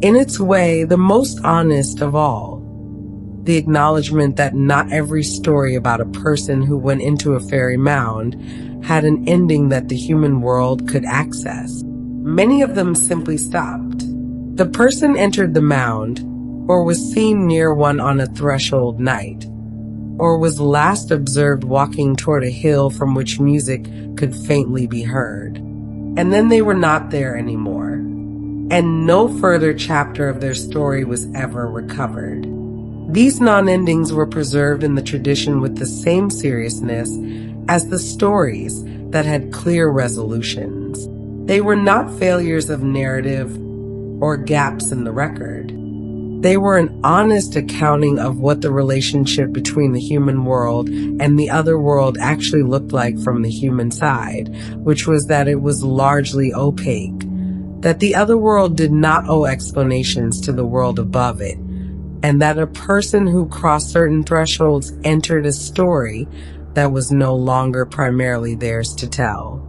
in its way, the most honest of all. The acknowledgement that not every story about a person who went into a fairy mound had an ending that the human world could access. Many of them simply stopped. The person entered the mound, or was seen near one on a threshold night, or was last observed walking toward a hill from which music could faintly be heard. And then they were not there anymore, and no further chapter of their story was ever recovered. These non-endings were preserved in the tradition with the same seriousness as the stories that had clear resolutions. They were not failures of narrative or gaps in the record. They were an honest accounting of what the relationship between the human world and the other world actually looked like from the human side, which was that it was largely opaque, that the other world did not owe explanations to the world above it, and that a person who crossed certain thresholds entered a story that was no longer primarily theirs to tell.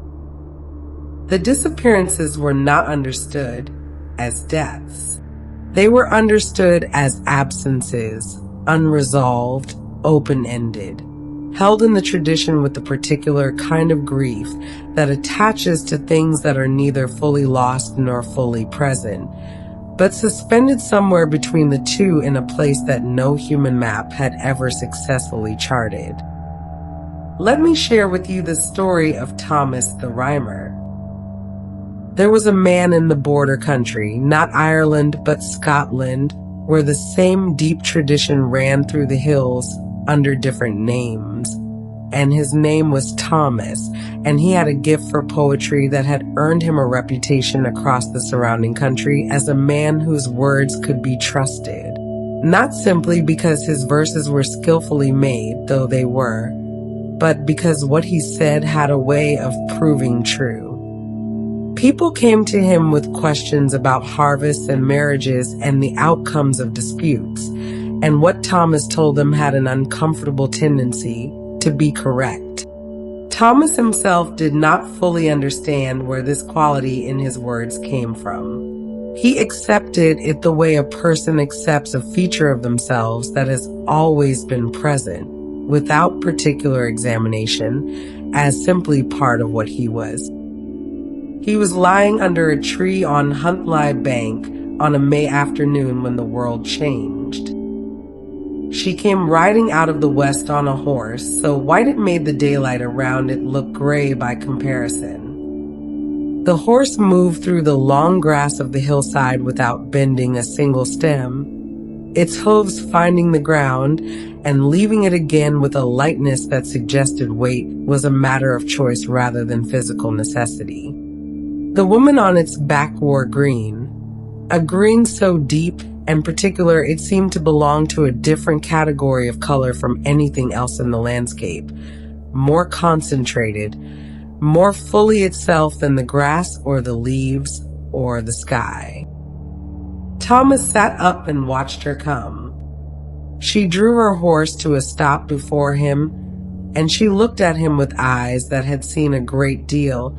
The disappearances were not understood as deaths. They were understood as absences, unresolved, open-ended, held in the tradition with the particular kind of grief that attaches to things that are neither fully lost nor fully present, but suspended somewhere between the two in a place that no human map had ever successfully charted. Let me share with you the story of Thomas the Rhymer. There was a man in the border country, not Ireland but Scotland, where the same deep tradition ran through the hills under different names. And his name was Thomas, and he had a gift for poetry that had earned him a reputation across the surrounding country as a man whose words could be trusted. Not simply because his verses were skillfully made, though they were, but because what he said had a way of proving true. People came to him with questions about harvests and marriages and the outcomes of disputes, and what Thomas told them had an uncomfortable tendency to be correct. Thomas himself did not fully understand where this quality in his words came from. He accepted it the way a person accepts a feature of themselves that has always been present, without particular examination, as simply part of what he was. He was lying under a tree on Huntly Bank on a May afternoon when the world changed. She came riding out of the west on a horse, so white it made the daylight around it look gray by comparison. The horse moved through the long grass of the hillside without bending a single stem, its hooves finding the ground and leaving it again with a lightness that suggested weight was a matter of choice rather than physical necessity. The woman on its back wore green, a green so deep and particular it seemed to belong to a different category of color from anything else in the landscape, more concentrated, more fully itself than the grass or the leaves or the sky. Thomas sat up and watched her come. She drew her horse to a stop before him, and she looked at him with eyes that had seen a great deal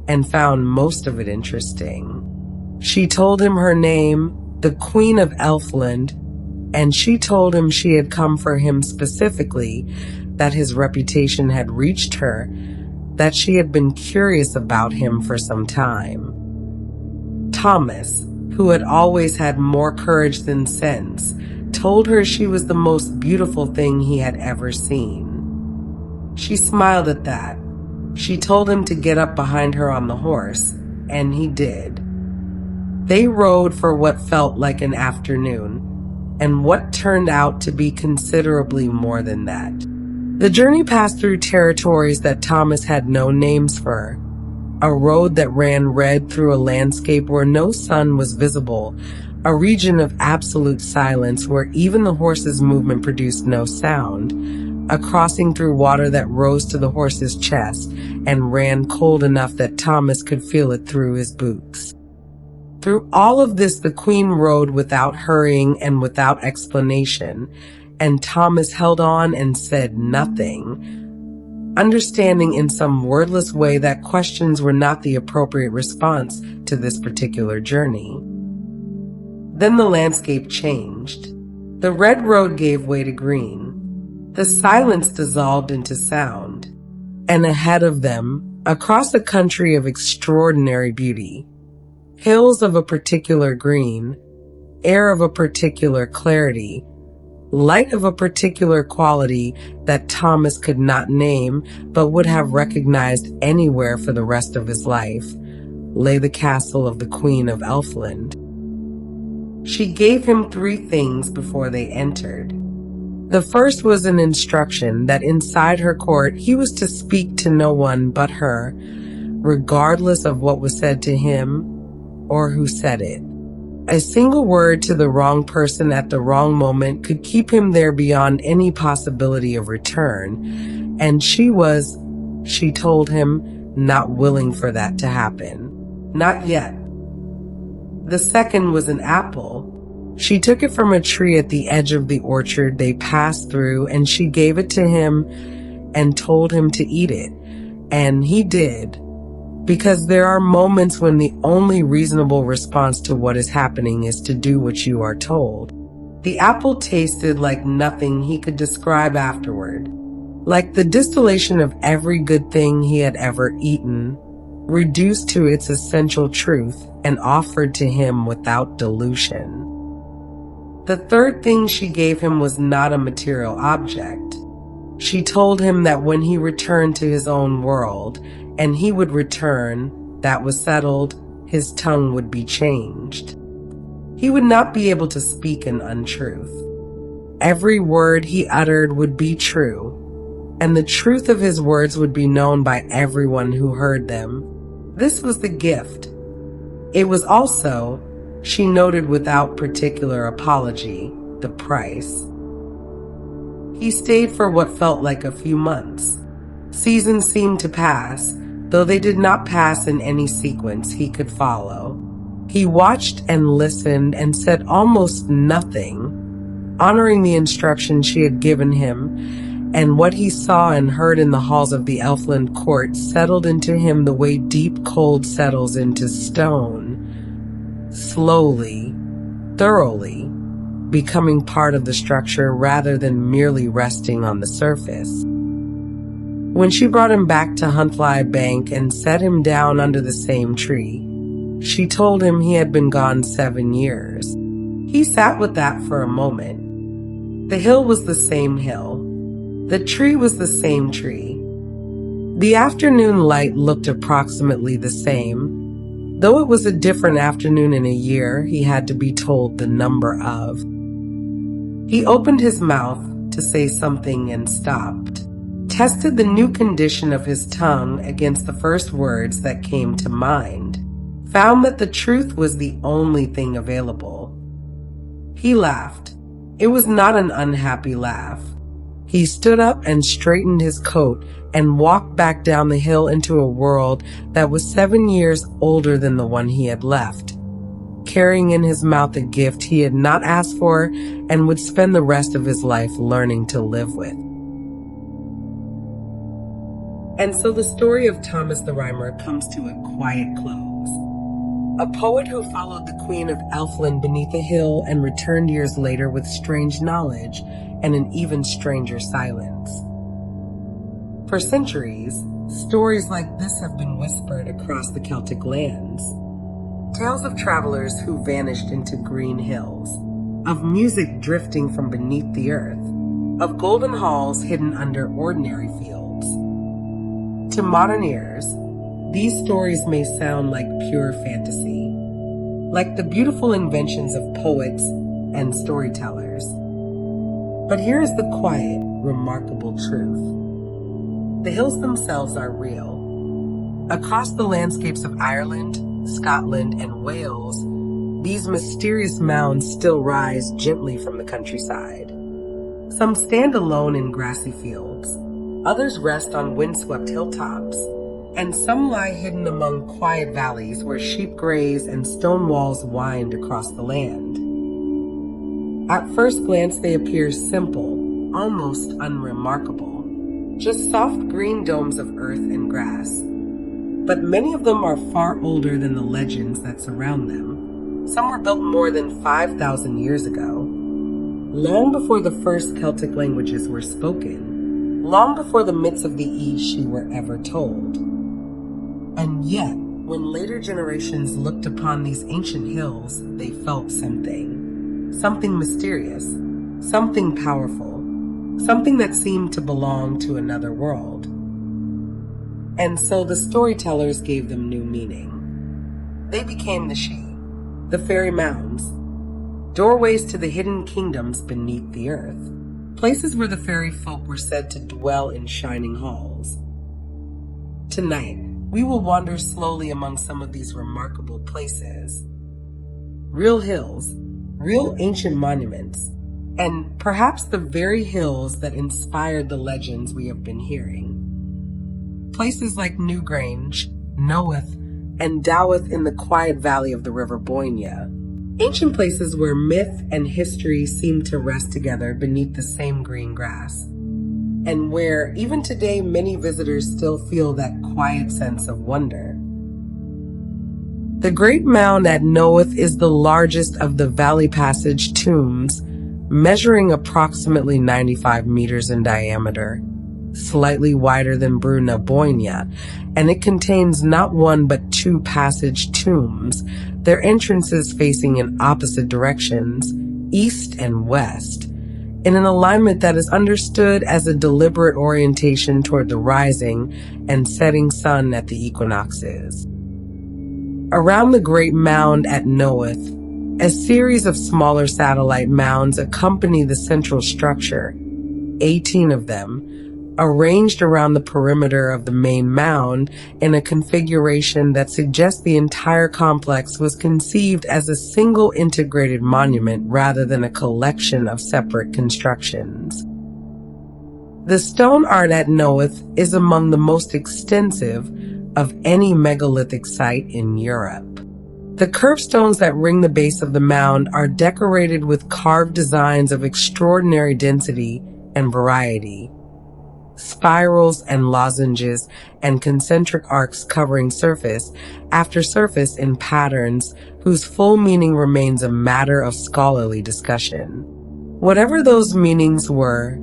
and found most of it interesting. She told him her name, the Queen of Elfland, and she told him she had come for him specifically, that his reputation had reached her, that she had been curious about him for some time. Thomas, who had always had more courage than sense, told her she was the most beautiful thing he had ever seen. She smiled at that. She told him to get up behind her on the horse, and he did. They rode for what felt like an afternoon, and what turned out to be considerably more than that. The journey passed through territories that Thomas had no names for, a road that ran red through a landscape where no sun was visible, a region of absolute silence where even the horse's movement produced no sound, a crossing through water that rose to the horse's chest and ran cold enough that Thomas could feel it through his boots. Through all of this, the Queen rode without hurrying and without explanation, and Thomas held on and said nothing, understanding in some wordless way that questions were not the appropriate response to this particular journey. Then the landscape changed. The red road gave way to green. The silence dissolved into sound. And ahead of them, across a country of extraordinary beauty, hills of a particular green, air of a particular clarity, light of a particular quality that Thomas could not name but would have recognized anywhere for the rest of his life, lay the castle of the Queen of Elfland. She gave him 3 things before they entered. The first was an instruction that inside her court he was to speak to no one but her, regardless of what was said to him or who said it. A single word to the wrong person at the wrong moment could keep him there beyond any possibility of return, and she told him, not willing for that to happen. Not yet. The second was an apple. She took it from a tree at the edge of the orchard they passed through, and she gave it to him and told him to eat it, and he did. Because there are moments when the only reasonable response to what is happening is to do what you are told. The apple tasted like nothing he could describe afterward, like the distillation of every good thing he had ever eaten, reduced to its essential truth and offered to him without dilution. The third thing she gave him was not a material object. She told him that when he returned to his own world, and he would return, that was settled, his tongue would be changed. He would not be able to speak an untruth. Every word he uttered would be true, and the truth of his words would be known by everyone who heard them. This was the gift. It was also, she noted without particular apology, the price. He stayed for what felt like a few months. Seasons seemed to pass, though they did not pass in any sequence he could follow. He watched and listened and said almost nothing, honoring the instruction she had given him, and what he saw and heard in the halls of the Elfland court settled into him the way deep cold settles into stone, slowly, thoroughly, becoming part of the structure rather than merely resting on the surface. When she brought him back to Huntfly Bank and set him down under the same tree, she told him he had been gone 7 years. He sat with that for a moment. The hill was the same hill. The tree was the same tree. The afternoon light looked approximately the same, though it was a different afternoon in a year he had to be told the number of. He opened his mouth to say something and stopped, tested the new condition of his tongue against the first words that came to mind, found that the truth was the only thing available. He laughed. It was not an unhappy laugh. He stood up and straightened his coat and walked back down the hill into a world that was 7 years older than the one he had left, carrying in his mouth a gift he had not asked for and would spend the rest of his life learning to live with. And so the story of Thomas the Rhymer comes to a quiet close. A poet who followed the Queen of Elfland beneath a hill and returned years later with strange knowledge and an even stranger silence. For centuries, stories like this have been whispered across the Celtic lands. Tales of travelers who vanished into green hills, of music drifting from beneath the earth, of golden halls hidden under ordinary fields. To modern ears, these stories may sound like pure fantasy, like the beautiful inventions of poets and storytellers. But here is the quiet, remarkable truth. The hills themselves are real. Across the landscapes of Ireland, Scotland, and Wales, these mysterious mounds still rise gently from the countryside. Some stand alone in grassy fields, others rest on windswept hilltops, and some lie hidden among quiet valleys where sheep graze and stone walls wind across the land. At first glance, they appear simple, almost unremarkable, just soft green domes of earth and grass. But many of them are far older than the legends that surround them. Some were built more than 5,000 years ago, long before the first Celtic languages were spoken, long before the myths of the Sidhe were ever told. And yet, when later generations looked upon these ancient hills, they felt something mysterious, something powerful, something that seemed to belong to another world. And so the storytellers gave them new meaning. They became the Sidhe, the Fairy Mounds, doorways to the hidden kingdoms beneath the earth, places where the fairy folk were said to dwell in shining halls. Tonight, we will wander slowly among some of these remarkable places. Real hills, real ancient monuments, and perhaps the very hills that inspired the legends we have been hearing. Places like Newgrange, Knoweth, and Doweth in the quiet valley of the River Boyne. Ancient places where myth and history seem to rest together beneath the same green grass, and where even today many visitors still feel that quiet sense of wonder. The Great Mound at Knoweth is the largest of the Valley Passage tombs, measuring approximately 95 meters in diameter, slightly wider than Bruna Boyne, and it contains not one but two passage tombs, their entrances facing in opposite directions, east and west, in an alignment that is understood as a deliberate orientation toward the rising and setting sun at the equinoxes. Around the Great Mound at Knoweth, a series of smaller satellite mounds accompany the central structure, 18 of them, arranged around the perimeter of the main mound in a configuration that suggests the entire complex was conceived as a single integrated monument rather than a collection of separate constructions. The stone art at Knoweth is among the most extensive of any megalithic site in Europe. The curbstones that ring the base of the mound are decorated with carved designs of extraordinary density and variety. Spirals and lozenges and concentric arcs covering surface after surface in patterns whose full meaning remains a matter of scholarly discussion. Whatever those meanings were,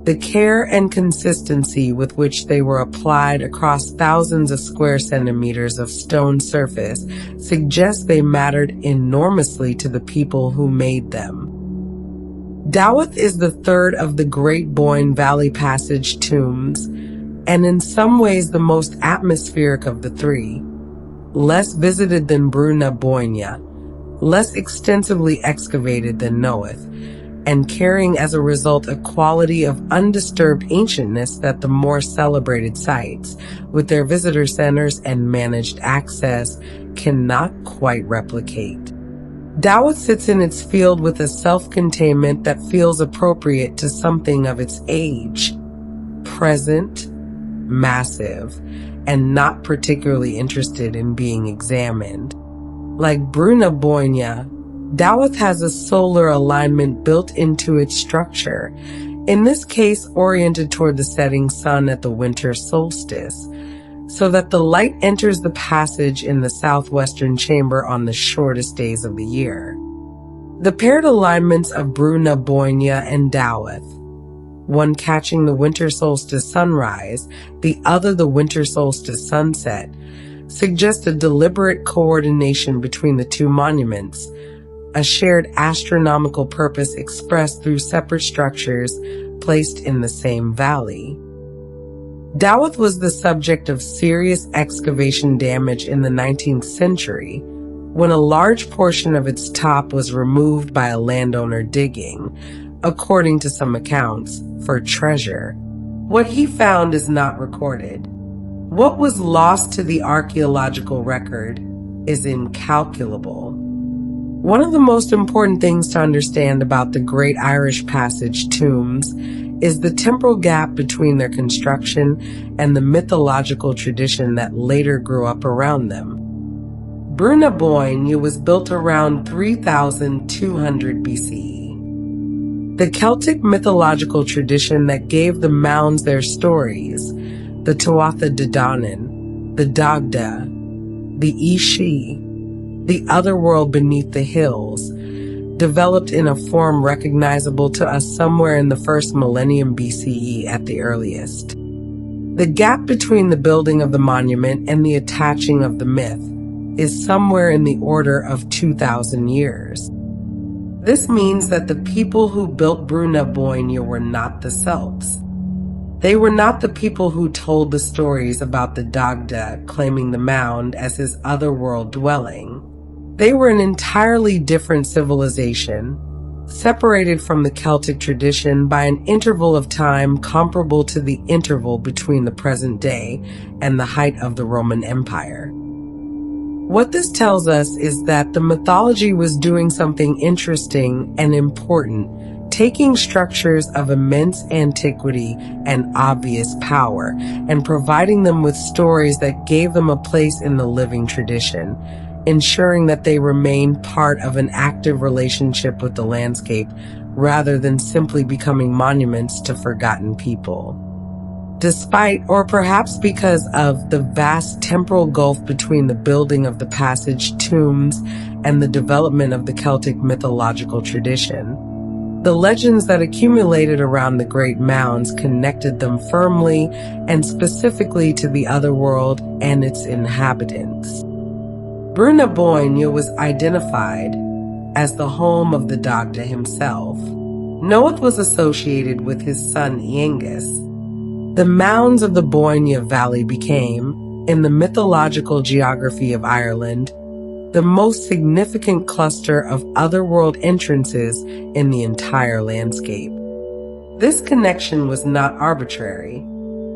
the care and consistency with which they were applied across thousands of square centimeters of stone surface suggests they mattered enormously to the people who made them. Doweth is the third of the Great Boyne Valley Passage tombs, and in some ways the most atmospheric of the three. Less visited than Bruna Boyne, less extensively excavated than Knoweth, and carrying as a result a quality of undisturbed ancientness that the more celebrated sites, with their visitor centers and managed access, cannot quite replicate. Doweth sits in its field with a self-containment that feels appropriate to something of its age, present, massive, and not particularly interested in being examined. Like Bruna Boyne, Doweth has a solar alignment built into its structure, in this case oriented toward the setting sun at the winter solstice, so that the light enters the passage in the southwestern chamber on the shortest days of the year. The paired alignments of Bruna Boinia and Dowith, one catching the winter solstice sunrise, the other the winter solstice sunset, suggest a deliberate coordination between the two monuments, a shared astronomical purpose expressed through separate structures placed in the same valley. Dowith was the subject of serious excavation damage in the 19th century, when a large portion of its top was removed by a landowner digging, according to some accounts, for treasure. What he found is not recorded. What was lost to the archaeological record is incalculable. One of the most important things to understand about the Great Irish Passage tombs is the temporal gap between their construction and the mythological tradition that later grew up around them. Bruna Boinia was built around 3200 BCE. The Celtic mythological tradition that gave the mounds their stories, the Tuatha De Danann, the Dagda, the Ishi, the other world beneath the hills, developed in a form recognizable to us somewhere in the first millennium BCE at the earliest. The gap between the building of the monument and the attaching of the myth is somewhere in the order of 2,000 years. This means that the people who built Bruna Boinia were not the Celts. They were not the people who told the stories about the Dagda claiming the mound as his otherworld dwelling. They were an entirely different civilization, separated from the Celtic tradition by an interval of time comparable to the interval between the present day and the height of the Roman Empire. What this tells us is that the mythology was doing something interesting and important, taking structures of immense antiquity and obvious power and providing them with stories that gave them a place in the living tradition, ensuring that they remain part of an active relationship with the landscape rather than simply becoming monuments to forgotten people. Despite, or perhaps because of, the vast temporal gulf between the building of the passage tombs and the development of the Celtic mythological tradition, the legends that accumulated around the great mounds connected them firmly and specifically to the other world and its inhabitants. Bruna Boinia was identified as the home of the Dagda himself. Noath was associated with his son Iengus. The mounds of the Boinia Valley became, in the mythological geography of Ireland, the most significant cluster of otherworld entrances in the entire landscape. This connection was not arbitrary.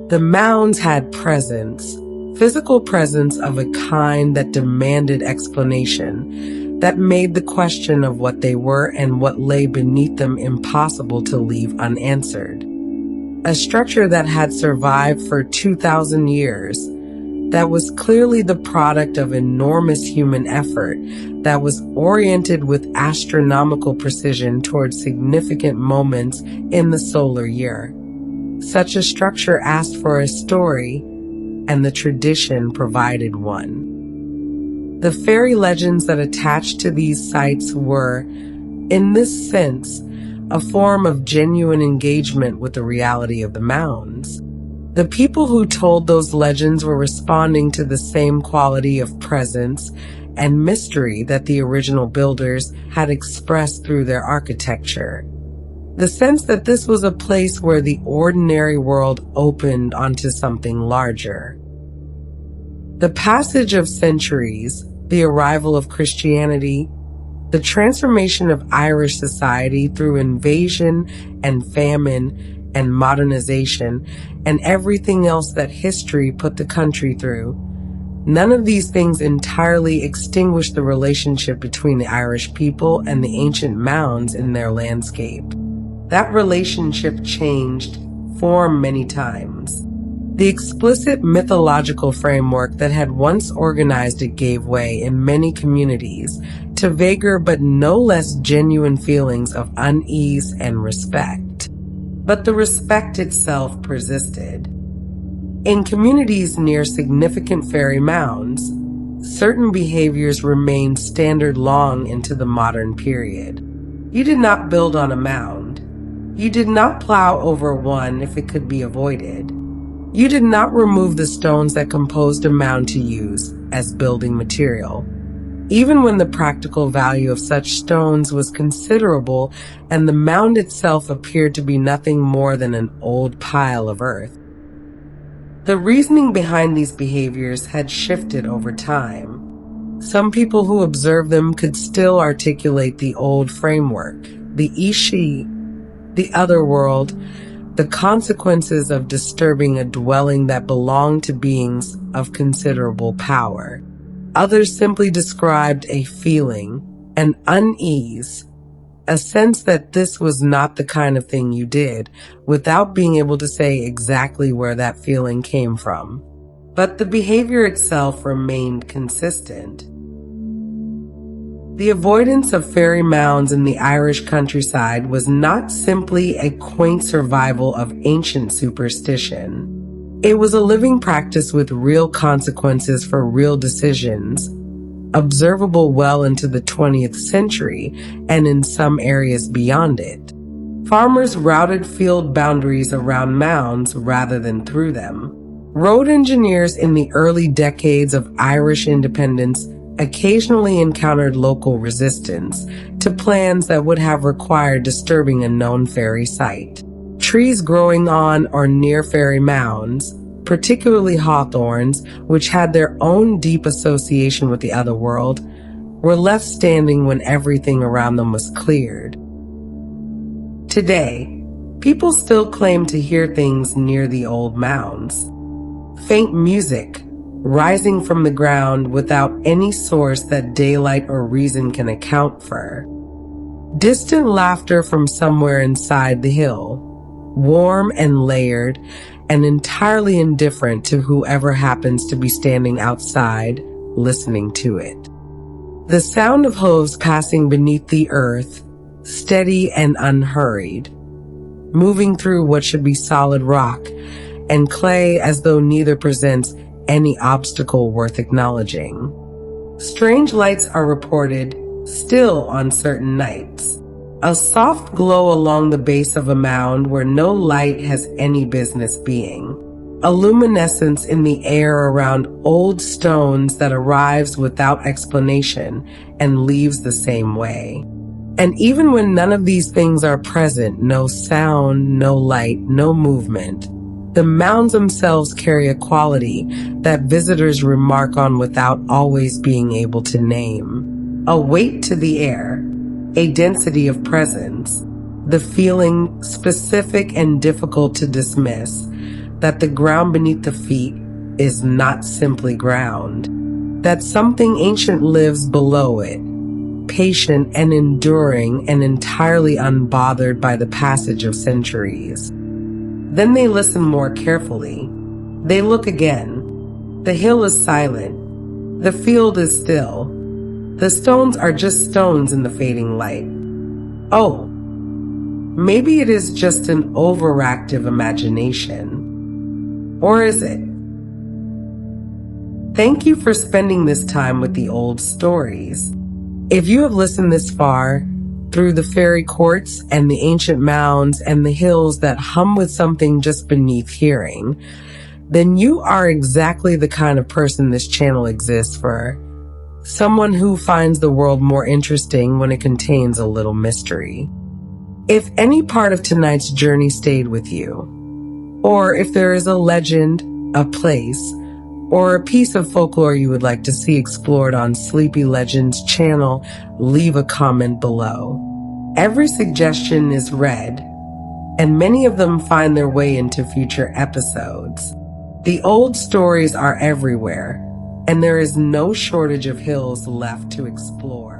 The mounds had presence, physical presence of a kind that demanded explanation, that made the question of what they were and what lay beneath them impossible to leave unanswered. A structure that had survived for 2,000 years, that was clearly the product of enormous human effort, that was oriented with astronomical precision towards significant moments in the solar year. Such a structure asked for a story, and the tradition provided one. The fairy legends that attached to these sites were, in this sense, a form of genuine engagement with the reality of the mounds. The people who told those legends were responding to the same quality of presence and mystery that the original builders had expressed through their architecture. The sense that this was a place where the ordinary world opened onto something larger. The passage of centuries, the arrival of Christianity, the transformation of Irish society through invasion and famine and modernization and everything else that history put the country through, none of these things entirely extinguished the relationship between the Irish people and the ancient mounds in their landscape. That relationship changed form many times. The explicit mythological framework that had once organized it gave way in many communities to vaguer but no less genuine feelings of unease and respect. but the respect itself persisted. In communities near significant fairy mounds, certain behaviors remained standard long into the modern period. You did not build on a mound. You did not plow over one if it could be avoided. You did not remove the stones that composed a mound to use as building material, even when the practical value of such stones was considerable and the mound itself appeared to be nothing more than an old pile of earth. The reasoning behind these behaviors had shifted over time. Some people who observed them could still articulate the old framework, the ishi, the other world, the consequences of disturbing a dwelling that belonged to beings of considerable power. Others simply described a feeling, an unease, a sense that this was not the kind of thing you did, without being able to say exactly where that feeling came from. But the behavior itself remained consistent. The avoidance of fairy mounds in the Irish countryside was not simply a quaint survival of ancient superstition. It was a living practice with real consequences for real decisions, observable well into the 20th century and in some areas beyond it. Farmers routed field boundaries around mounds rather than through them. Road engineers in the early decades of Irish independence occasionally encountered local resistance to plans that would have required disturbing a known fairy site. Trees growing on or near fairy mounds, particularly hawthorns, which had their own deep association with the other world, were left standing when everything around them was cleared. Today, people still claim to hear things near the old mounds. Faint music, rising from the ground without any source that daylight or reason can account for. Distant laughter from somewhere inside the hill, warm and layered, and entirely indifferent to whoever happens to be standing outside, listening to it. The sound of hooves passing beneath the earth, steady and unhurried, moving through what should be solid rock and clay as though neither presents any obstacle worth acknowledging. Strange lights are reported still on certain nights. A soft glow along the base of a mound where no light has any business being. A luminescence in the air around old stones that arrives without explanation and leaves the same way. And even when none of these things are present, no sound, no light, no movement, the mounds themselves carry a quality that visitors remark on without always being able to name. A weight to the air, a density of presence, the feeling specific and difficult to dismiss, that the ground beneath the feet is not simply ground, that something ancient lives below it, patient and enduring and entirely unbothered by the passage of centuries. Then they listen more carefully. They look again. The hill is silent. The field is still. The stones are just stones in the fading light. Oh, maybe it is just an overactive imagination. Or is it? Thank you for spending this time with the old stories. If you have listened this far, through the fairy courts and the ancient mounds and the hills that hum with something just beneath hearing, then you are exactly the kind of person this channel exists for. Someone who finds the world more interesting when it contains a little mystery. If any part of tonight's journey stayed with you, or if there is a legend, a place, or a piece of folklore you would like to see explored on Sleepy Legends channel, leave a comment below. Every suggestion is read, and many of them find their way into future episodes. The old stories are everywhere, and there is no shortage of hills left to explore.